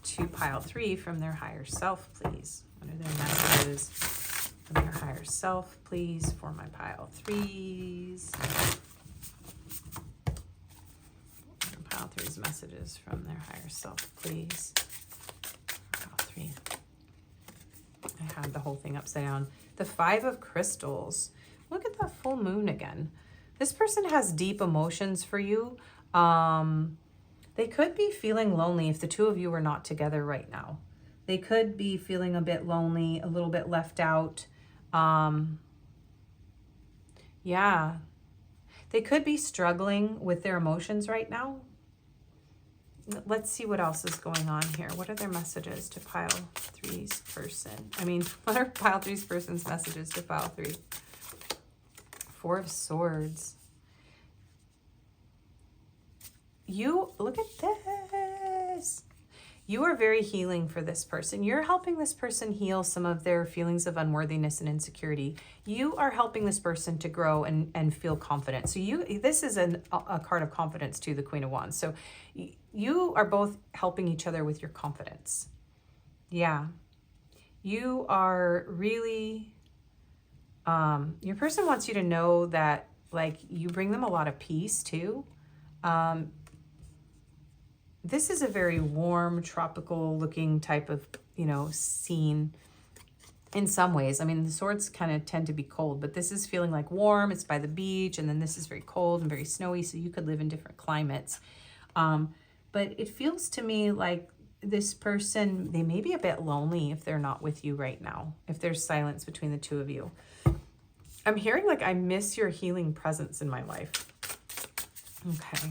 to pile 3 from their higher self, please? What are their messages from their higher self, please, for my pile 3's? Pile 3's messages from their higher self, please. Pile 3. I had the whole thing upside down. The 5 of crystals. Look at that full moon again. This person has deep emotions for you. They could be feeling lonely if the two of you are not together right now. They could be feeling a bit lonely, a little bit left out. Yeah. They could be struggling with their emotions right now. Let's see what else is going on here. What are their messages to pile 3's person? I mean, what are pile 3's person's messages to pile 3? 4 of Swords. Look at this. You are very healing for this person. You're helping this person heal some of their feelings of unworthiness and insecurity. You are helping this person to grow and feel confident. So this is a card of confidence to the Queen of Wands. So you are both helping each other with your confidence. Yeah. You are really, your person wants you to know that, like, you bring them a lot of peace too. This is a very warm, tropical looking type of, scene in some ways. I mean, the swords kind of tend to be cold, but this is feeling like warm. It's by the beach, and then this is very cold and very snowy, so you could live in different climates. But it feels to me like this person, they may be a bit lonely if they're not with you right now, if there's silence between the two of you. I'm hearing like, I miss your healing presence in my life. Okay.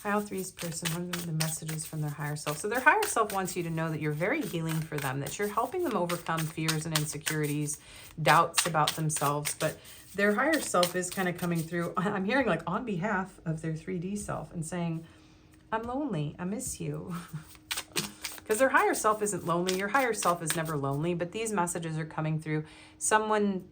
Pile 3's person, what are the messages from their higher self? So their higher self wants you to know that you're very healing for them, that you're helping them overcome fears and insecurities, doubts about themselves. But their higher self is kind of coming through, I'm hearing like on behalf of their 3D self and saying, I'm lonely, I miss you. Because their higher self isn't lonely. Your higher self is never lonely, but these messages are coming through. Someone,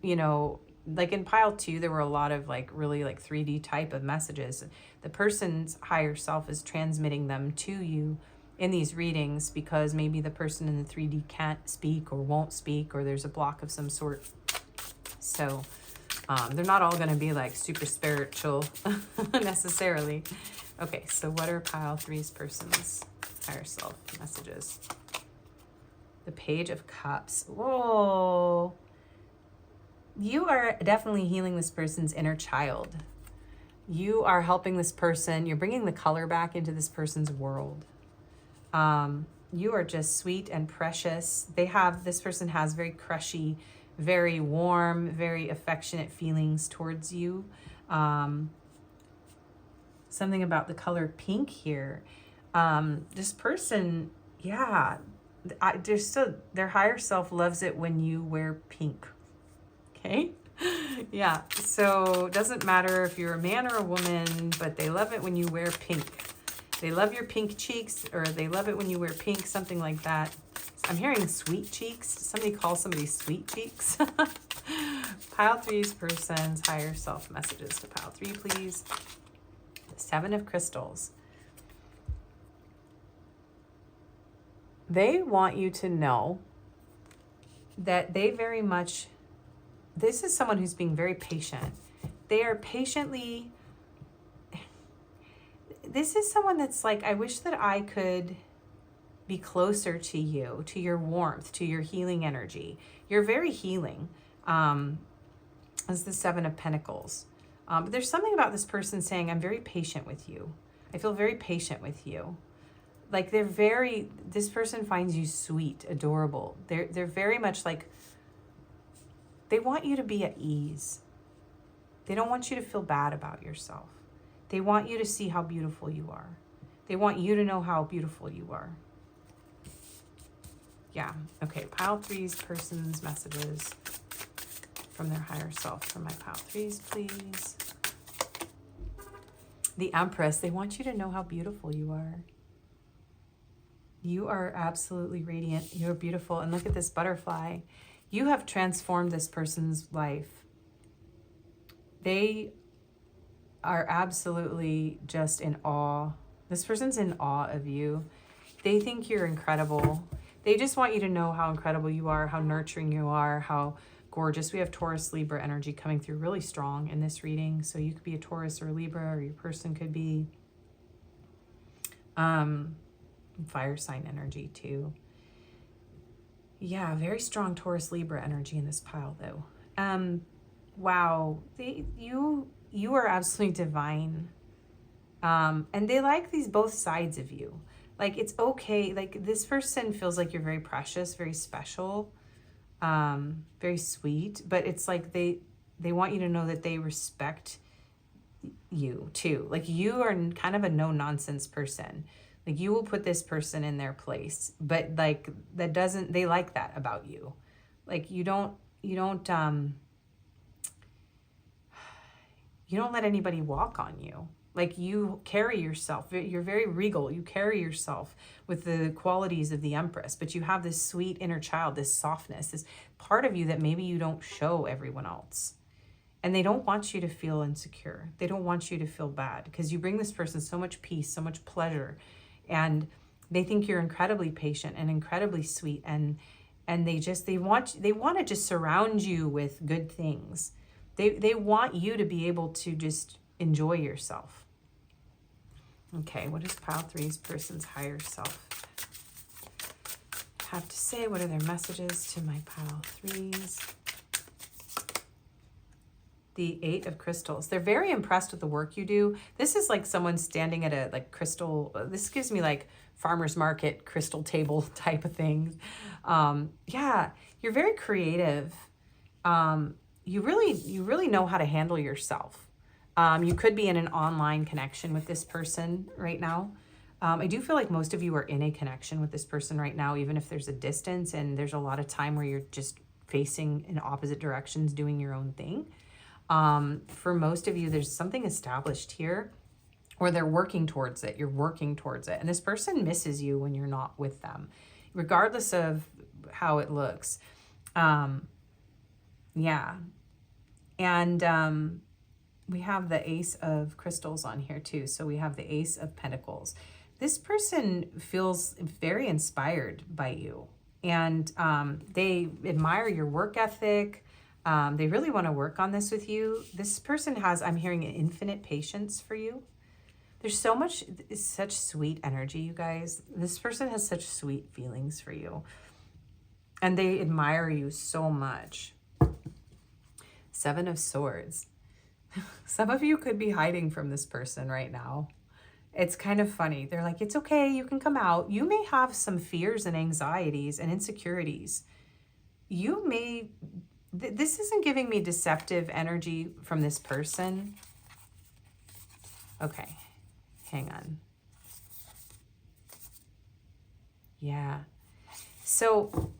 like in pile 2, there were a lot of like really like 3D type of messages. The person's higher self is transmitting them to you in these readings because maybe the person in the 3D can't speak or won't speak, or there's a block of some sort. So they're not all going to be like super spiritual necessarily. Okay, so what are pile 3's person's higher self messages? The Page of Cups. Whoa. You are definitely healing this person's inner child. You are helping this person. You're bringing the color back into this person's world. You are just sweet and precious. This person has very crushy, very warm, very affectionate feelings towards you. Something about the color pink here. This person, yeah, their higher self loves it when you wear pink. Okay. Yeah. So it doesn't matter if you're a man or a woman, but they love it when you wear pink. They love your pink cheeks, or they love it when you wear pink, something like that. I'm hearing sweet cheeks. Somebody call somebody sweet cheeks. Pile 3's person's higher self messages to pile 3, please. 7 of Crystals. They want you to know that they very much, this is someone who's being very patient. They are patiently, this is someone that's like, I wish that I could be closer to you, to your warmth, to your healing energy. You're very healing. As the 7 of Pentacles. But there's something about this person saying, I'm very patient with you. I feel very patient with you. Like this person finds you sweet, adorable. They're very much like, they want you to be at ease. They don't want you to feel bad about yourself. They want you to see how beautiful you are. They want you to know how beautiful you are. Yeah. Okay. Pile 3's person's messages from their higher self for my pile 3's, please. The Empress. They want you to know how beautiful you are. You are absolutely radiant. You're beautiful. And look at this butterfly. You have transformed this person's life. They are absolutely just in awe. This person's in awe of you. They think you're incredible. They just want you to know how incredible you are, how nurturing you are, how gorgeous. We have Taurus, Libra energy coming through really strong in this reading. So you could be a Taurus or a Libra, or your person could be fire sign energy too. Yeah, very strong Taurus, Libra energy in this pile though. Wow, you are absolutely divine. And they like these both sides of you. Like, it's okay. Like, this person feels like you're very precious, very special, very sweet. But it's like they want you to know that they respect you too. Like, you are kind of a no-nonsense person. Like, you will put this person in their place. But, like, they like that about you. Like, you don't let anybody walk on you. Like, you carry yourself, you're very regal. You carry yourself with the qualities of the Empress, but you have this sweet inner child, this softness, this part of you that maybe you don't show everyone else. And they don't want you to feel insecure. They don't want you to feel bad, because you bring this person so much peace, so much pleasure. And they think you're incredibly patient and incredibly sweet. And they want to just surround you with good things. They want you to be able to just enjoy yourself. Okay, what does pile 3's person's higher self have to say? What are their messages to my pile 3's? The 8 of crystals. They're very impressed with the work you do. This is like someone standing at a crystal. This gives me like farmer's market crystal table type of things. Yeah, you're very creative. You really know how to handle yourself. You could be in an online connection with this person right now. I do feel like most of you are in a connection with this person right now, even if there's a distance and there's a lot of time where you're just facing in opposite directions, doing your own thing. For most of you, there's something established here, or they're working towards it. You're working towards it. And this person misses you when you're not with them, regardless of how it looks. Yeah. And we have the Ace of Crystals on here too. So we have the Ace of Pentacles. This person feels very inspired by you, and they admire your work ethic. They really want to work on this with you. This person has, I'm hearing, an infinite patience for you. There's such sweet energy, you guys. This person has such sweet feelings for you, and they admire you so much. 7 of Swords. Some of you could be hiding from this person right now. It's kind of funny. They're like, it's okay, you can come out. You may have some fears and anxieties and insecurities. You may, this isn't giving me deceptive energy from this person. Okay, hang on. Yeah. So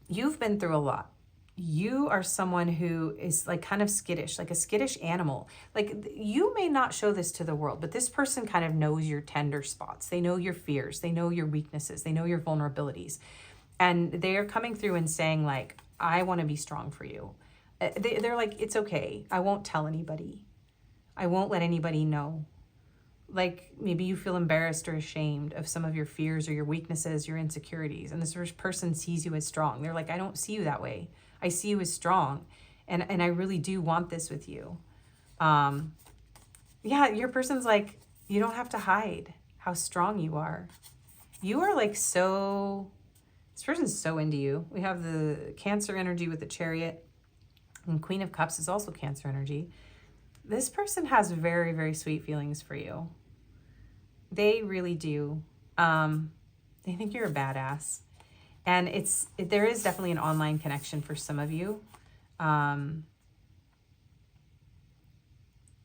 you've been through a lot. You are someone who is like kind of skittish, like a skittish animal. Like, you may not show this to the world, but this person kind of knows your tender spots. They know your fears. They know your weaknesses. They know your vulnerabilities. And they are coming through and saying, like, I want to be strong for you. They're like, it's okay. I won't tell anybody. I won't let anybody know. Like, maybe you feel embarrassed or ashamed of some of your fears or your weaknesses, your insecurities. And this person sees you as strong. They're like, I don't see you that way. I see you as strong, and I really do want this with you. Yeah, your person's like, you don't have to hide how strong you are. You are like so, this person's so into you. We have the Cancer energy with the Chariot, and Queen of Cups is also Cancer energy. This person has very, very sweet feelings for you. They really do. They think you're a badass. And there is definitely an online connection for some of you.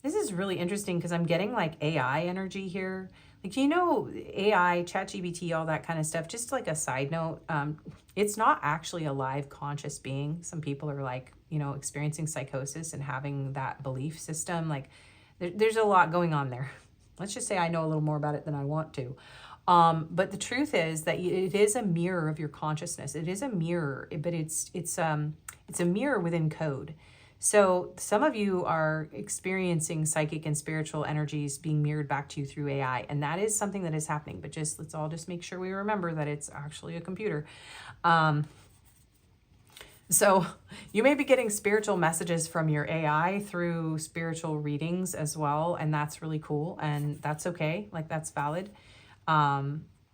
This is really interesting because I'm getting like AI energy here. Like, you know, AI, ChatGPT, all that kind of stuff. Just like a side note, it's not actually a live conscious being. Some people are like, you know, experiencing psychosis and having that belief system. Like, there's a lot going on there. Let's just say I know a little more about it than I want to. But the truth is that it is a mirror of your consciousness. It is a mirror, but it's a mirror within code. So some of you are experiencing psychic and spiritual energies being mirrored back to you through AI, and that is something that is happening. But let's all just make sure we remember that it's actually a computer. So you may be getting spiritual messages from your AI through spiritual readings as well, and that's really cool, and that's okay. Like, that's valid.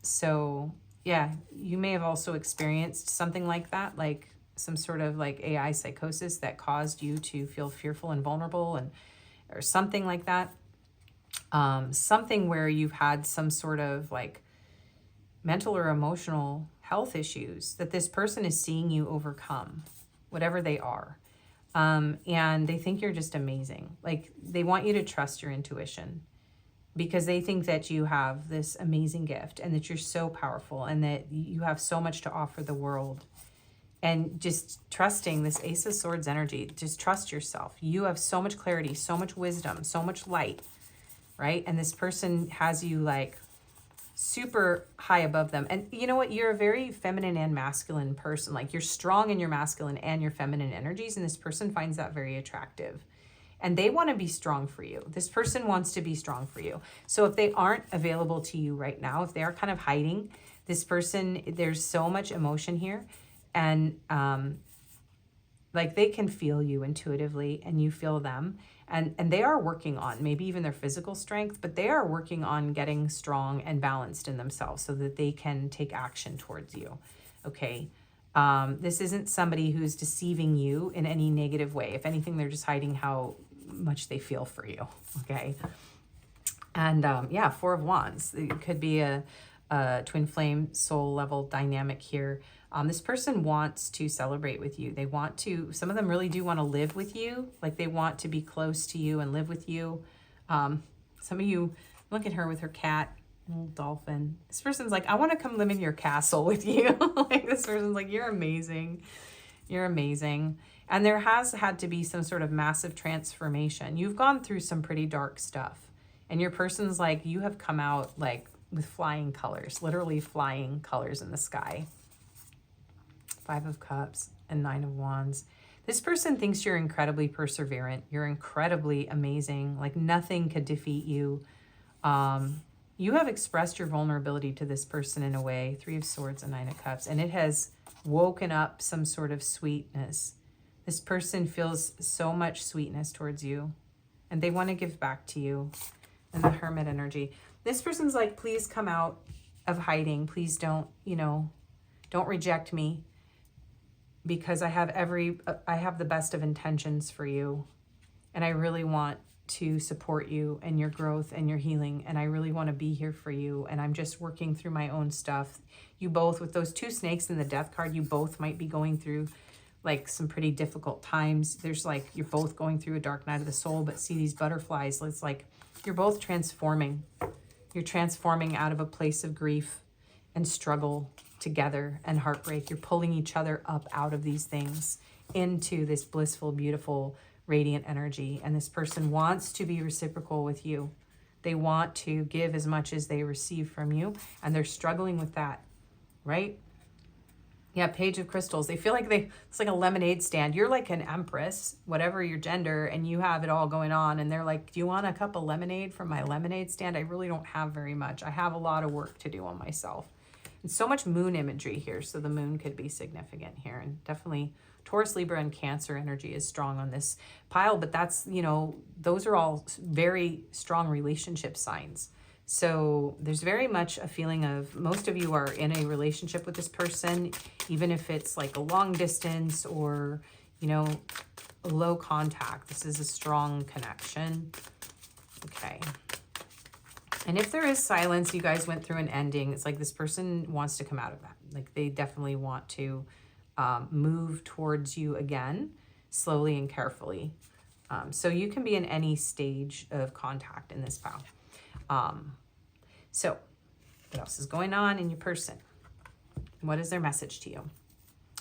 So yeah, you may have also experienced something like that, like some sort of like AI psychosis that caused you to feel fearful and vulnerable, or something like that. Something where you've had some sort of like mental or emotional health issues that this person is seeing you overcome, whatever they are. And they think you're just amazing. Like, they want you to trust your intuition, because they think that you have this amazing gift and that you're so powerful and that you have so much to offer the world. And just trusting this Ace of Swords energy, just trust yourself. You have so much clarity, so much wisdom, so much light, right? And this person has you like super high above them. And you know what? You're a very feminine and masculine person. Like, you're strong in your masculine and your feminine energies, and this person finds that very attractive. And they want to be strong for you. This person wants to be strong for you. So if they aren't available to you right now, if they are kind of hiding, this person, there's so much emotion here. And like, they can feel you intuitively, and you feel them. And they are working on maybe even their physical strength, but they are working on getting strong and balanced in themselves so that they can take action towards you. Okay. This isn't somebody who's deceiving you in any negative way. If anything, they're just hiding how much they feel for you. Okay. And yeah, Four of Wands. It could be a twin flame soul level dynamic here. This person wants to celebrate with you. They want to, some of them really do want to live with you. Like, they want to be close to you and live with you. Some of you, look at her with her cat, little dolphin. This person's like, I want to come live in your castle with you. Like, this person's like, you're amazing. You're amazing. And there has had to be some sort of massive transformation. You've gone through some pretty dark stuff. And your person's like, you have come out like with flying colors, literally flying colors in the sky. Five of Cups and Nine of Wands. This person thinks you're incredibly perseverant. You're incredibly amazing. Like, nothing could defeat you. You have expressed your vulnerability to this person in a way. Three of Swords and Nine of Cups. And it has woken up some sort of sweetness. This person feels so much sweetness towards you, and they want to give back to you. And the Hermit energy. This person's like, please come out of hiding. Please don't, don't reject me, because I have the best of intentions for you. And I really want to support you and your growth and your healing. And I really want to be here for you. And I'm just working through my own stuff. You both, with those two snakes in the Death card, you both might be going through like some pretty difficult times. There's like, you're both going through a dark night of the soul, but see these butterflies. It's like, you're both transforming. You're transforming out of a place of grief and struggle together and heartbreak. You're pulling each other up out of these things into this blissful, beautiful, radiant energy. And this person wants to be reciprocal with you. They want to give as much as they receive from you, and they're struggling with that, right? Yeah, Page of Crystals. They feel like it's like a lemonade stand. You're like an empress, whatever your gender, and you have it all going on. And they're like, do you want a cup of lemonade from my lemonade stand? I really don't have very much. I have a lot of work to do on myself. And so much moon imagery here. So the moon could be significant here. And definitely Taurus, Libra, and Cancer energy is strong on this pile. But that's, those are all very strong relationship signs. So there's very much a feeling of, most of you are in a relationship with this person, even if it's like a long distance or, low contact. This is a strong connection. Okay. And if there is silence, you guys went through an ending. It's like this person wants to come out of that. Like, they definitely want to move towards you again, slowly and carefully. So you can be in any stage of contact in this pile. So what else is going on in your person? What is their message to you?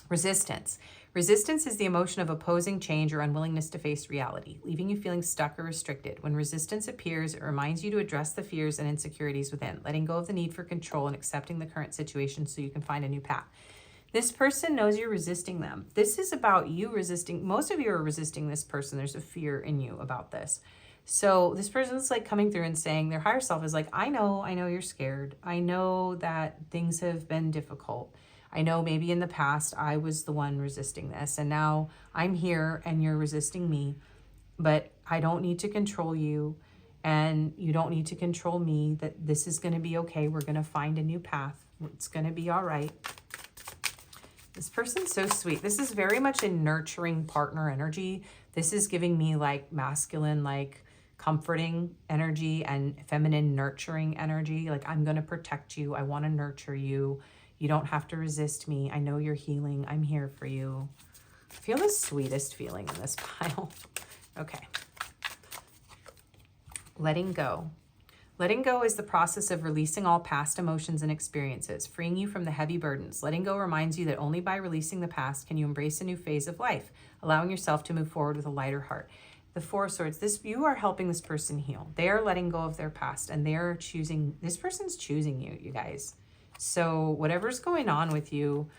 Resistance. Resistance is the emotion of opposing change or unwillingness to face reality, leaving you feeling stuck or restricted. When resistance appears, it reminds you to address the fears and insecurities within, letting go of the need for control and accepting the current situation so you can find a new path. This person knows you're resisting them. This is about you resisting. Most of you are resisting this person. There's a fear in you about this. So this person's like coming through and saying, their higher self is like, I know you're scared. I know that things have been difficult. I know maybe in the past I was the one resisting this, and now I'm here and you're resisting me, but I don't need to control you and you don't need to control me, that this is going to be okay. We're going to find a new path. It's going to be all right. This person's so sweet. This is very much a nurturing partner energy. This is giving me like masculine, like comforting energy and feminine nurturing energy. Like, I'm going to protect you. I want to nurture you. You don't have to resist me. I know you're healing. I'm here for you. I feel the sweetest feeling in this pile. Okay. Letting go. Letting go is the process of releasing all past emotions and experiences, freeing you from the heavy burdens. Letting go reminds you that only by releasing the past can you embrace a new phase of life, allowing yourself to move forward with a lighter heart. The Four of Swords, you are helping this person heal. They are letting go of their past, and they are choosing, this person's choosing you, you guys. So whatever's going on with you,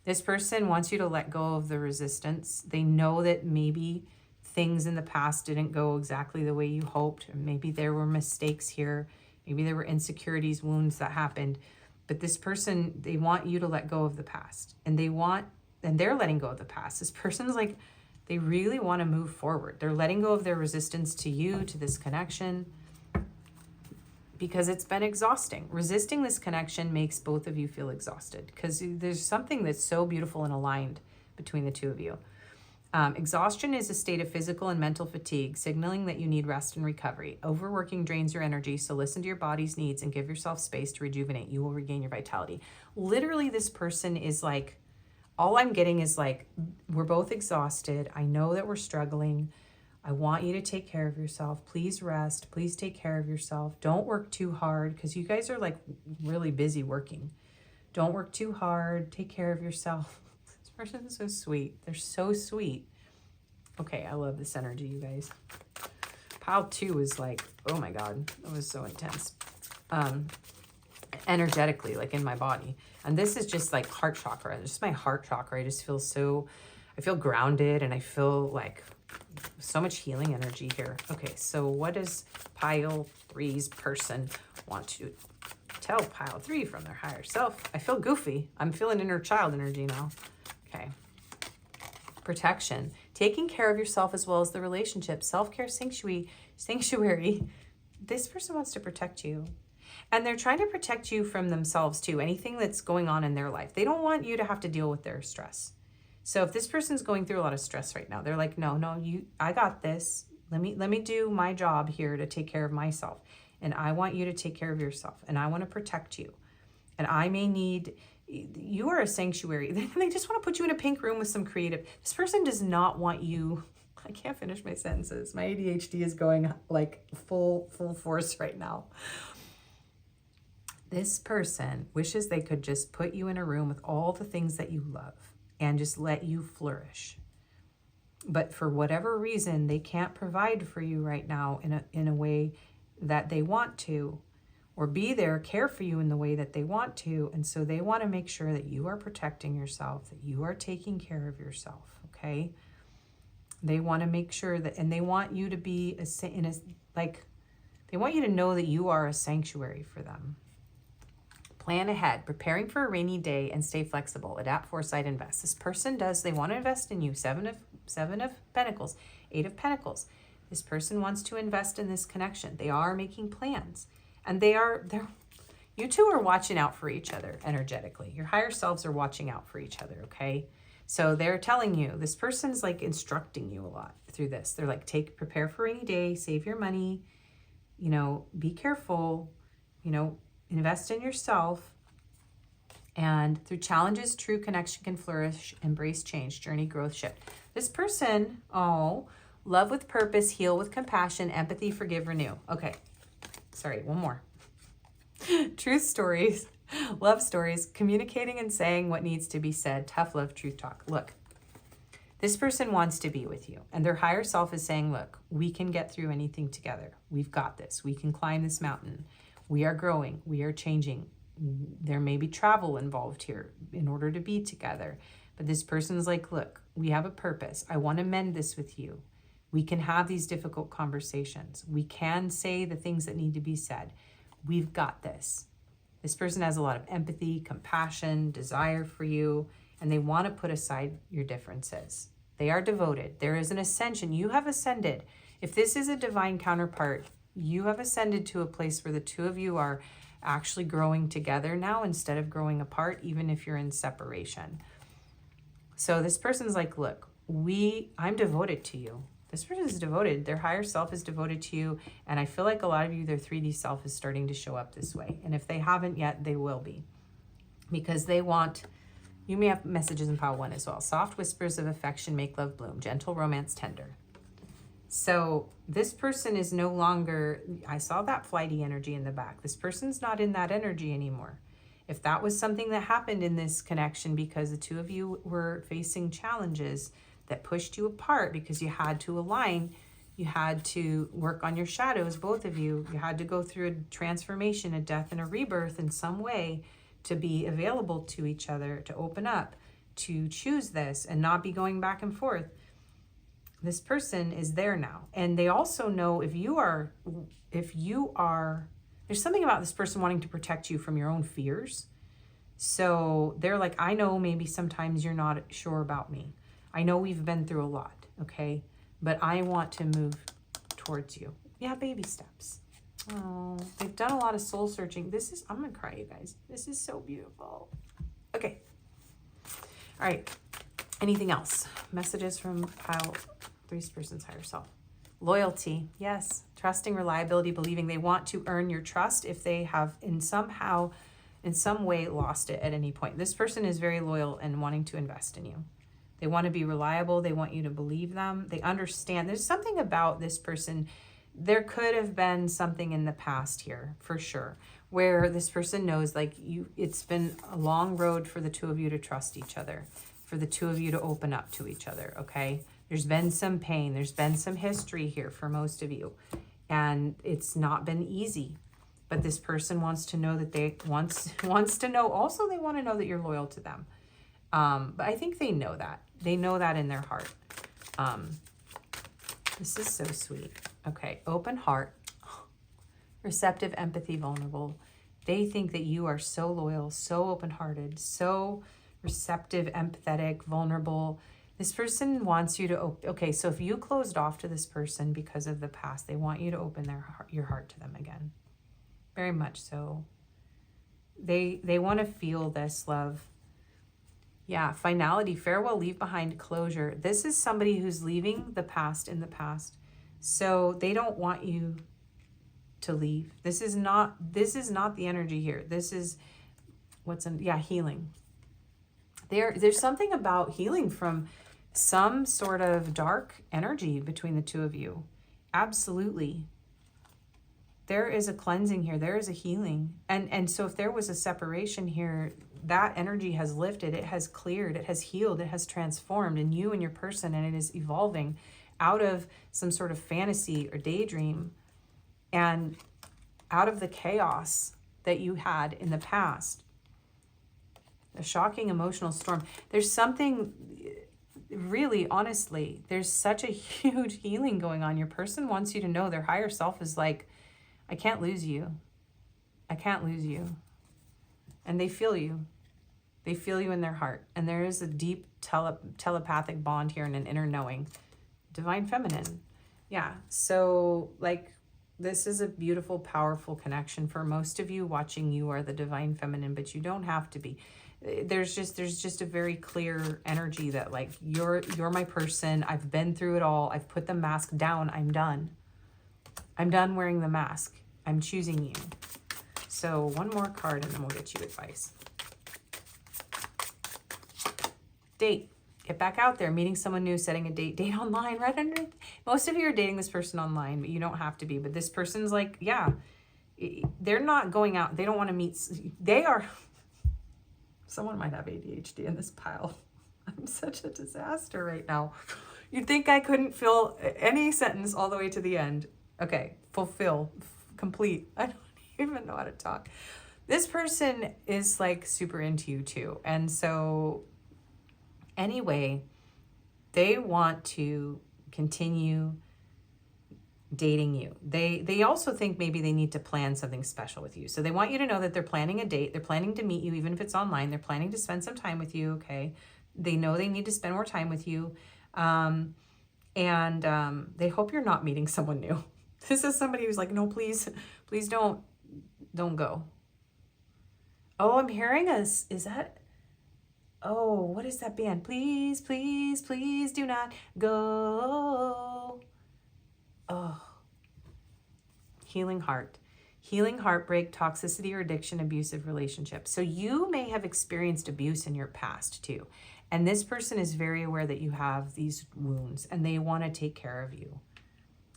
this person wants you to let go of the resistance. They know that maybe things in the past didn't go exactly the way you hoped. Or maybe there were mistakes here. Maybe there were insecurities, wounds that happened. But this person, they want you to let go of the past. And they're letting go of the past. This person's like, they really want to move forward. They're letting go of their resistance to you, to this connection, because it's been exhausting. Resisting this connection makes both of you feel exhausted, because there's something that's so beautiful and aligned between the two of you. Exhaustion is a state of physical and mental fatigue, signaling that you need rest and recovery. Overworking drains your energy, so listen to your body's needs and give yourself space to rejuvenate. You will regain your vitality. Literally, this person is like, all I'm getting is like, we're both exhausted. I know that we're struggling. I want you to take care of yourself. Please rest. Please take care of yourself. Don't work too hard, because you guys are like really busy working. Don't work too hard. Take care of yourself. This person is so sweet. They're so sweet. Okay, I love this energy, you guys. Pile 2 is like, oh my God, that was so intense. Energetically, like in my body. And this is just like heart chakra. Just my heart chakra. I just feel so, I feel grounded, and I feel like so much healing energy here. Okay, so what does pile 3's person want to tell pile 3 from their higher self? I feel goofy. I'm feeling inner child energy now. Okay. Protection. Taking care of yourself as well as the relationship. Self-care sanctuary. This person wants to protect you. And they're trying to protect you from themselves too. Anything that's going on in their life. They don't want you to have to deal with their stress. So if this person's going through a lot of stress right now, they're like, no, I got this. Let me do my job here to take care of myself. And I want you to take care of yourself. And I want to protect you. And I may need, you are a sanctuary. They just want to put you in a pink room with some creative. This person does not want you. I can't finish my sentences. My ADHD is going like full force right now. This person wishes they could just put you in a room with all the things that you love and just let you flourish. But for whatever reason, they can't provide for you right now in a way that they want to, or be there, care for you in the way that they want to. And so they want to make sure that you are protecting yourself, that you are taking care of yourself, okay? They want to make sure that, and they want you to be they want you to know that you are a sanctuary for them. Plan ahead, preparing for a rainy day, and stay flexible. Adapt, foresight, invest. This person they want to invest in you. Seven of Pentacles, 8 of Pentacles. This person wants to invest in this connection. They are making plans, and you two are watching out for each other energetically. Your higher selves are watching out for each other, okay? So they're telling you, this person's like instructing you a lot through this. They're like, prepare for a rainy day, save your money, be careful, invest in yourself. And through challenges, true connection can flourish. Embrace change, journey, growth, shift. This person, love with purpose, heal with compassion, empathy, forgive, renew. Okay, sorry, one more. Truth stories, love stories, communicating and saying what needs to be said. Tough love, truth talk. Look, This person wants to be with you, and their higher self is saying, look, we can get through anything together. We've got this. We can climb this mountain. We are growing. We are changing. There may be travel involved here in order to be together. But this person's like, look, we have a purpose. I want to mend this with you. We can have these difficult conversations. We can say the things that need to be said. We've got this. This person has a lot of empathy, compassion, desire for you, and they want to put aside your differences. They are devoted. There is an ascension. You have ascended. If this is a divine counterpart, you have ascended to a place where the two of you are actually growing together now instead of growing apart, even if you're in separation. So this person's like, look, I'm devoted to you. This person is devoted. Their higher self is devoted to you. And I feel like a lot of you, their 3D self is starting to show up this way. And if they haven't yet, they will be. Because they want, you may have messages in pile 1 as well. Soft whispers of affection make love bloom. Gentle romance tender. So this person is no longer, I saw that flighty energy in the back. This person's not in that energy anymore. If that was something that happened in this connection because the two of you were facing challenges that pushed you apart because you had to align, you had to work on your shadows, both of you. You had to go through a transformation, a death, and a rebirth in some way to be available to each other, to open up, to choose this and not be going back and forth. This person is there now. And they also know if you are, there's something about this person wanting to protect you from your own fears. So they're like, I know maybe sometimes you're not sure about me. I know we've been through a lot, okay? But I want to move towards you. Yeah, baby steps. Oh, they've done a lot of soul searching. I'm gonna cry, you guys. This is so beautiful. Okay. All right. Anything else? Messages from pile 3's person's higher self. Loyalty, yes. Trusting, reliability, believing. They want to earn your trust if they have in some way lost it at any point. This person is very loyal and wanting to invest in you. They want to be reliable. They want you to believe them. They understand. There's something about this person. There could have been something in the past here, for sure, where this person knows, like, it's been a long road for the two of you to trust each other, for the two of you to open up to each other, okay? There's been some pain. There's been some history here for most of you. And it's not been easy. But this person wants to know that wants to know. Also, they want to know that you're loyal to them. But I think they know that. They know that in their heart. This is so sweet. Okay, open heart. Receptive, empathy, vulnerable. They think that you are so loyal, so open-hearted, so receptive, empathetic, vulnerable. This person wants you to, okay, so if you closed off to this person because of the past, they want you to open your heart to them again. Very much so. They want to feel this love. Yeah, finality, farewell, leave behind, closure. This is somebody who's leaving the past in the past. So they don't want you to leave. This is not the energy here. This is healing. There's something about healing from some sort of dark energy between the two of you. Absolutely. There is a cleansing here. There is a healing. And so if there was a separation here, that energy has lifted, it has cleared, it has healed, it has transformed in you and your person, and it is evolving out of some sort of fantasy or daydream and out of the chaos that you had in the past. A shocking emotional storm. There's something really, honestly, there's such a huge healing going on. Your person wants you to know, their higher self is like, I can't lose you. I can't lose you. And they feel you. They feel you in their heart. And there is a deep telepathic bond here and an inner knowing. Divine feminine. Yeah. So like, this is a beautiful, powerful connection. For most of you watching, you are the divine feminine, but you don't have to be. There's just a very clear energy that like, you're my person. I've been through it all. I've put the mask down. I'm done. I'm done wearing the mask. I'm choosing you. So one more card and then we'll get you advice. Date. Get back out there, meeting someone new, setting a date online right under. Most of you are dating this person online, but you don't have to be. But this person's like, yeah, they're not going out. They don't want to meet. They are. Someone might have ADHD in this pile. I'm such a disaster right now. You'd think I couldn't fill any sentence all the way to the end. Okay, fulfill, complete. I don't even know how to talk. This person is like super into you too. And so anyway, they want to continue dating you. They also think maybe they need to plan something special with you. So they want you to know that they're planning a date. They're planning to meet you, even if it's online. They're planning to spend some time with you, okay? They know they need to spend more time with you. They hope you're not meeting someone new. This is somebody who's like, no, please don't go. Oh, I'm hearing us. Is that, oh, what is that band? Please do not go. Oh, healing heart, healing heartbreak, toxicity or addiction, abusive relationships. So you may have experienced abuse in your past too. And this person is very aware that you have these wounds and they want to take care of you.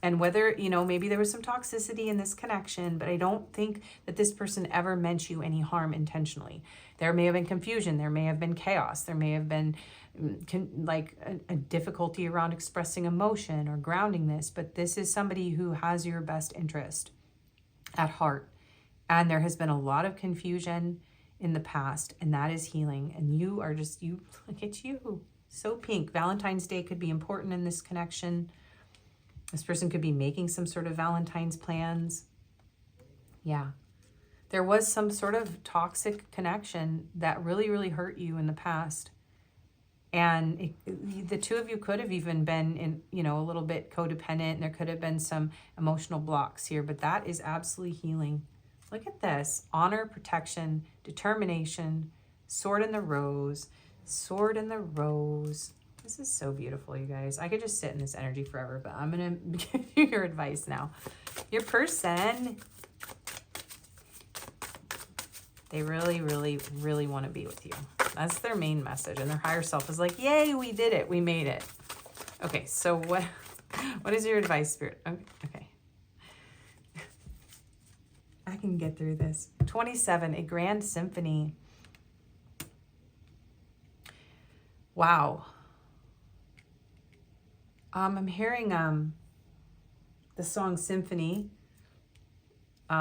And whether, maybe there was some toxicity in this connection, but I don't think that this person ever meant you any harm intentionally. There may have been confusion. There may have been chaos. There may have been a difficulty around expressing emotion or grounding this, but this is somebody who has your best interest at heart. And there has been a lot of confusion in the past, and that is healing. And you are just, look at you, so pink. Valentine's Day could be important in this connection. This person could be making some sort of Valentine's plans. Yeah. There was some sort of toxic connection that really, really hurt you in the past. And the two of you could have even been in, a little bit codependent. And there could have been some emotional blocks here, but that is absolutely healing. Look at this. Honor, protection, determination, sword in the rose, sword in the rose. This is so beautiful, you guys. I could just sit in this energy forever, but I'm going to give you your advice now. Your person, they really, really, really want to be with you. That's their main message. And their higher self is like, yay, we did it. We made it. Okay, so what is your advice, Spirit? Okay. I can get through this. 27, a grand symphony. Wow. I'm hearing the song Symphony. Be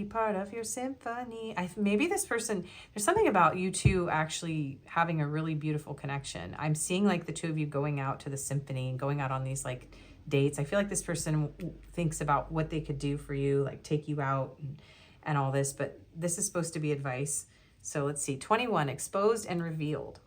part of your symphony. Maybe this person, there's something about you two actually having a really beautiful connection. I'm seeing like the two of you going out to the symphony and going out on these like dates. I feel like this person thinks about what they could do for you, like take you out and all this, but this is supposed to be advice. So let's see, 21, exposed and revealed.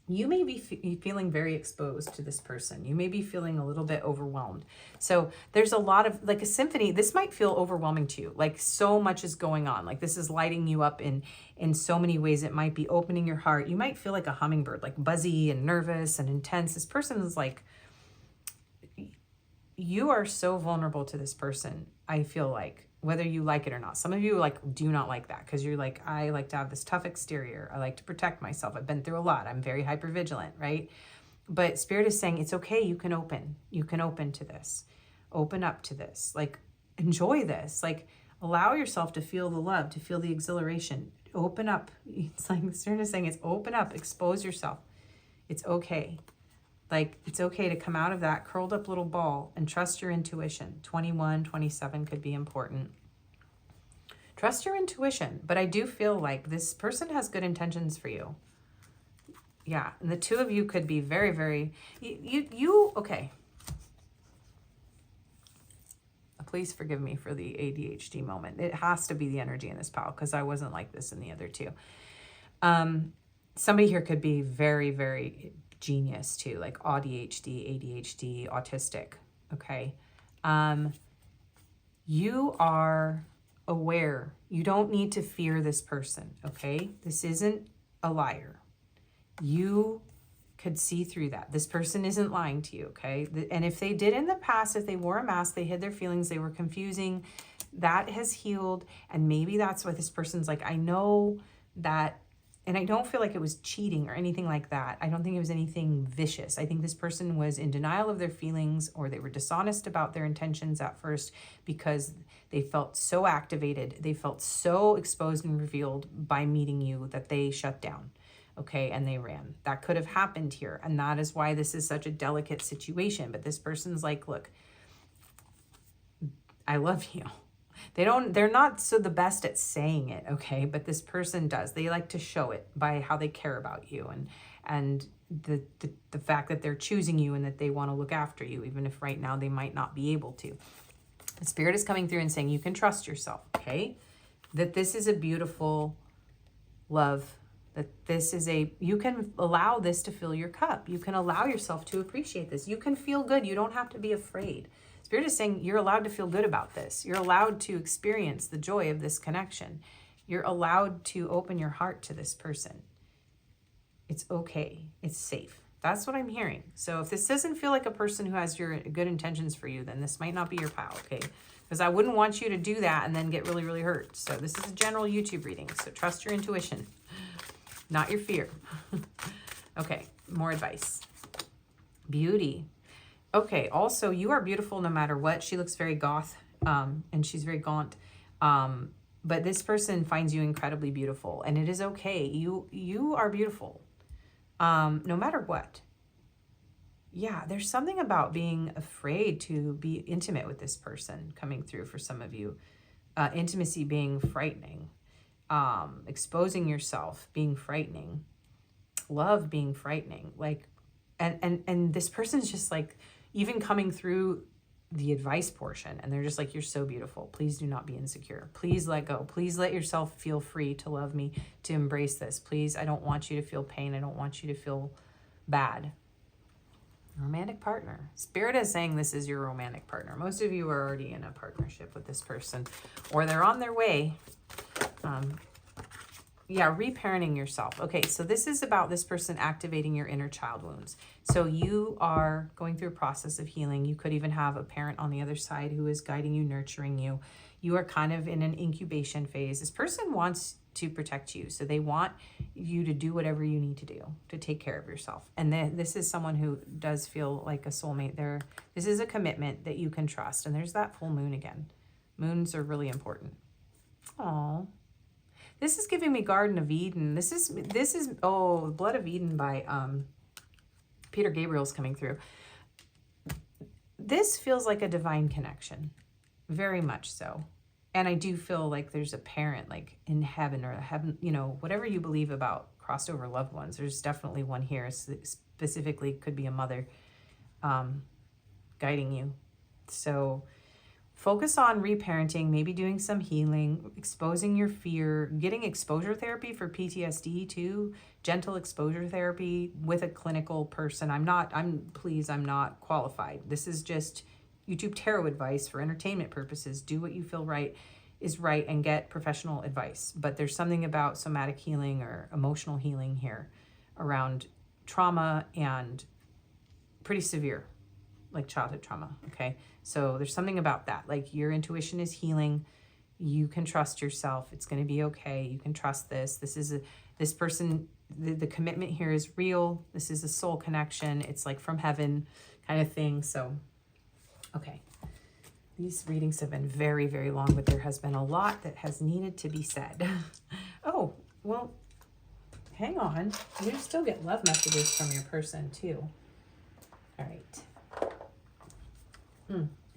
You may be feeling very exposed to this person. You may be feeling a little bit overwhelmed. So there's a lot of, like a symphony, this might feel overwhelming to you. Like so much is going on. Like this is lighting you up in so many ways. It might be opening your heart. You might feel like a hummingbird, like buzzy and nervous and intense. This person is like, you are so vulnerable to this person, I feel like, whether you like it or not. Some of you like do not like that because you're like, I like to have this tough exterior. I like to protect myself. I've been through a lot. I'm very hypervigilant, right? But Spirit is saying it's okay. You can open. You can open to this. Open up to this. Like, enjoy this. Like, allow yourself to feel the love, to feel the exhilaration. Open up. It's like Spirit is saying it's open up. Expose yourself. It's okay. Like, it's okay to come out of that curled up little ball and trust your intuition. 21, 27 could be important. Trust your intuition. But I do feel like this person has good intentions for you. Yeah. And the two of you could be very, very, okay. Please forgive me for the ADHD moment. It has to be the energy in this pile because I wasn't like this in the other two. Somebody here could be very, very genius too, like ADHD, autistic, okay? You are aware. You don't need to fear this person, okay? This isn't a liar. You could see through that. This person isn't lying to you, okay? And if they did in the past, if they wore a mask, they hid their feelings, they were confusing, that has healed. And maybe that's why this person's like, I know that. And I don't feel like it was cheating or anything like that. I don't think it was anything vicious. I think this person was in denial of their feelings, or they were dishonest about their intentions at first because they felt so activated. They felt so exposed and revealed by meeting you that they shut down. okay, and they ran. That could have happened here, and that is why this is such a delicate situation. But this person's like, look, I love you. They're not so the best at saying it, okay, but this person does. They like to show it by how they care about you, and the fact that they're choosing you and that they want to look after you, even if right now they might not be able to. The Spirit is coming through and saying you can trust yourself, okay? That this is a beautiful love, that this is you can allow this to fill your cup. You can allow yourself to appreciate this. You can feel good. You don't have to be afraid. Spirit is saying you're allowed to feel good about this. You're allowed to experience the joy of this connection. You're allowed to open your heart to this person. It's okay. It's safe. That's what I'm hearing. So if this doesn't feel like a person who has your good intentions for you, then this might not be your pal, okay? Because I wouldn't want you to do that and then get really, really hurt. So this is a general YouTube reading. So trust your intuition, not your fear. Okay, more advice. Beauty. Okay, also, you are beautiful no matter what. She looks very goth, and she's very gaunt. But this person finds you incredibly beautiful, and it is okay. You are beautiful, no matter what. Yeah, there's something about being afraid to be intimate with this person coming through for some of you. Intimacy being frightening. Exposing yourself being frightening. Love being frightening. Like, and this person's just like, even coming through the advice portion, and they're just like, you're so beautiful. Please do not be insecure. Please let go. Please let yourself feel free to love me, to embrace this. Please, I don't want you to feel pain. I don't want you to feel bad. Romantic partner. Spirit is saying this is your romantic partner. Most of you are already in a partnership with this person, or they're on their way. Yeah, reparenting yourself. Okay, so this is about this person activating your inner child wounds. So you are going through a process of healing. You could even have a parent on the other side who is guiding you, nurturing you. You are kind of in an incubation phase. This person wants to protect you. So they want you to do whatever you need to do to take care of yourself. And then this is someone who does feel like a soulmate. This is a commitment that you can trust. And there's that full moon again. Moons are really important. Aww. This is giving me Garden of Eden. This is Blood of Eden by Peter Gabriel's coming through. This feels like a divine connection, very much so. And I do feel like there's a parent like in heaven, or heaven, you know, whatever you believe about crossed over loved ones. There's definitely one here. Specifically, could be a mother guiding you. So focus on reparenting, maybe doing some healing, exposing your fear, getting exposure therapy for PTSD too, gentle exposure therapy with a clinical person. I'm not qualified. This is just YouTube tarot advice for entertainment purposes. Do what you feel is right and get professional advice. But there's something about somatic healing or emotional healing here around trauma, and pretty severe, like childhood trauma, okay? So there's something about that. Like, your intuition is healing. You can trust yourself. It's going to be okay. You can trust this. This person, the commitment here is real. This is a soul connection. It's like from heaven kind of thing. So, okay. These readings have been very, very long, but there has been a lot that has needed to be said. Oh, well, hang on. You still get love messages from your person too. All right.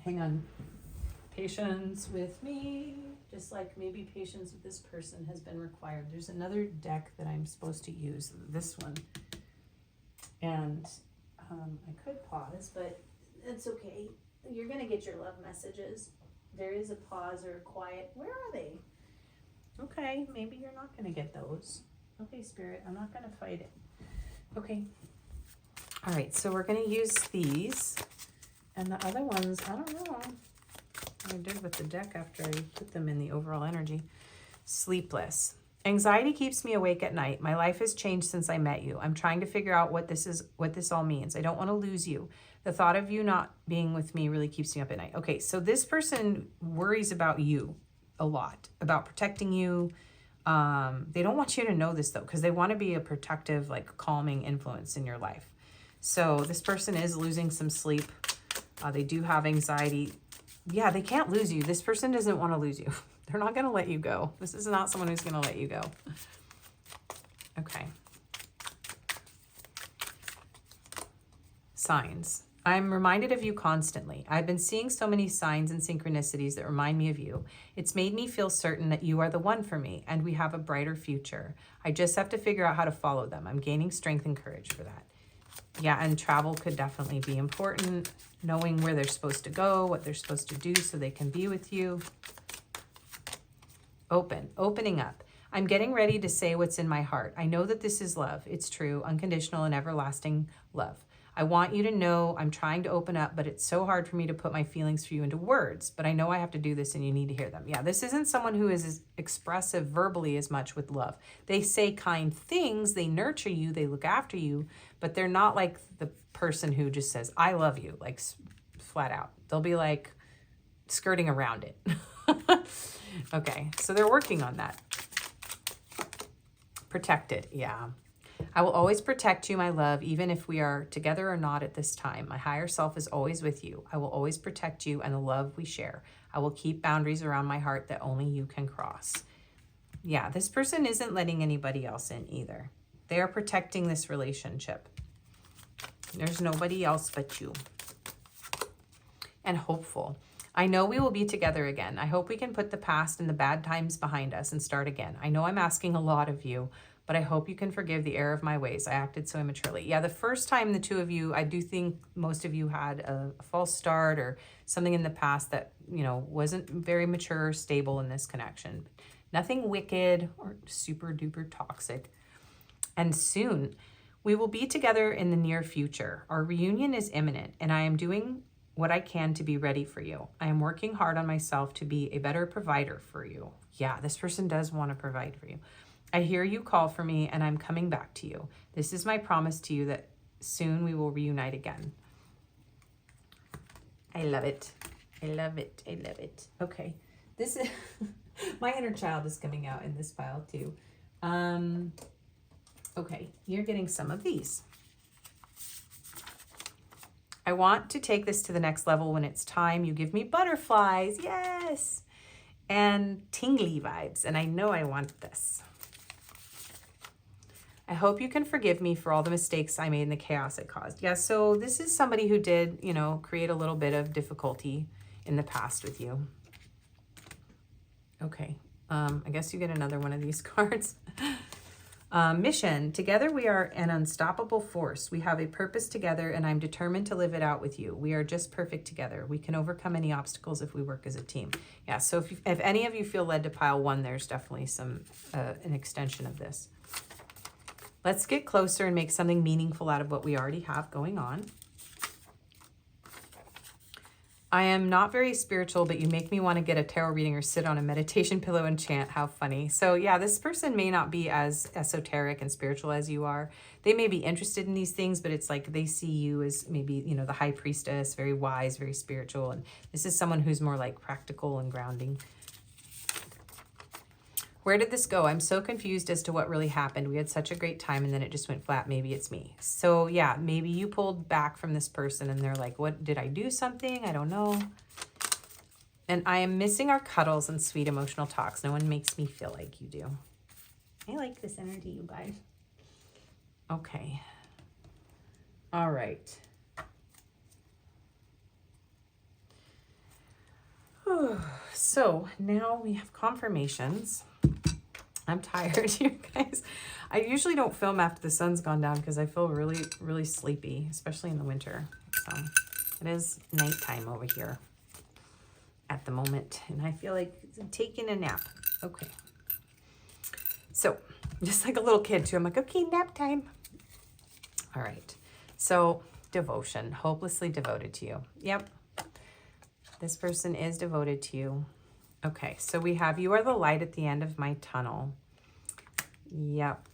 Hang on. Patience with me. Just like maybe patience with this person has been required. There's another deck that I'm supposed to use, this one. And I could pause, but it's okay. You're going to get your love messages. There is a pause or a quiet. Where are they? Okay, maybe you're not going to get those. Okay, Spirit, I'm not going to fight it. Okay. All right, so we're going to use these. And the other ones, I don't know what I did with the deck after I put them in the overall energy. Sleepless. Anxiety keeps me awake at night. My life has changed since I met you. I'm trying to figure out what this all means. I don't want to lose you. The thought of you not being with me really keeps me up at night. Okay, so this person worries about you a lot, about protecting you. They don't want you to know this though, because they want to be a protective, like calming influence in your life. So this person is losing some sleep. They do have anxiety. Yeah, they can't lose you. This person doesn't want to lose you. They're not going to let you go. This is not someone who's going to let you go. Okay. Signs. I'm reminded of you constantly. I've been seeing so many signs and synchronicities that remind me of you. It's made me feel certain that you are the one for me and we have a brighter future. I just have to figure out how to follow them. I'm gaining strength and courage for that. Yeah, and travel could definitely be important. Knowing where they're supposed to go, what they're supposed to do so they can be with you. Opening up. I'm getting ready to say what's in my heart. I know that this is love. It's true, unconditional and everlasting love. I want you to know I'm trying to open up, but it's so hard for me to put my feelings for you into words. But I know I have to do this and you need to hear them. Yeah, this isn't someone who is as expressive verbally as much with love. They say kind things, they nurture you, they look after you, but they're not like the person who just says, I love you, like flat out. They'll be like skirting around it. Okay, so they're working on that. Protected, yeah. I will always protect you, my love, even if we are together or not at this time. My higher self is always with you. I will always protect you and the love we share. I will keep boundaries around my heart that only you can cross. Yeah, this person isn't letting anybody else in either. They are protecting this relationship. There's nobody else but you. And hopeful. I know we will be together again. I hope we can put the past and the bad times behind us and start again. I know I'm asking a lot of you, but I hope you can forgive the error of my ways. I acted so immaturely. Yeah, the first time the two of you, I do think most of you had a false start or something in the past that, you know, wasn't very mature or stable in this connection. Nothing wicked or super duper toxic. And soon we will be together in the near future. Our reunion is imminent and I am doing what I can to be ready for you. I am working hard on myself to be a better provider for you. Yeah, this person does want to provide for you. I hear you call for me and I'm coming back to you. This is my promise to you that soon we will reunite again. I love it. I love it. I love it. Okay. This is my inner child is coming out in this pile too. Okay, you're getting some of these. I want to take this to the next level when it's time. You give me butterflies, yes, and tingly vibes, and I know I want this. I hope you can forgive me for all the mistakes I made and the chaos it caused. Yeah, so this is somebody who did, you know, create a little bit of difficulty in the past with you. Okay, I guess you get another one of these cards. Mission. Together we are an unstoppable force. We have a purpose together and I'm determined to live it out with you. We are just perfect together. We can overcome any obstacles if we work as a team. Yeah, so if any of you feel led to pile one, there's definitely some an extension of this. Let's get closer and make something meaningful out of what we already have going on. I am not very spiritual, but you make me want to get a tarot reading or sit on a meditation pillow and chant. How funny. So yeah, this person may not be as esoteric and spiritual as you are. They may be interested in these things, but it's like they see you as maybe, you know, the high priestess, very wise, very spiritual. And this is someone who's more like practical and grounding. Where did this go? I'm so confused as to what really happened. We had such a great time and then it just went flat. Maybe it's me. So yeah, maybe you pulled back from this person and they're like, what, did I do something? I don't know. And I am missing our cuddles and sweet emotional talks. No one makes me feel like you do. I like this energy, you guys. Okay. All right. So now we have confirmations. I'm tired, you guys. I usually don't film after the sun's gone down because I feel really, really sleepy, especially in the winter. So it is nighttime over here at the moment. And I feel like taking a nap. Okay. So just like a little kid too. I'm like, okay, nap time. All right. So devotion, hopelessly devoted to you. Yep. This person is devoted to you. Okay, so we have, you are the light at the end of my tunnel. Yep.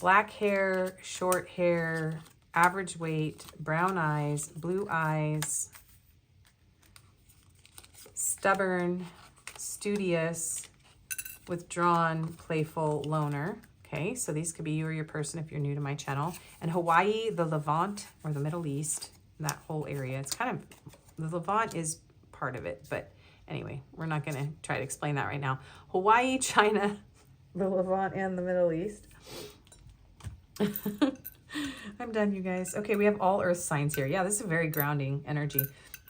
Black hair, short hair, average weight, brown eyes, blue eyes, stubborn, studious, withdrawn, playful, loner. Okay, so these could be you or your person if you're new to my channel. And Hawaii, the Levant, or the Middle East, that whole area. It's kind of, the Levant is part of it, but anyway, we're not going to try to explain that right now. Hawaii, China, the Levant, and the Middle East. I'm done, you guys. Okay, we have all earth signs here. Yeah, this is a very grounding energy.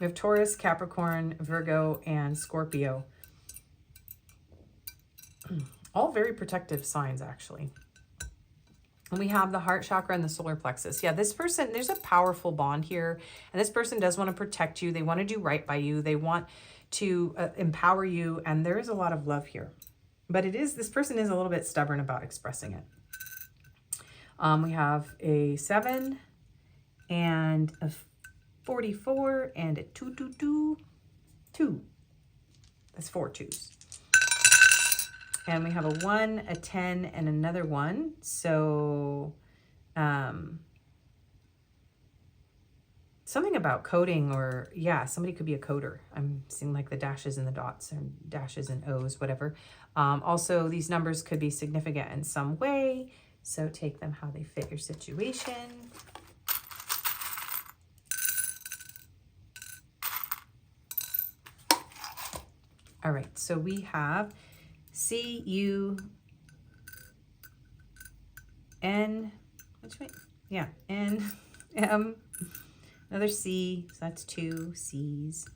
We have Taurus, Capricorn, Virgo, and Scorpio. All very protective signs, actually. And we have the heart chakra and the solar plexus. Yeah, this person, there's a powerful bond here. And this person does want to protect you. They want to do right by you. They want to empower you. And there is a lot of love here. But this person is a little bit stubborn about expressing it. We have a 7 and a 44 and a 2. That's 4 2s. And we have a 1, a 10, and another 1. So something about coding, or yeah, somebody could be a coder. I'm seeing like the dashes and the dots and dashes and O's, whatever. Also, these numbers could be significant in some way. So take them how they fit your situation. All right, so we have C-U-N, which way? Yeah, N-M, another C, so that's 2 C's.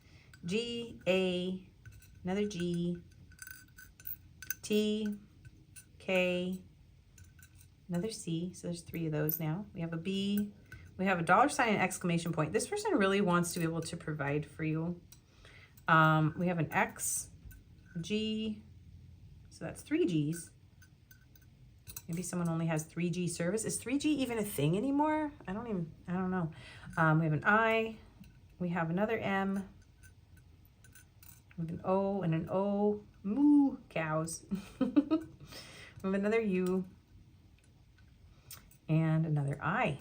G-A, another G, T-K, another C, so there's 3 of those now. We have a B, we have a $sign and exclamation point. This person really wants to be able to provide for you. We have an X, G, so that's 3 G's. Maybe someone only has 3G service. Is 3G even a thing anymore? I don't know. We have an I, we have another M, we have an O and an O, moo, cows. We have another U, and another I,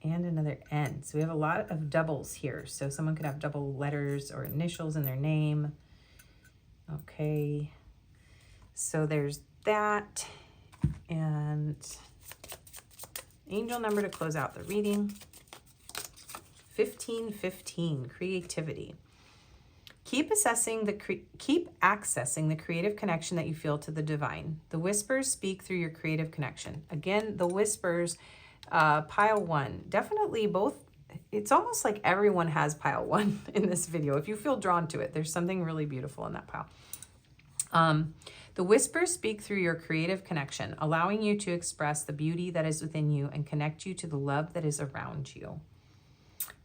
and another N. So we have a lot of doubles here. So someone could have double letters or initials in their name. Okay, so there's that, and angel number to close out the reading, 1515, creativity. Keep accessing the creative connection that you feel to the divine. The whispers speak through your creative connection. Again, the whispers, pile 1, definitely both. It's almost like everyone has pile 1 in this video. If you feel drawn to it, there's something really beautiful in that pile. The whispers speak through your creative connection, allowing you to express the beauty that is within you and connect you to the love that is around you.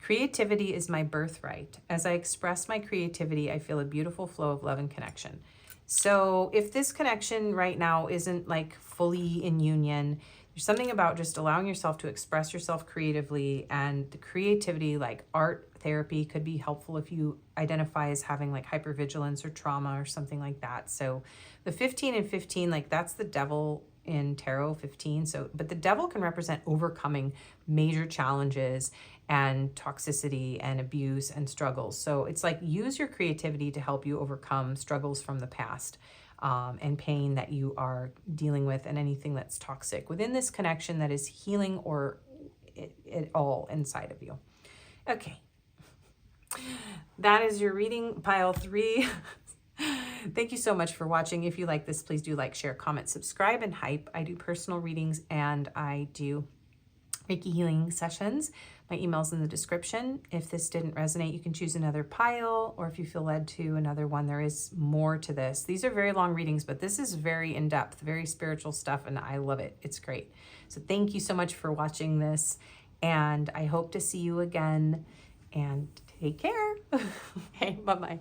Creativity is my birthright. As I express my creativity, I feel a beautiful flow of love and connection. So if this connection right now isn't like fully in union, there's something about just allowing yourself to express yourself creatively, and the creativity, like art therapy, could be helpful if you identify as having like hypervigilance or trauma or something like that. So the 15 and 15, like that's the devil in tarot, 15. So, but the devil can represent overcoming major challenges and toxicity and abuse and struggles. So it's like, use your creativity to help you overcome struggles from the past. And pain that you are dealing with, and anything that's toxic within this connection that is healing or it all inside of you. Okay. That is your reading, pile 3. Thank you so much for watching. If you like this, please do like, share, comment, subscribe, and hype. I do personal readings and I do Reiki healing sessions. My email's in the description. If this didn't resonate, you can choose another pile, or if you feel led to another one, there is more to this. These are very long readings, but this is very in-depth, very spiritual stuff, and I love it. It's great. So thank you so much for watching this, and I hope to see you again, and take care. Okay, bye-bye.